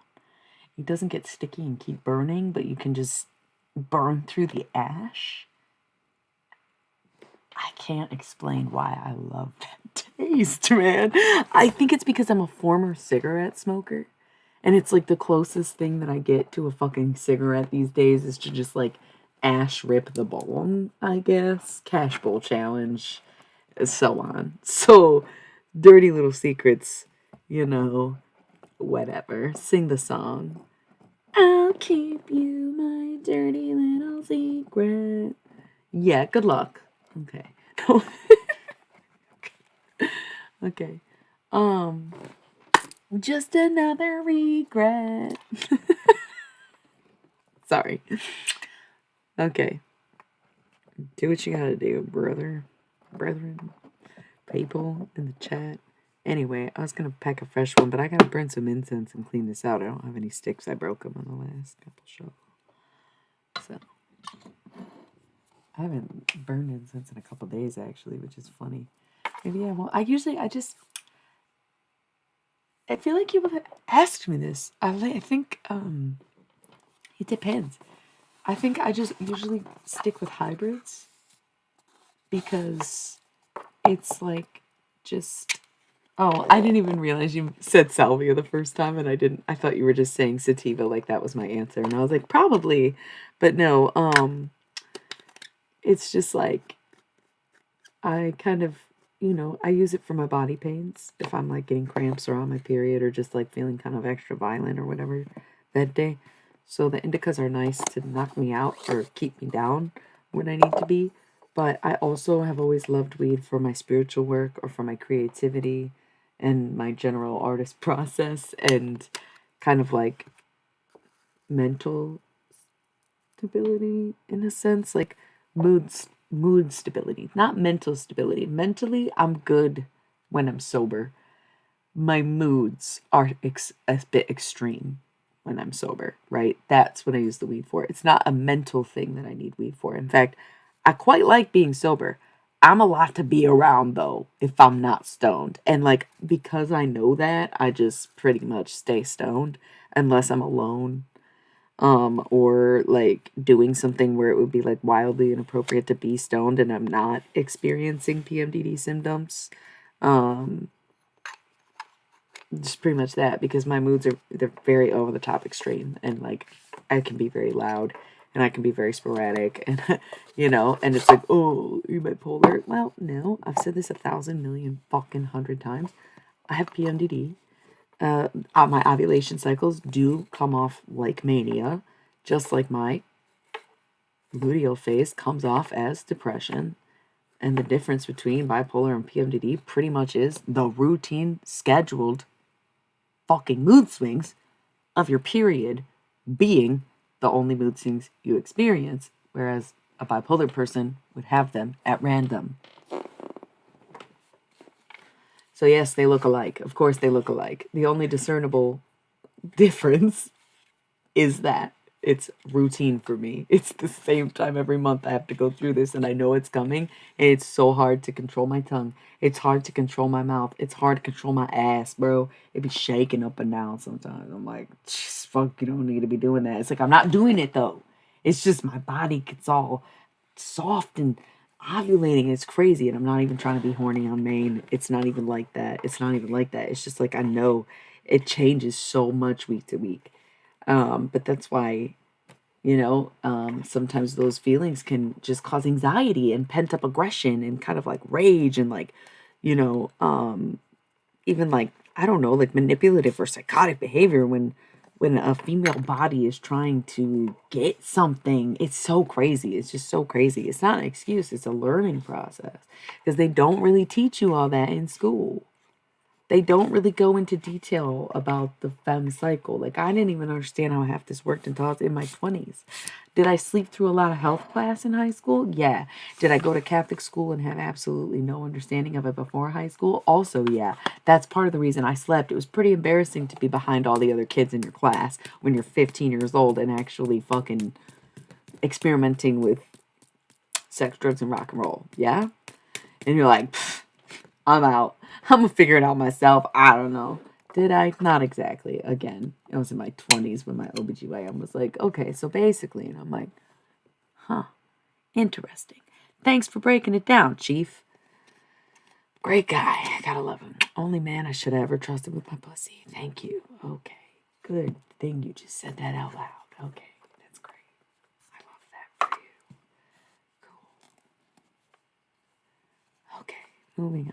it doesn't get sticky and keep burning, but you can just burn through the ash. I can't explain why I love that taste, man. I think it's because I'm a former cigarette smoker. And it's like the closest thing that I get to a fucking cigarette these days is to just like ash rip the bowl, I guess. Cash bowl challenge, so on. So, dirty little secrets, whatever. Sing the song. I'll keep you my dirty little secret. Yeah, good luck. Okay. Okay. Just another regret. Sorry. Okay. Do what you gotta do, brethren, people in the chat. Anyway, I was gonna pack a fresh one, but I gotta burn some incense and clean this out. I don't have any sticks. I broke them on the last couple shows. So, I haven't burned incense in a couple days, actually, which is funny. Maybe I won't. I feel like you would have asked me this. I think, it depends. I think I just usually stick with hybrids because it's like just. Oh, I didn't even realize you said salvia the first time, and I didn't. I thought you were just saying sativa, like that was my answer, and I was like probably, but no. It's just like I kind of, I use it for my body pains if I'm like getting cramps or on my period or just like feeling kind of extra violent or whatever that day. So the indicas are nice to knock me out or keep me down when I need to be. But I also have always loved weed for my spiritual work or for my creativity and my general artist process and kind of like mental stability in a sense, like mood stability, not mental stability. Mentally, I'm good when I'm sober. My moods are a bit extreme when I'm sober, right? That's what I use the weed for. It's not a mental thing that I need weed for. In fact, I quite like being sober. I'm a lot to be around though if I'm not stoned. And like because I know that, I just pretty much stay stoned unless I'm alone or like doing something where it would be like wildly inappropriate to be stoned and I'm not experiencing PMDD symptoms. Just pretty much that because my moods they're very over the top extreme and like I can be very loud and I can be very sporadic and and it's like, oh, you bipolar. Well, no, I've said this 1,000,000,000 fucking 100 times. I have PMDD. My ovulation cycles do come off like mania, just like my luteal phase comes off as depression. And the difference between bipolar and PMDD pretty much is the routine, scheduled fucking mood swings of your period being the only mood swings you experience, whereas a bipolar person would have them at random. So yes, they look alike. Of course they look alike. The only discernible difference is that it's routine for me. It's the same time every month I have to go through this, and I know it's coming, and it's so hard to control my tongue. It's hard to control my mouth. It's hard to control my ass, bro. It be shaking up and down sometimes. I'm like, fuck, you don't need to be doing that. It's like, I'm not doing it though. It's just my body gets all soft and ovulating. It's crazy, and I'm not even trying to be horny on main. It's not even like that. It's not even like that. It's just like I know it changes so much week to week. But that's why, sometimes those feelings can just cause anxiety and pent up aggression and kind of like rage and like, you know, even like, I don't know, like manipulative or psychotic behavior when a female body is trying to get something. It's so crazy. It's just so crazy. It's not an excuse. It's a learning process because they don't really teach you all that in school. They don't really go into detail about the fem cycle. Like, I didn't even understand how half this worked until I was in my 20s. Did I sleep through a lot of health class in high school? Yeah. Did I go to Catholic school and have absolutely no understanding of it before high school? Also, yeah. That's part of the reason I slept. It was pretty embarrassing to be behind all the other kids in your class when you're 15 years old and actually fucking experimenting with sex, drugs, and rock and roll. Yeah? And you're like, I'm out. I'm gonna figure it out myself. I don't know. Did I? Not exactly. Again, I was in my 20s when my OBGYN was like, okay, so basically, and I'm like, huh, interesting. Thanks for breaking it down, Chief. Great guy. I gotta love him. Only man I should have ever trusted with my pussy. Thank you. Okay. Good thing you just said that out loud. Okay. That's great. I love that for you. Cool. Okay. Moving on.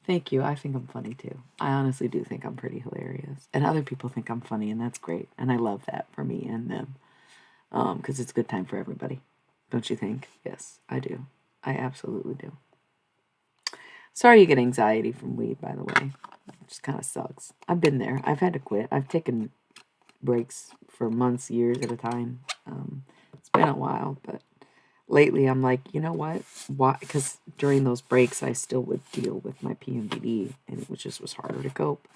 Thank you. I think I'm funny too. I honestly do think I'm pretty hilarious. And other people think I'm funny, and that's great. And I love that for me and them. Because it's a good time for everybody. Don't you think? Yes, I do. I absolutely do. Sorry you get anxiety from weed, by the way. It just kind of sucks. I've been there. I've had to quit. I've taken breaks for months, years at a time. It's been a while, but lately I'm like, you know what? Why? Because during those breaks, I still would deal with my PMDD, and it just was harder to cope.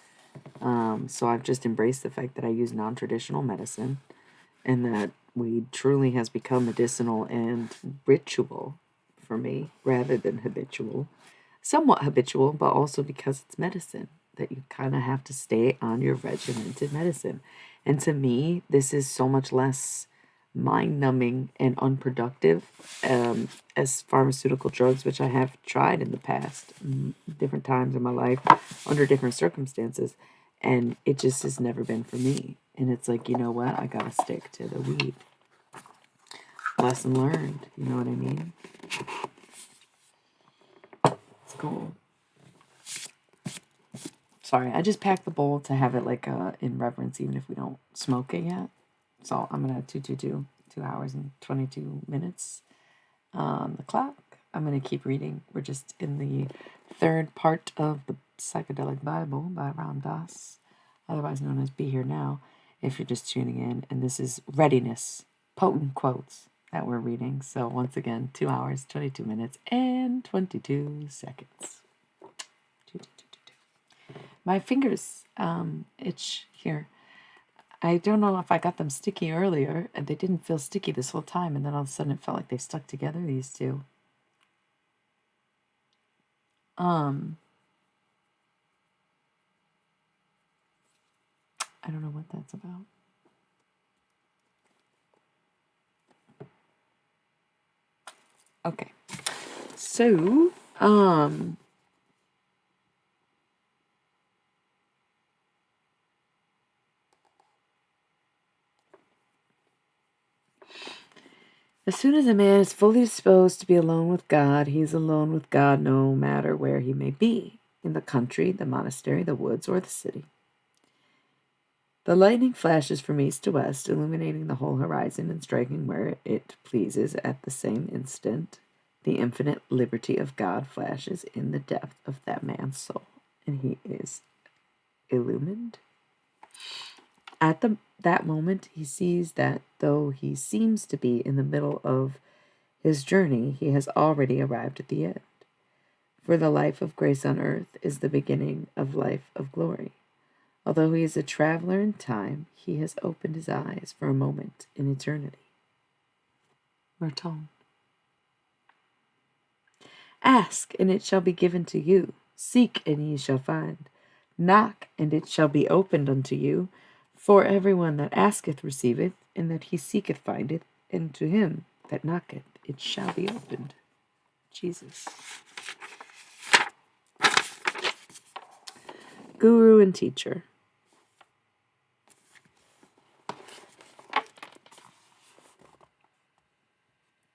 So I've just embraced the fact that I use non-traditional medicine, and that weed truly has become medicinal and ritual for me rather than habitual. Somewhat habitual, but also because it's medicine that you kind of have to stay on your regimented medicine. And to me, this is so much less mind numbing and unproductive as pharmaceutical drugs, which I have tried in the past, different times in my life, under different circumstances. And it just has never been for me. And it's like, you know what? I gotta stick to the weed. Lesson learned. You know what I mean? It's cool. Sorry, I just packed the bowl to have it like in reverence, even if we don't smoke it yet. So I'm gonna 2 hours and 22 minutes on the clock. I'm gonna keep reading. We're just in the third part of the Psychedelic Bible by Ram Dass, otherwise known as Be Here Now, if you're just tuning in. And this is Readiness, potent quotes that we're reading. So once again, 2 hours, 22 minutes, and 22 seconds. My fingers itch here. I don't know if I got them sticky earlier, and they didn't feel sticky this whole time, and then all of a sudden it felt like they stuck together, these two. I don't know what that's about. Okay. So, as soon as a man is fully disposed to be alone with God, he is alone with God no matter where he may be, in the country, the monastery, the woods, or the city. The lightning flashes from east to west, illuminating the whole horizon and striking where it pleases at the same instant. The infinite liberty of God flashes in the depth of that man's soul, and he is illumined. At that moment, he sees that though he seems to be in the middle of his journey, he has already arrived at the end. For the life of grace on earth is the beginning of life of glory. Although he is a traveler in time, he has opened his eyes for a moment in eternity. Merton. Ask, and it shall be given to you. Seek, and ye shall find. Knock, and it shall be opened unto you. For everyone that asketh receiveth, and that he seeketh findeth, and to him that knocketh it shall be opened. Jesus. Guru and teacher.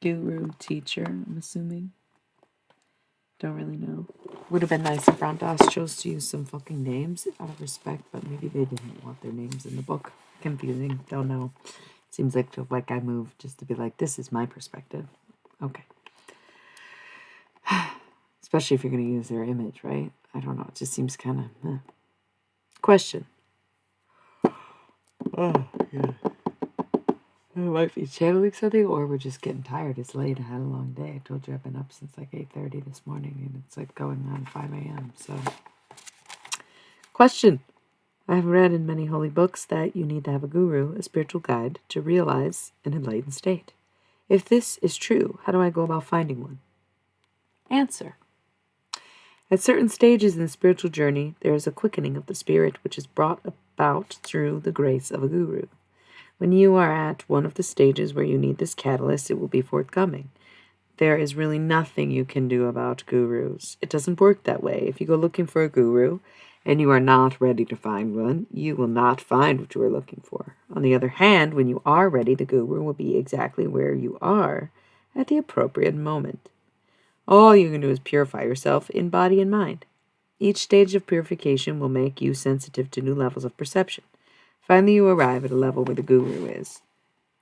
Guru, teacher, I'm assuming. Don't really know. Would have been nice if Ram Dass chose to use some fucking names out of respect, but maybe they didn't want their names in the book. Confusing. Don't know. Seems like I moved just to be like, this is my perspective. Okay. Especially if you're going to use their image, right? I don't know. It just seems kind of... Question. Oh, yeah. I might be channeling something, or we're just getting tired. It's late. I had a long day. I told you I've been up since like 8:30 this morning, and it's like going on 5 a.m. So, question. I have read in many holy books that you need to have a guru, a spiritual guide, to realize an enlightened state. If this is true, how do I go about finding one? Answer. At certain stages in the spiritual journey, there is a quickening of the spirit which is brought about through the grace of a guru. When you are at one of the stages where you need this catalyst, it will be forthcoming. There is really nothing you can do about gurus. It doesn't work that way. If you go looking for a guru and you are not ready to find one, you will not find what you are looking for. On the other hand, when you are ready, the guru will be exactly where you are at the appropriate moment. All you can do is purify yourself in body and mind. Each stage of purification will make you sensitive to new levels of perception. Finally, you arrive at a level where the guru is.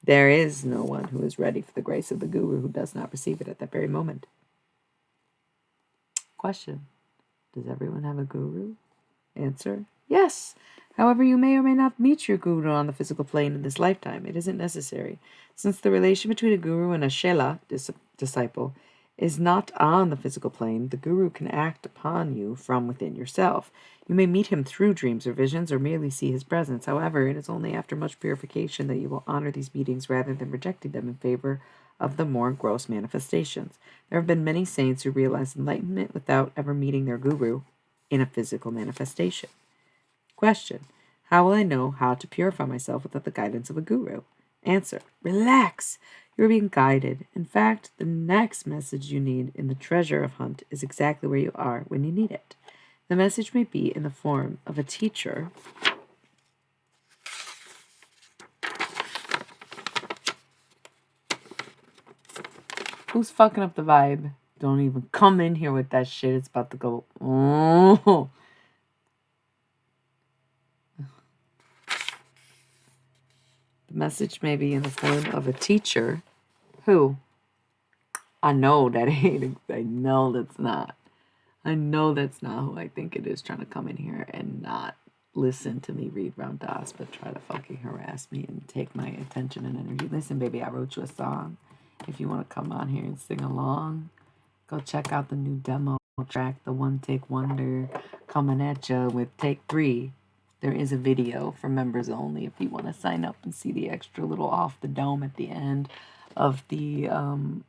There is no one who is ready for the grace of the guru who does not receive it at that very moment. Question. Does everyone have a guru? Answer. Yes. However, you may or may not meet your guru on the physical plane in this lifetime. It isn't necessary. Since the relation between a guru and a Shela, disciple, is not on the physical plane, the guru can act upon you from within yourself. You may meet him through dreams or visions or merely see his presence. However, it is only after much purification that you will honor these meetings rather than rejecting them in favor of the more gross manifestations. There have been many saints who realized enlightenment without ever meeting their guru in a physical manifestation. Question. How will I know how to purify myself without the guidance of a guru? Answer. Relax. You're being guided. In fact, the next message you need in the treasure of hunt is exactly where you are when you need it. The message may be in the form of a teacher who's fucking up the vibe. Don't even come in here with that shit. It's about to go. Oh. The message may be in the form of a teacher who I know that ain't. I know that's not. I know that's not who I think it is trying to come in here and not listen to me read Ram Dass, but try to fucking harass me and take my attention and energy. Listen, baby, I wrote you a song. If you want to come on here and sing along, go check out the new demo track, The One Take Wonder, coming at ya with Take 3. There is a video for members only if you want to sign up and see the extra little off the dome at the end of the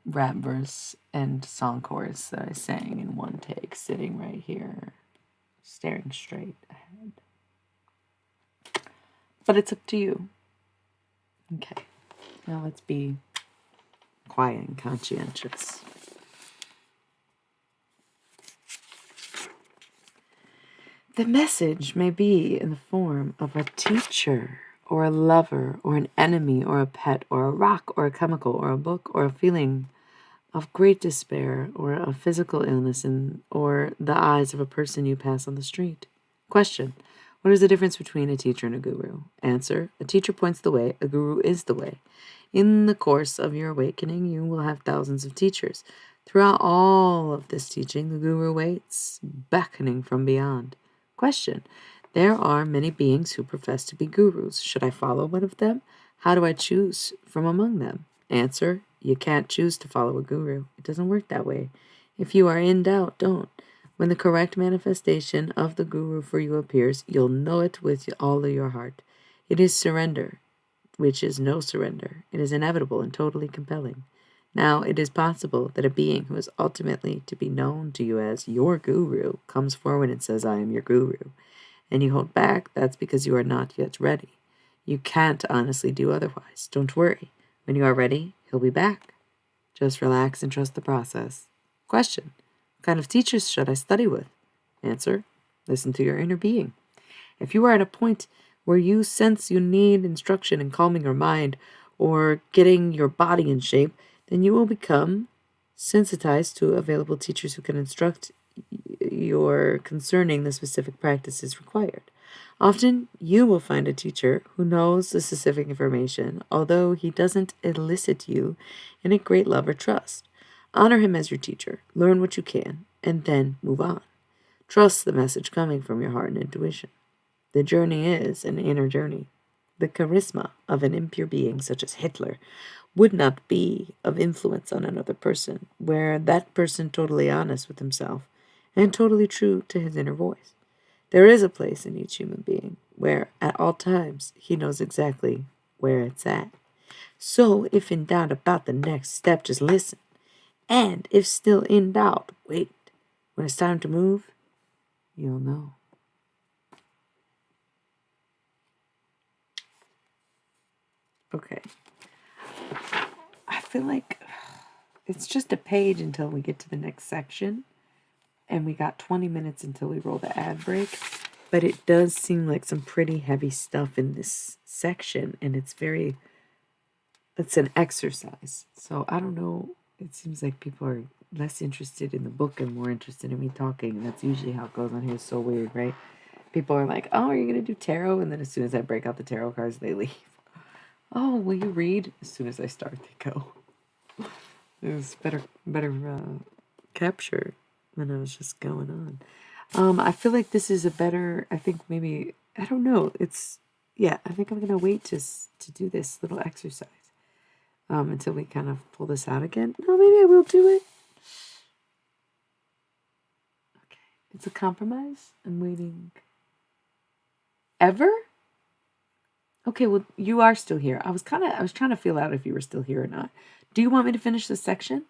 rap verse and song chorus that I sang in one take, sitting right here, staring straight ahead. But it's up to you. Okay, now let's be quiet and conscientious. The message may be in the form of a teacher, or a lover, or an enemy, or a pet, or a rock, or a chemical, or a book, or a feeling of great despair, or a physical illness, or the eyes of a person you pass on the street. Question. What is the difference between a teacher and a guru? Answer: a teacher points the way, a guru is the way. In the course of your awakening, you will have thousands of teachers. Throughout all of this teaching, the guru waits, beckoning from beyond. Question: there are many beings who profess to be gurus. Should I follow one of them? How do I choose from among them? Answer: you can't choose to follow a guru. It doesn't work that way. If you are in doubt, don't. When the correct manifestation of the guru for you appears, you'll know it with all of your heart. It is surrender, which is no surrender. It is inevitable and totally compelling. Now, it is possible that a being who is ultimately to be known to you as your guru comes forward and says, I am your guru, and you hold back. That's because you are not yet ready. You can't honestly do otherwise. Don't worry. When you are ready, he'll be back. Just relax and trust the process. Question: what kind of teachers should I study with? Answer: listen to your inner being. If you are at a point where you sense you need instruction in calming your mind or getting your body in shape, then you will become sensitized to available teachers who can instruct you concerning the specific practices required. Often, you will find a teacher who knows the specific information, although he doesn't elicit you in a great love or trust. Honor him as your teacher, learn what you can, and then move on. Trust the message coming from your heart and intuition. The journey is an inner journey. The charisma of an impure being such as Hitler would not be of influence on another person, were that person totally honest with himself and totally true to his inner voice. There is a place in each human being where, at all times, he knows exactly where it's at. So, if in doubt about the next step, just listen. And if still in doubt, wait. When it's time to move, you'll know. Okay. I feel like it's just a page until we get to the next section. And we got 20 minutes until we roll the ad break. But it does seem like some pretty heavy stuff in this section. And it's an exercise. So I don't know. It seems like people are less interested in the book and more interested in me talking. And that's usually how it goes on here. It's so weird, right? People are like, oh, are you going to do tarot? And then as soon as I break out the tarot cards, they leave. Oh, will you read? As soon as I start, they go. It was better capture when I was just going on. I feel like this is a better, I think maybe, I don't know. I think I'm going to wait to do this little exercise until we kind of pull this out again. No, maybe I will do it. Okay. It's a compromise. I'm waiting. Ever? Okay, well, you are still here. I was trying to feel out if you were still here or not. Do you want me to finish this section?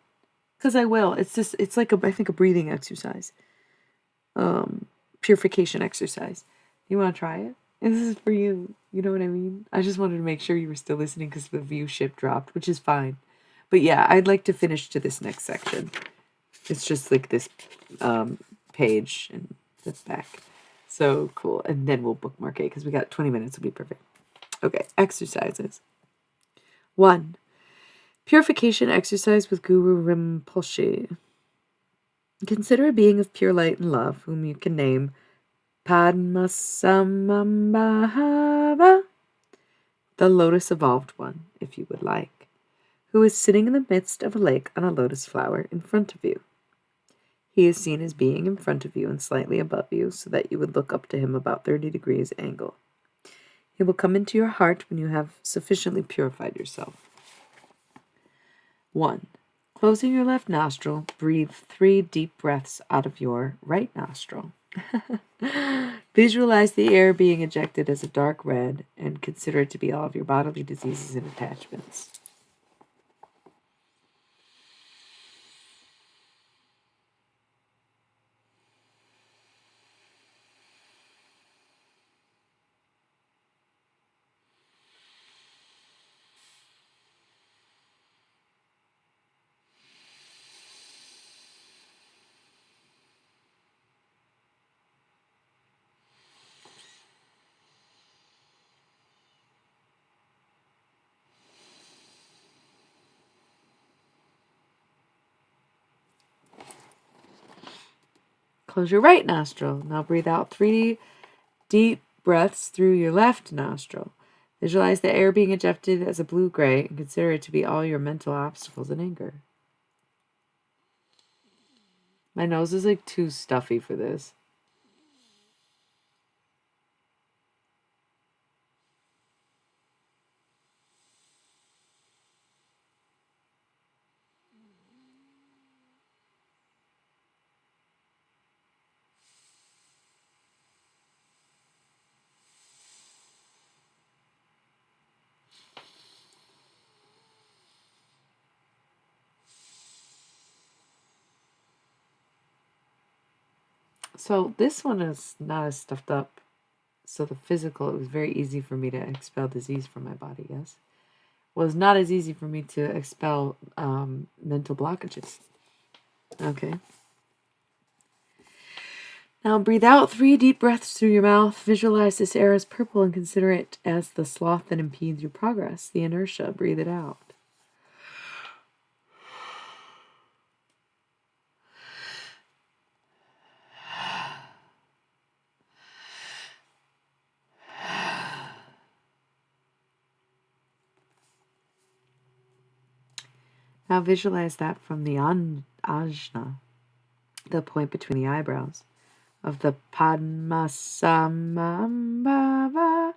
Because I will. It's like I think a breathing exercise. Purification exercise. You want to try it? And this is for you. You know what I mean? I just wanted to make sure you were still listening because the view ship dropped, which is fine. But yeah, I'd like to finish to this next section. It's just like this page and the back. So cool. And then we'll bookmark it because we got 20 minutes. It'll be perfect. Okay, exercises. 1. Purification exercise with Guru Rinpoche. Consider a being of pure light and love, whom you can name Padmasamambhava, the lotus evolved one, if you would like, who is sitting in the midst of a lake on a lotus flower in front of you. He is seen as being in front of you and slightly above you, so that you would look up to him about 30 degrees angle. He will come into your heart when you have sufficiently purified yourself. 1. Closing your left nostril, breathe 3 deep breaths out of your right nostril. Visualize the air being ejected as a dark red and consider it to be all of your bodily diseases and attachments. Close your right nostril. Now breathe out 3 deep breaths through your left nostril. Visualize the air being ejected as a blue-gray and consider it to be all your mental obstacles and anger. My nose is like too stuffy for this. So this one is not as stuffed up. So the physical, it was very easy for me to expel disease from my body, yes? It was not as easy for me to expel mental blockages. Okay. Now breathe out 3 deep breaths through your mouth. Visualize this air as purple and consider it as the sloth that impedes your progress, the inertia. Breathe it out. Now visualize that from the ajna, the point between the eyebrows, of the Padmasambhava,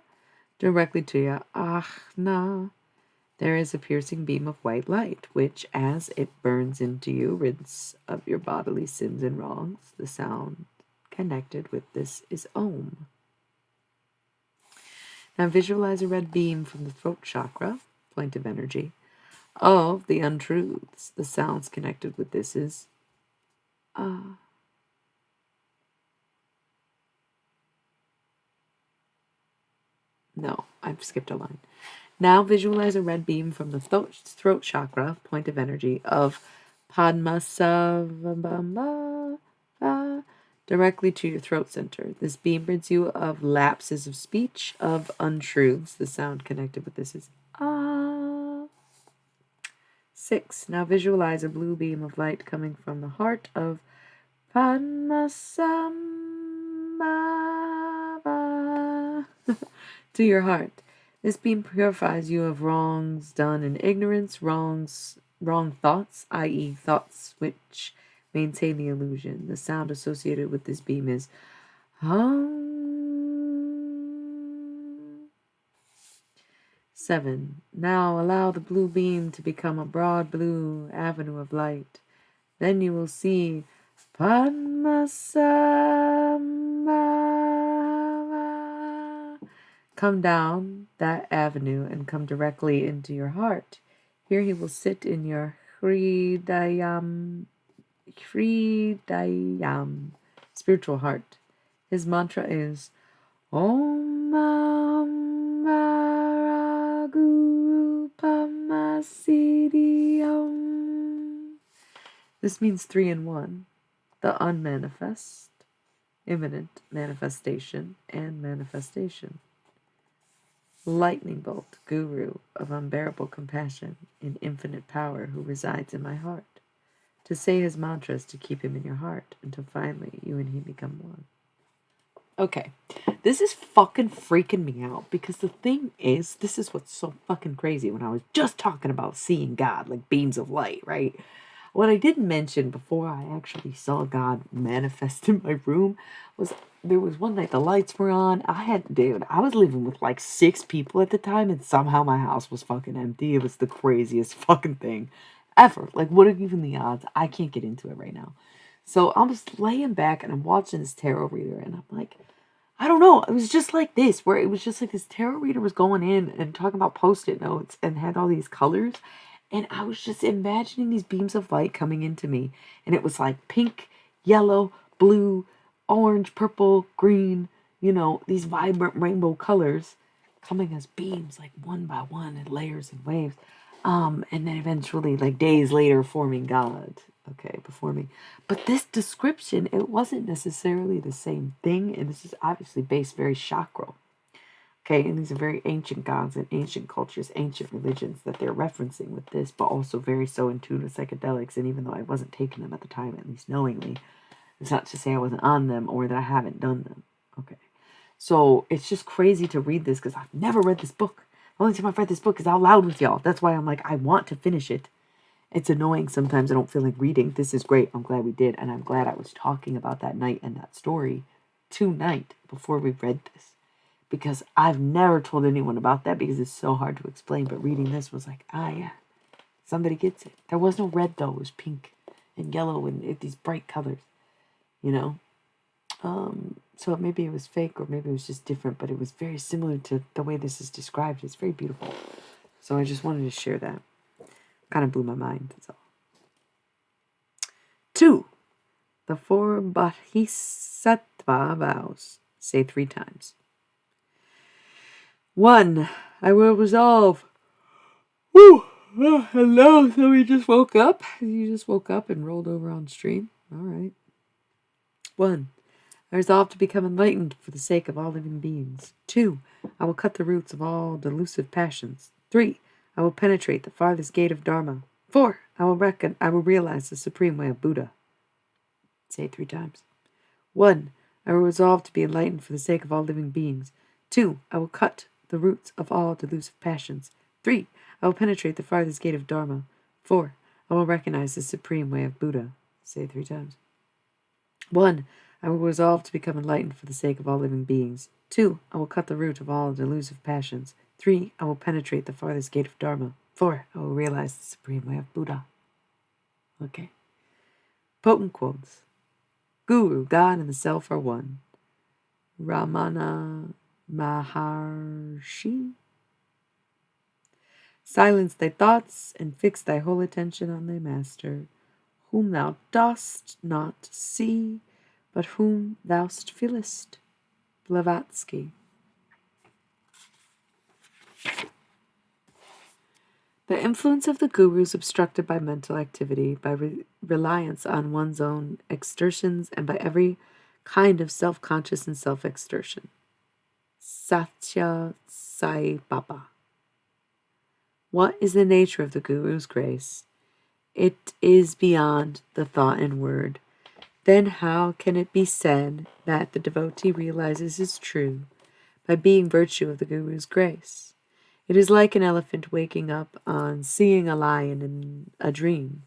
directly to your ajna. There is a piercing beam of white light, which, as it burns into you, rids of your bodily sins and wrongs. The sound connected with this is Om. Now visualize a red beam from the throat chakra, point of energy, of the untruths. The sounds connected with this is Ah. No, I've skipped a line. Now visualize a red beam from the throat chakra, point of energy, of Padmasambhava, directly to your throat center. This beam rids you of lapses of speech, of untruths. The sound connected with this is Ah. 6. Now visualize a blue beam of light coming from the heart of Padmasambhava to your heart. This beam purifies you of wrongs done in ignorance, wrong thoughts, i.e., thoughts which maintain the illusion. The sound associated with this beam is Hum. 7. Now allow the blue beam to become a broad blue avenue of light. Then you will see Padmasambhava come down that avenue and come directly into your heart. Here he will sit in your Hridayam, spiritual heart. His mantra is Om Guru Pamasidi Om. This means 3 in 1. The unmanifest, imminent manifestation, and manifestation. Lightning bolt, guru of unbearable compassion and infinite power who resides in my heart. To say his mantras to keep him in your heart until finally you and he become one. Okay, this is fucking freaking me out because the thing is, this is what's so fucking crazy when I was just talking about seeing God, like beams of light, right? What I didn't mention before I actually saw God manifest in my room was there was one night the lights were on. I was living with like 6 people at the time and somehow my house was fucking empty. It was the craziest fucking thing ever. Like, what are even the odds? I can't get into it right now. So I'm just laying back and I'm watching this tarot reader and I'm like, I don't know. It was just like this, where it was just like this tarot reader was going in and talking about post-it notes and had all these colors. And I was just imagining these beams of light coming into me. And it was like pink, yellow, blue, orange, purple, green, these vibrant rainbow colors coming as beams, like one by one in layers and waves. And then eventually, like days later, forming God, before me. But this description, it wasn't necessarily the same thing. And this is obviously based very chakral. Okay, and these are very ancient gods and ancient cultures, ancient religions that they're referencing with this, but also very so in tune with psychedelics. And even though I wasn't taking them at the time, at least knowingly, it's not to say I wasn't on them or that I haven't done them. Okay, So it's just crazy to read this because I've never read this book. The only time I've read this book is out loud with y'all. That's why I'm like, I want to finish it. It's annoying sometimes I don't feel like reading. This is great. I'm glad we did. And I'm glad I was talking about that night and that story tonight before we read this. Because I've never told anyone about that because it's so hard to explain. But reading this was like, yeah, somebody gets it. There was no red though. It was pink and yellow and these bright colors, you know? So maybe it was fake or maybe it was just different, but it was very similar to the way this is described. It's very beautiful. So I just wanted to share that. Kind of blew my mind. That's all. 2. The 4 Bodhisattva vows. Say 3 times. 1. I will resolve. Woo! Oh, hello. So we just woke up? You just woke up and rolled over on stream? All right. 1. I resolve to become enlightened for the sake of all living beings. 2. I will cut the roots of all delusive passions. 3. I will penetrate the farthest gate of Dharma. 4. I will realize the supreme way of Buddha. Say 3 times. 1. I will resolve to be enlightened for the sake of all living beings. 2. I will cut the roots of all delusive passions. 3. I will penetrate the farthest gate of Dharma. 4. I will recognize the supreme way of Buddha. Say 3 times. 1. I will resolve to become enlightened for the sake of all living beings. 2. I will cut the root of all delusive passions. 3. I will penetrate the farthest gate of Dharma. 4. I will realize the supreme way of Buddha. Okay. Potent quotes. Guru, God, and the Self are one. Ramana Maharshi. Silence thy thoughts and fix thy whole attention on thy master, whom thou dost not see, but whom thou feelest. Blavatsky. The influence of the guru is obstructed by mental activity, by reliance on one's own exertions, and by every kind of self-conscious and self-exertion. Satya Sai Baba. What is the nature of the guru's grace? It is beyond the thought and word. Then how can it be said that the devotee realizes is true by being virtue of the guru's grace? It is like an elephant waking up on seeing a lion in a dream.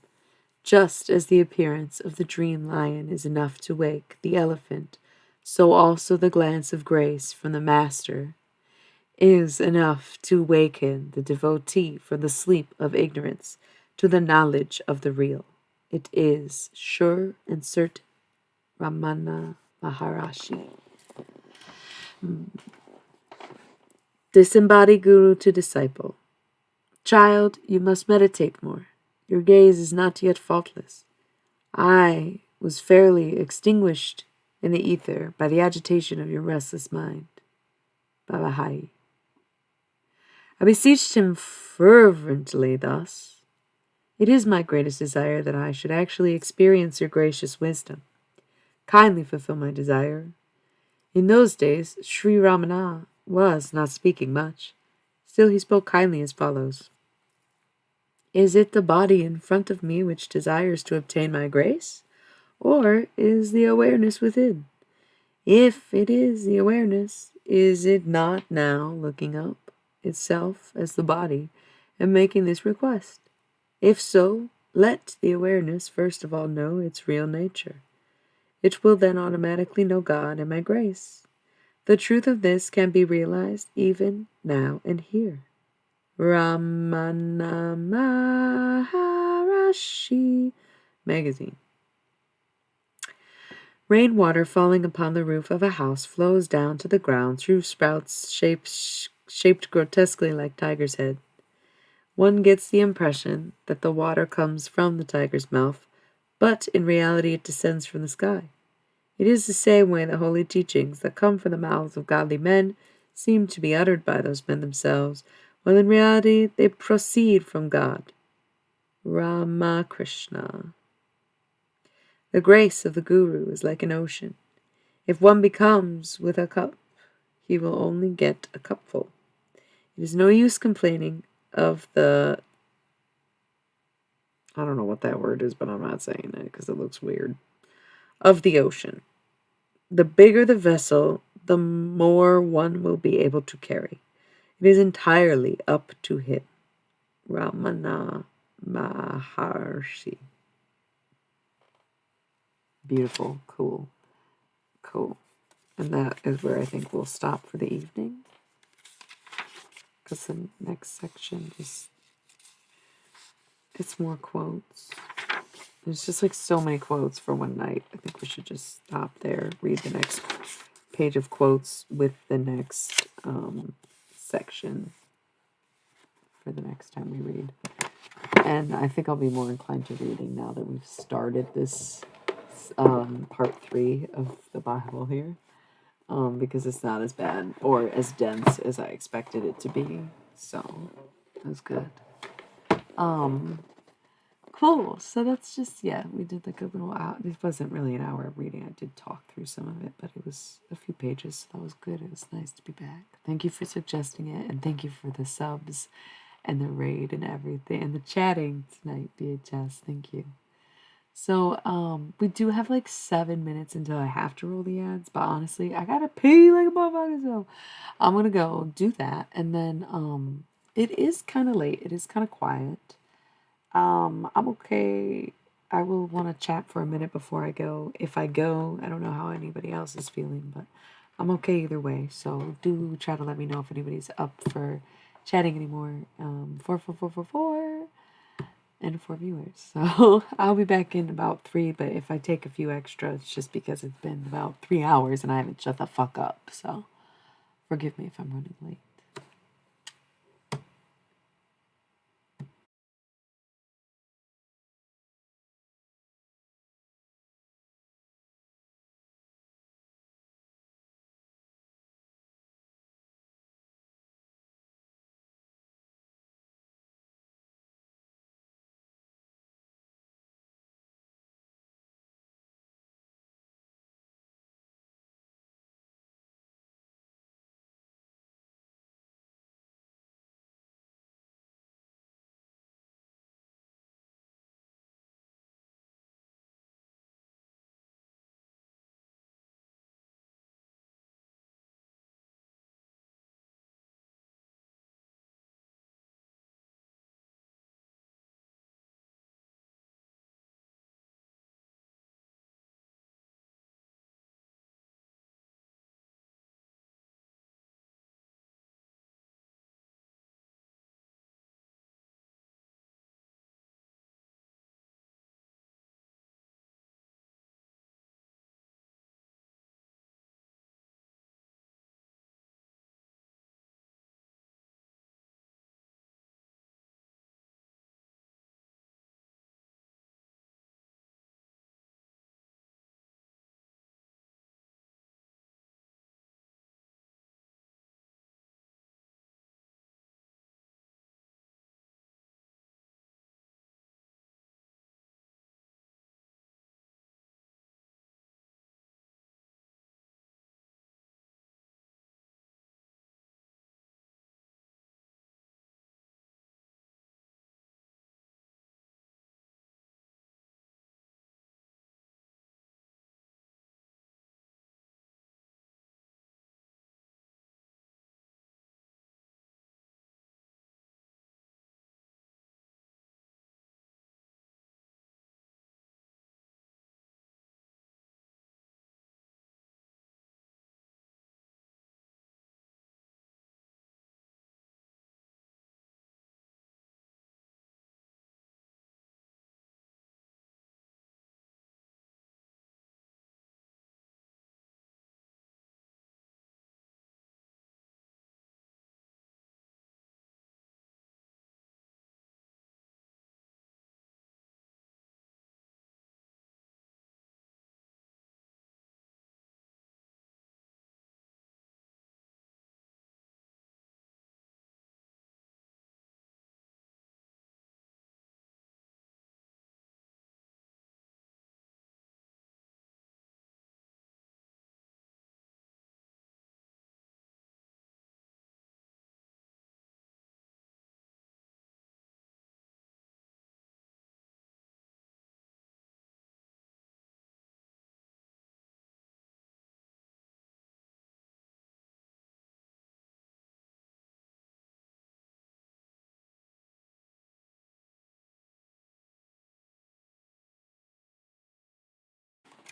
Just as the appearance of the dream lion is enough to wake the elephant, so also the glance of grace from the master is enough to waken the devotee from the sleep of ignorance to the knowledge of the real. It is sure and certain. Ramana Maharshi. Disembodied Guru to disciple. Child, you must meditate more. Your gaze is not yet faultless. I was fairly extinguished in the ether by the agitation of your restless mind. Baba Hai. I beseeched him fervently thus. It is my greatest desire that I should actually experience your gracious wisdom. Kindly fulfill my desire. In those days, Sri Ramana was not speaking much. Still he spoke kindly as follows. Is it the body in front of me which desires to obtain my grace? Or is the awareness within? If it is the awareness, is it not now looking up itself as the body and making this request? If so, let the awareness first of all know its real nature. It will then automatically know God and my grace. The truth of this can be realized even now and here. Ramana Maharshi Magazine. Rainwater falling upon the roof of a house flows down to the ground through sprouts shaped grotesquely like tiger's head. One gets the impression that the water comes from the tiger's mouth, but in reality it descends from the sky. It is the same way the holy teachings that come from the mouths of godly men seem to be uttered by those men themselves, while in reality they proceed from God. Ramakrishna. The grace of the Guru is like an ocean. If one becomes with a cup, he will only get a cupful. It is no use complaining of the... I don't know what that word is, but I'm not saying it because it looks weird. Of the ocean. The bigger the vessel, the more one will be able to carry. It is entirely up to him. Ramana Maharshi. Beautiful. Cool. Cool. And that is where I think we'll stop for the evening. Because the next section just, it's more quotes. There's just like so many quotes for one night. I think we should just stop there, read the next page of quotes with the next section for the next time we read. And I think I'll be more inclined to reading now that we've started this part 3 of the Bible here. Because it's not as bad or as dense as I expected it to be. So it was good. Cool. So that's just, yeah, we did like a little hour. It wasn't really an hour of reading. I did talk through some of it, but it was a few pages. So that was good. It was nice to be back. Thank you for suggesting it, and thank you for the subs and the raid and everything and the chatting tonight, DHS. Thank you. So, we do have like 7 minutes until I have to roll the ads, but honestly, I gotta pee like a motherfucker, so I'm gonna go do that. And then, it is kind of late. It is kind of quiet. I'm okay. I will want to chat for a minute before I go. If I go, I don't know how anybody else is feeling, but I'm okay either way. So do try to let me know if anybody's up for chatting anymore. 44444 and 4 viewers. So I'll be back in about 3, but if I take a few extra, it's just because it's been about 3 hours and I haven't shut the fuck up. So forgive me if I'm running late.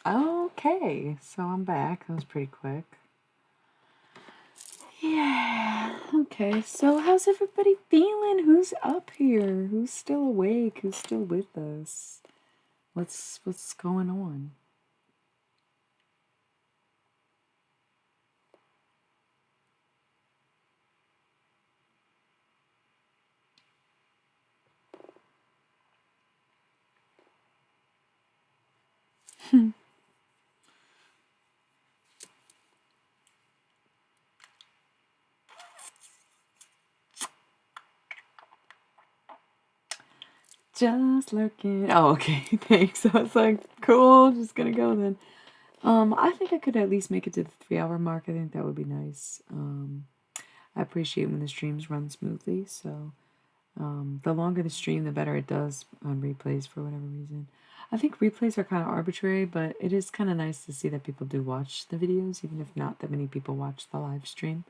Okay, so I'm back. That was pretty quick. Yeah. Okay, so how's everybody feeling? Who's up here? Who's still awake? Who's still with us? What's going on? Just lurking. Oh, okay. Thanks. I was like, cool. Just gonna go then. I think I could at least make it to the 3 hour mark. I think that would be nice. I appreciate when the streams run smoothly. So, the longer the stream, the better it does on replays for whatever reason. I think replays are kind of arbitrary, but it is kind of nice to see that people do watch the videos, even if not that many people watch the live stream.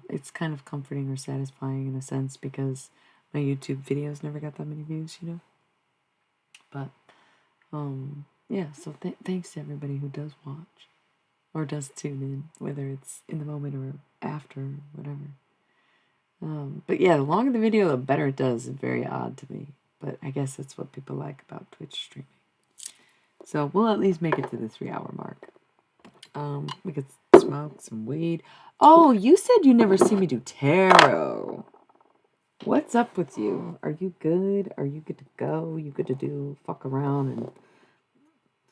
It's kind of comforting or satisfying in a sense because my YouTube videos never got that many views, you know. But yeah. So thanks to everybody who does watch or does tune in, whether it's in the moment or after, whatever. But yeah, the longer the video, the better it does. It's very odd to me, but I guess that's what people like about Twitch streaming. So we'll at least make it to the 3 hour mark. We could smoke some weed. Oh, you said you never see me do tarot. What's up with you? Are you good? Are you good to go? You good to do fuck around and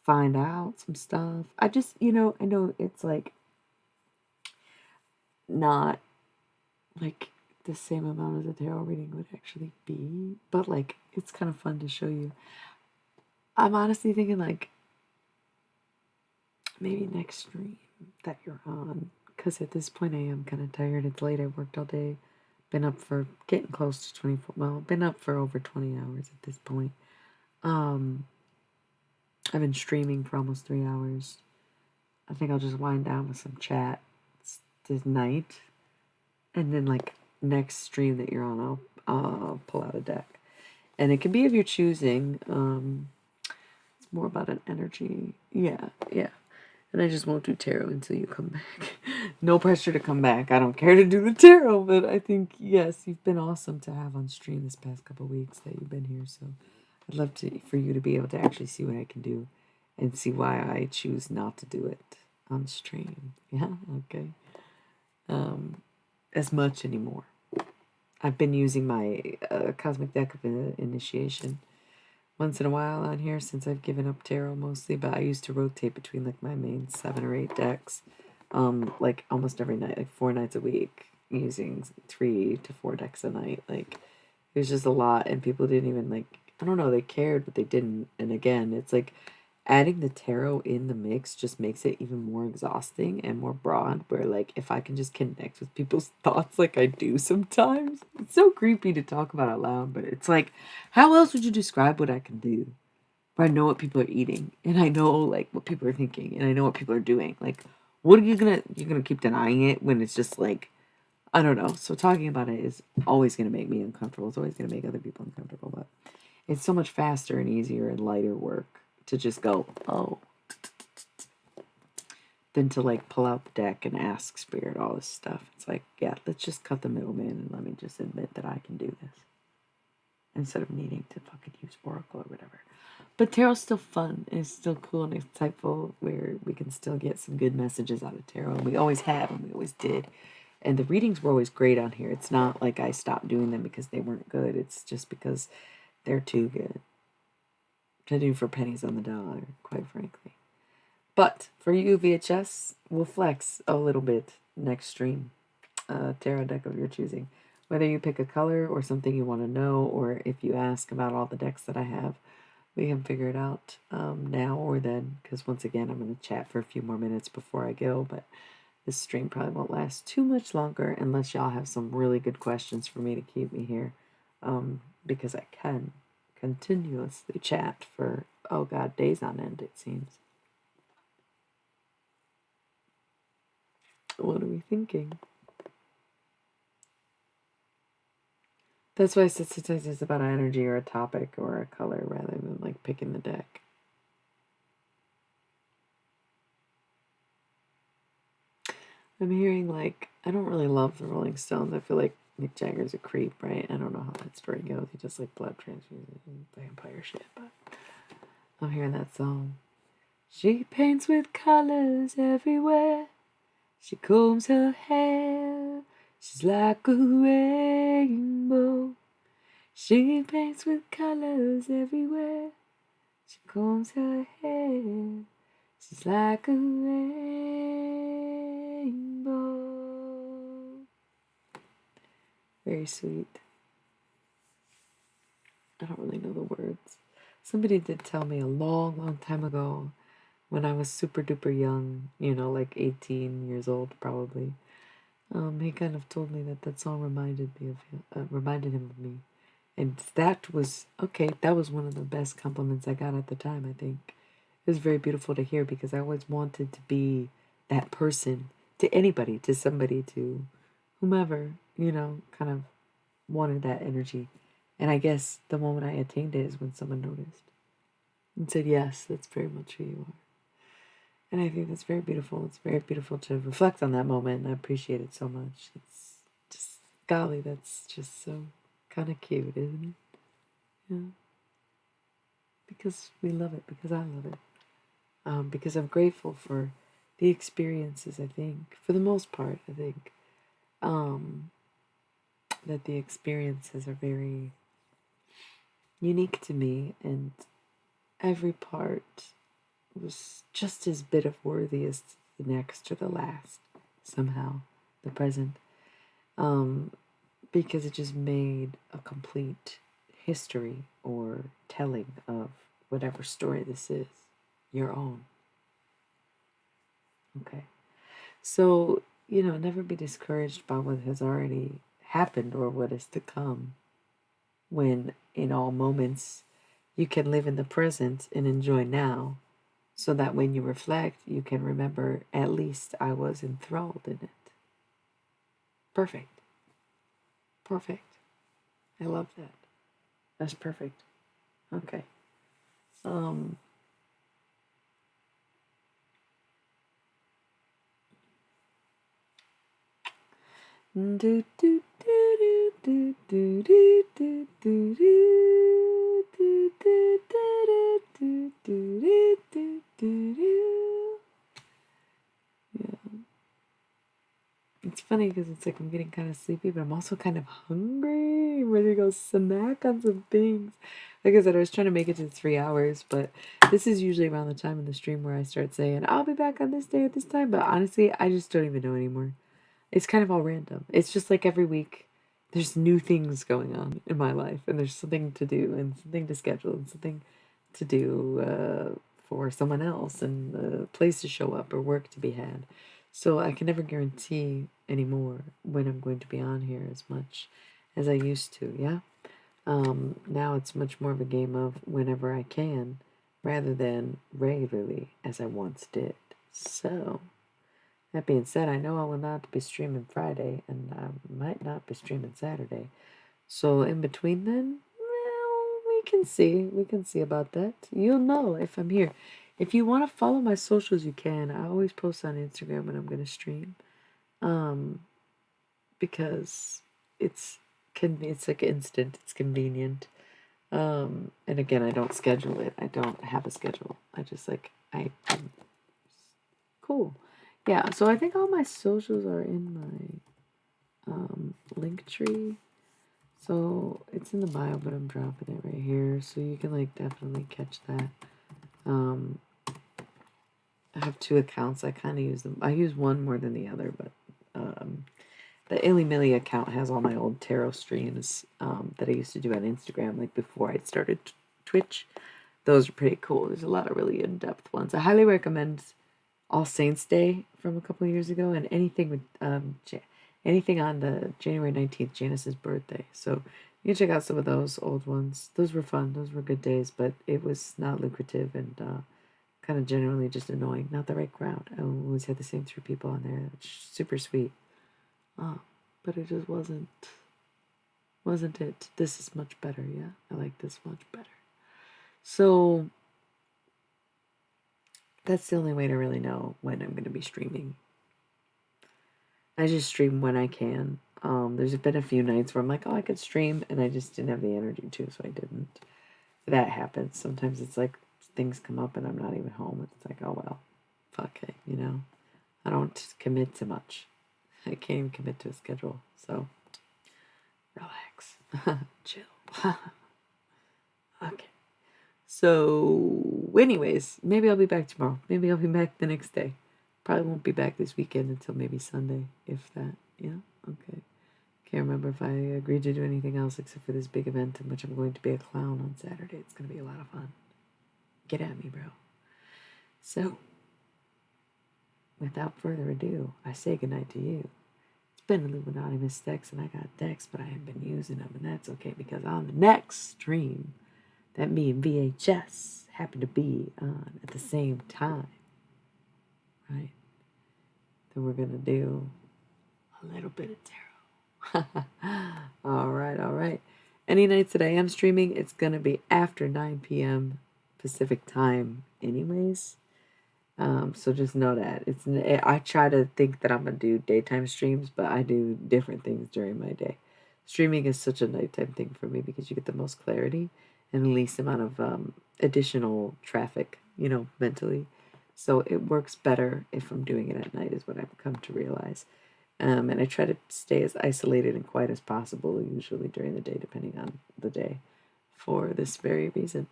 find out some stuff? I just, I know it's like not like the same amount as a tarot reading would actually be, but like it's kind of fun to show you. I'm honestly thinking like maybe next stream that you're on, because at this point I am kind of tired. It's late. I worked all day. Been up for getting close to 24. Well, been up for over 20 hours at this point. I've been streaming for almost 3 hours. I think I'll just wind down with some chat tonight, and then like next stream that you're on, I'll pull out a deck, and it can be of your choosing. It's more about an energy. Yeah, yeah. And I just won't do tarot until you come back. No pressure to come back. I don't care to do the tarot, but I think yes, you've been awesome to have on stream this past couple weeks that you've been here. So I'd love for you to be able to actually see what I can do, and see why I choose not to do it on stream. Yeah, okay. As much anymore. I've been using my Cosmic Deck of Initiation once in a while on here since I've given up tarot mostly, but I used to rotate between like my main 7 or 8 decks, like almost every night, like 4 nights a week, using 3 to 4 decks a night. Like it was just a lot, and people didn't even like, I don't know, they cared, but they didn't. And again, it's like adding the tarot in the mix just makes it even more exhausting and more broad, where like if I can just connect with people's thoughts like I do sometimes, it's so creepy to talk about out loud, but it's like, how else would you describe what I can do? Where I know what people are eating, and I know like what people are thinking, and I know what people are doing. Like, what are you're gonna keep denying it when it's just like, I don't know. So talking about it is always gonna make me uncomfortable. It's always gonna make other people uncomfortable, but it's so much faster and easier and lighter work to just go, oh, than to like pull out the deck and ask spirit all this stuff. It's like, yeah, let's just cut the middleman and let me just admit that I can do this instead of needing to fucking use Oracle or whatever. But tarot's still fun. It's still cool and insightful, where we can still get some good messages out of tarot. And we always have, and we always did. And the readings were always great on here. It's not like I stopped doing them because they weren't good. It's just because they're too good to do for pennies on the dollar, quite frankly. But for you, VHS, we'll flex a little bit next stream. Tarot deck of your choosing. Whether you pick a color or something you want to know, or if you ask about all the decks that I have, we can figure it out now or then. Because once again, I'm going to chat for a few more minutes before I go. But this stream probably won't last too much longer unless y'all have some really good questions for me to keep me here. Because I can continuously chat for, oh God, days on end, it seems. What are we thinking? That's why I said sometimes it's about energy or a topic or a color rather than like picking the deck. I'm hearing like I don't really love the Rolling Stones. I feel like Mick Jagger's a creep, right? I don't know how that story goes. He does like blood transfusions and vampire shit, but I'm hearing that song. She paints with colors everywhere. She combs her hair. She's like a rainbow. She paints with colors everywhere. She combs her hair. She's like a rainbow. Very sweet. I don't really know the words. Somebody did tell me a long, long time ago when I was super duper young, like 18 years old probably. He kind of told me that song reminded him of me. And that was, okay, that was one of the best compliments I got at the time, I think. It was very beautiful to hear because I always wanted to be that person to anybody, to somebody, to whomever, kind of wanted that energy. And I guess the moment I attained it is when someone noticed and said, yes, that's very much who you are. And I think that's very beautiful. It's very beautiful to reflect on that moment, and I appreciate it so much. It's just, golly, that's just so kind of cute, isn't it? Yeah. Because we love it, because I love it. Because I'm grateful for the experiences, I think, for the most part, I think, um, that the experiences are very unique to me, and every part was just as bit of worthy as the next or the last, somehow, the present, um, because it just made a complete history or telling of whatever story this is, your own. Okay. So, never be discouraged by what has already happened or what is to come, when in all moments you can live in the present and enjoy now, so that when you reflect, you can remember, at least I was enthralled in it. Perfect. Perfect. I love that. That's perfect. Okay. Um, do do do do do do do do do do do do do do do do do. Yeah. It's funny because it's like I'm getting kind of sleepy, but I'm also kind of hungry. I'm ready to go snack on some things. Like I said, I was trying to make it to 3 hours, but this is usually around the time in the stream where I start saying, I'll be back on this day at this time. But honestly, I just don't even know anymore. It's kind of all random. It's just like every week, there's new things going on in my life, and there's something to do, and something to schedule, and something to do for someone else, and a place to show up or work to be had. So I can never guarantee anymore when I'm going to be on here as much as I used to. Yeah. Now it's much more of a game of whenever I can, rather than regularly as I once did. So. That being said, I know I will not be streaming Friday, and I might not be streaming Saturday. So in between then, well, we can see. We can see about that. You'll know if I'm here. If you want to follow my socials, you can. I always post on Instagram when I'm gonna stream, um, because it's it's like instant. It's convenient. And again, I don't schedule it. I don't have a schedule. I just like I'm cool. Yeah, so I think all my socials are in my link tree. So it's in the bio, but I'm dropping it right here. So you can like definitely catch that. Um, I have two accounts. I kind of use them. I use one more than the other, but the Illy Millie account has all my old tarot streams that I used to do on Instagram, like before I started Twitch. Those are pretty cool. There's a lot of really in-depth ones. I highly recommend All Saints Day from a couple of years ago, and anything with anything on the January 19th, Janice's birthday. So you can check out some of those old ones. Those were fun. Those were good days, but it was not lucrative and kind of generally just annoying. Not the right crowd. I always had the same three people on there. It's super sweet. But it just wasn't it. This is much better, yeah. I like this much better. So that's the only way to really know when I'm going to be streaming. I just stream when I can. There's been a few nights where I'm like, oh, I could stream, and I just didn't have the energy to, so I didn't. That happens. Sometimes it's like things come up and I'm not even home. It's like, oh well, fuck it, you know. I don't commit to much. I can't even commit to a schedule. So relax, chill. Okay. So, anyways, maybe I'll be back tomorrow. Maybe I'll be back the next day. Probably won't be back this weekend until maybe Sunday, if that. Yeah. Okay. Can't remember if I agreed to do anything else except for this big event in which I'm going to be a clown on Saturday. It's going to be a lot of fun. Get at me, bro. So, without further ado, I say goodnight to you. It's been Illuminati Miss Dex, and I got decks, but I haven't been using them, and that's okay because on the next stream, that me and VHS happen to be on at the same time, right? Then we're going to do a little bit of tarot. All right. Any nights that I am streaming, it's going to be after 9 p.m. Pacific time anyways. So just know that. I try to think that I'm going to do daytime streams, but I do different things during my day. Streaming is such a nighttime thing for me because you get the most clarity and the least amount of additional traffic, mentally. So it works better if I'm doing it at night, is what I've come to realize. And I try to stay as isolated and quiet as possible, usually during the day, depending on the day, for this very reason.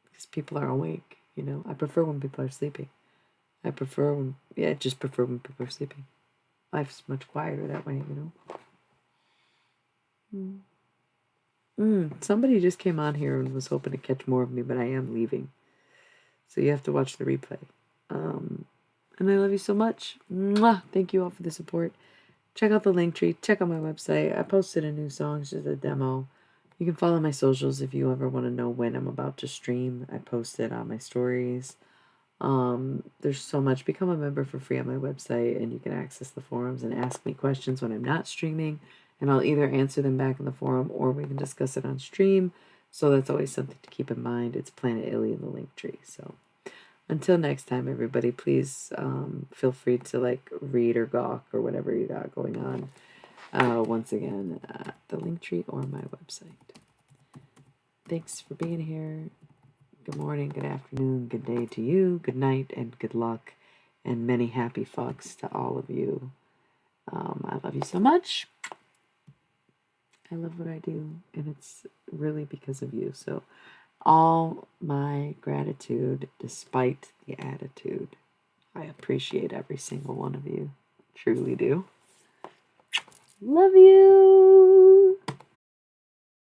Because people are awake, I prefer when people are sleeping. I just prefer when people are sleeping. Life's much quieter that way, Somebody just came on here and was hoping to catch more of me, but I am leaving. So you have to watch the replay. And I love you so much. Mwah! Thank you all for the support. Check out the link tree. Check out my website. I posted a new song, it's just a demo. You can follow my socials if you ever want to know when I'm about to stream. I post it on my stories. There's so much. Become a member for free on my website, and you can access the forums and ask me questions when I'm not streaming, and I'll either answer them back in the forum or we can discuss it on stream. So that's always something to keep in mind. It's Planet Illy in the link tree. So until next time, everybody, please feel free to read or gawk or whatever you got going on. Once again, the link tree or my website. Thanks for being here. Good morning, good afternoon, good day to you, good night, and good luck, and many happy fucks to all of you. I love you so much. I love what I do, and it's really because of you. So, all my gratitude, despite the attitude. I appreciate every single one of you. Truly do. Love you.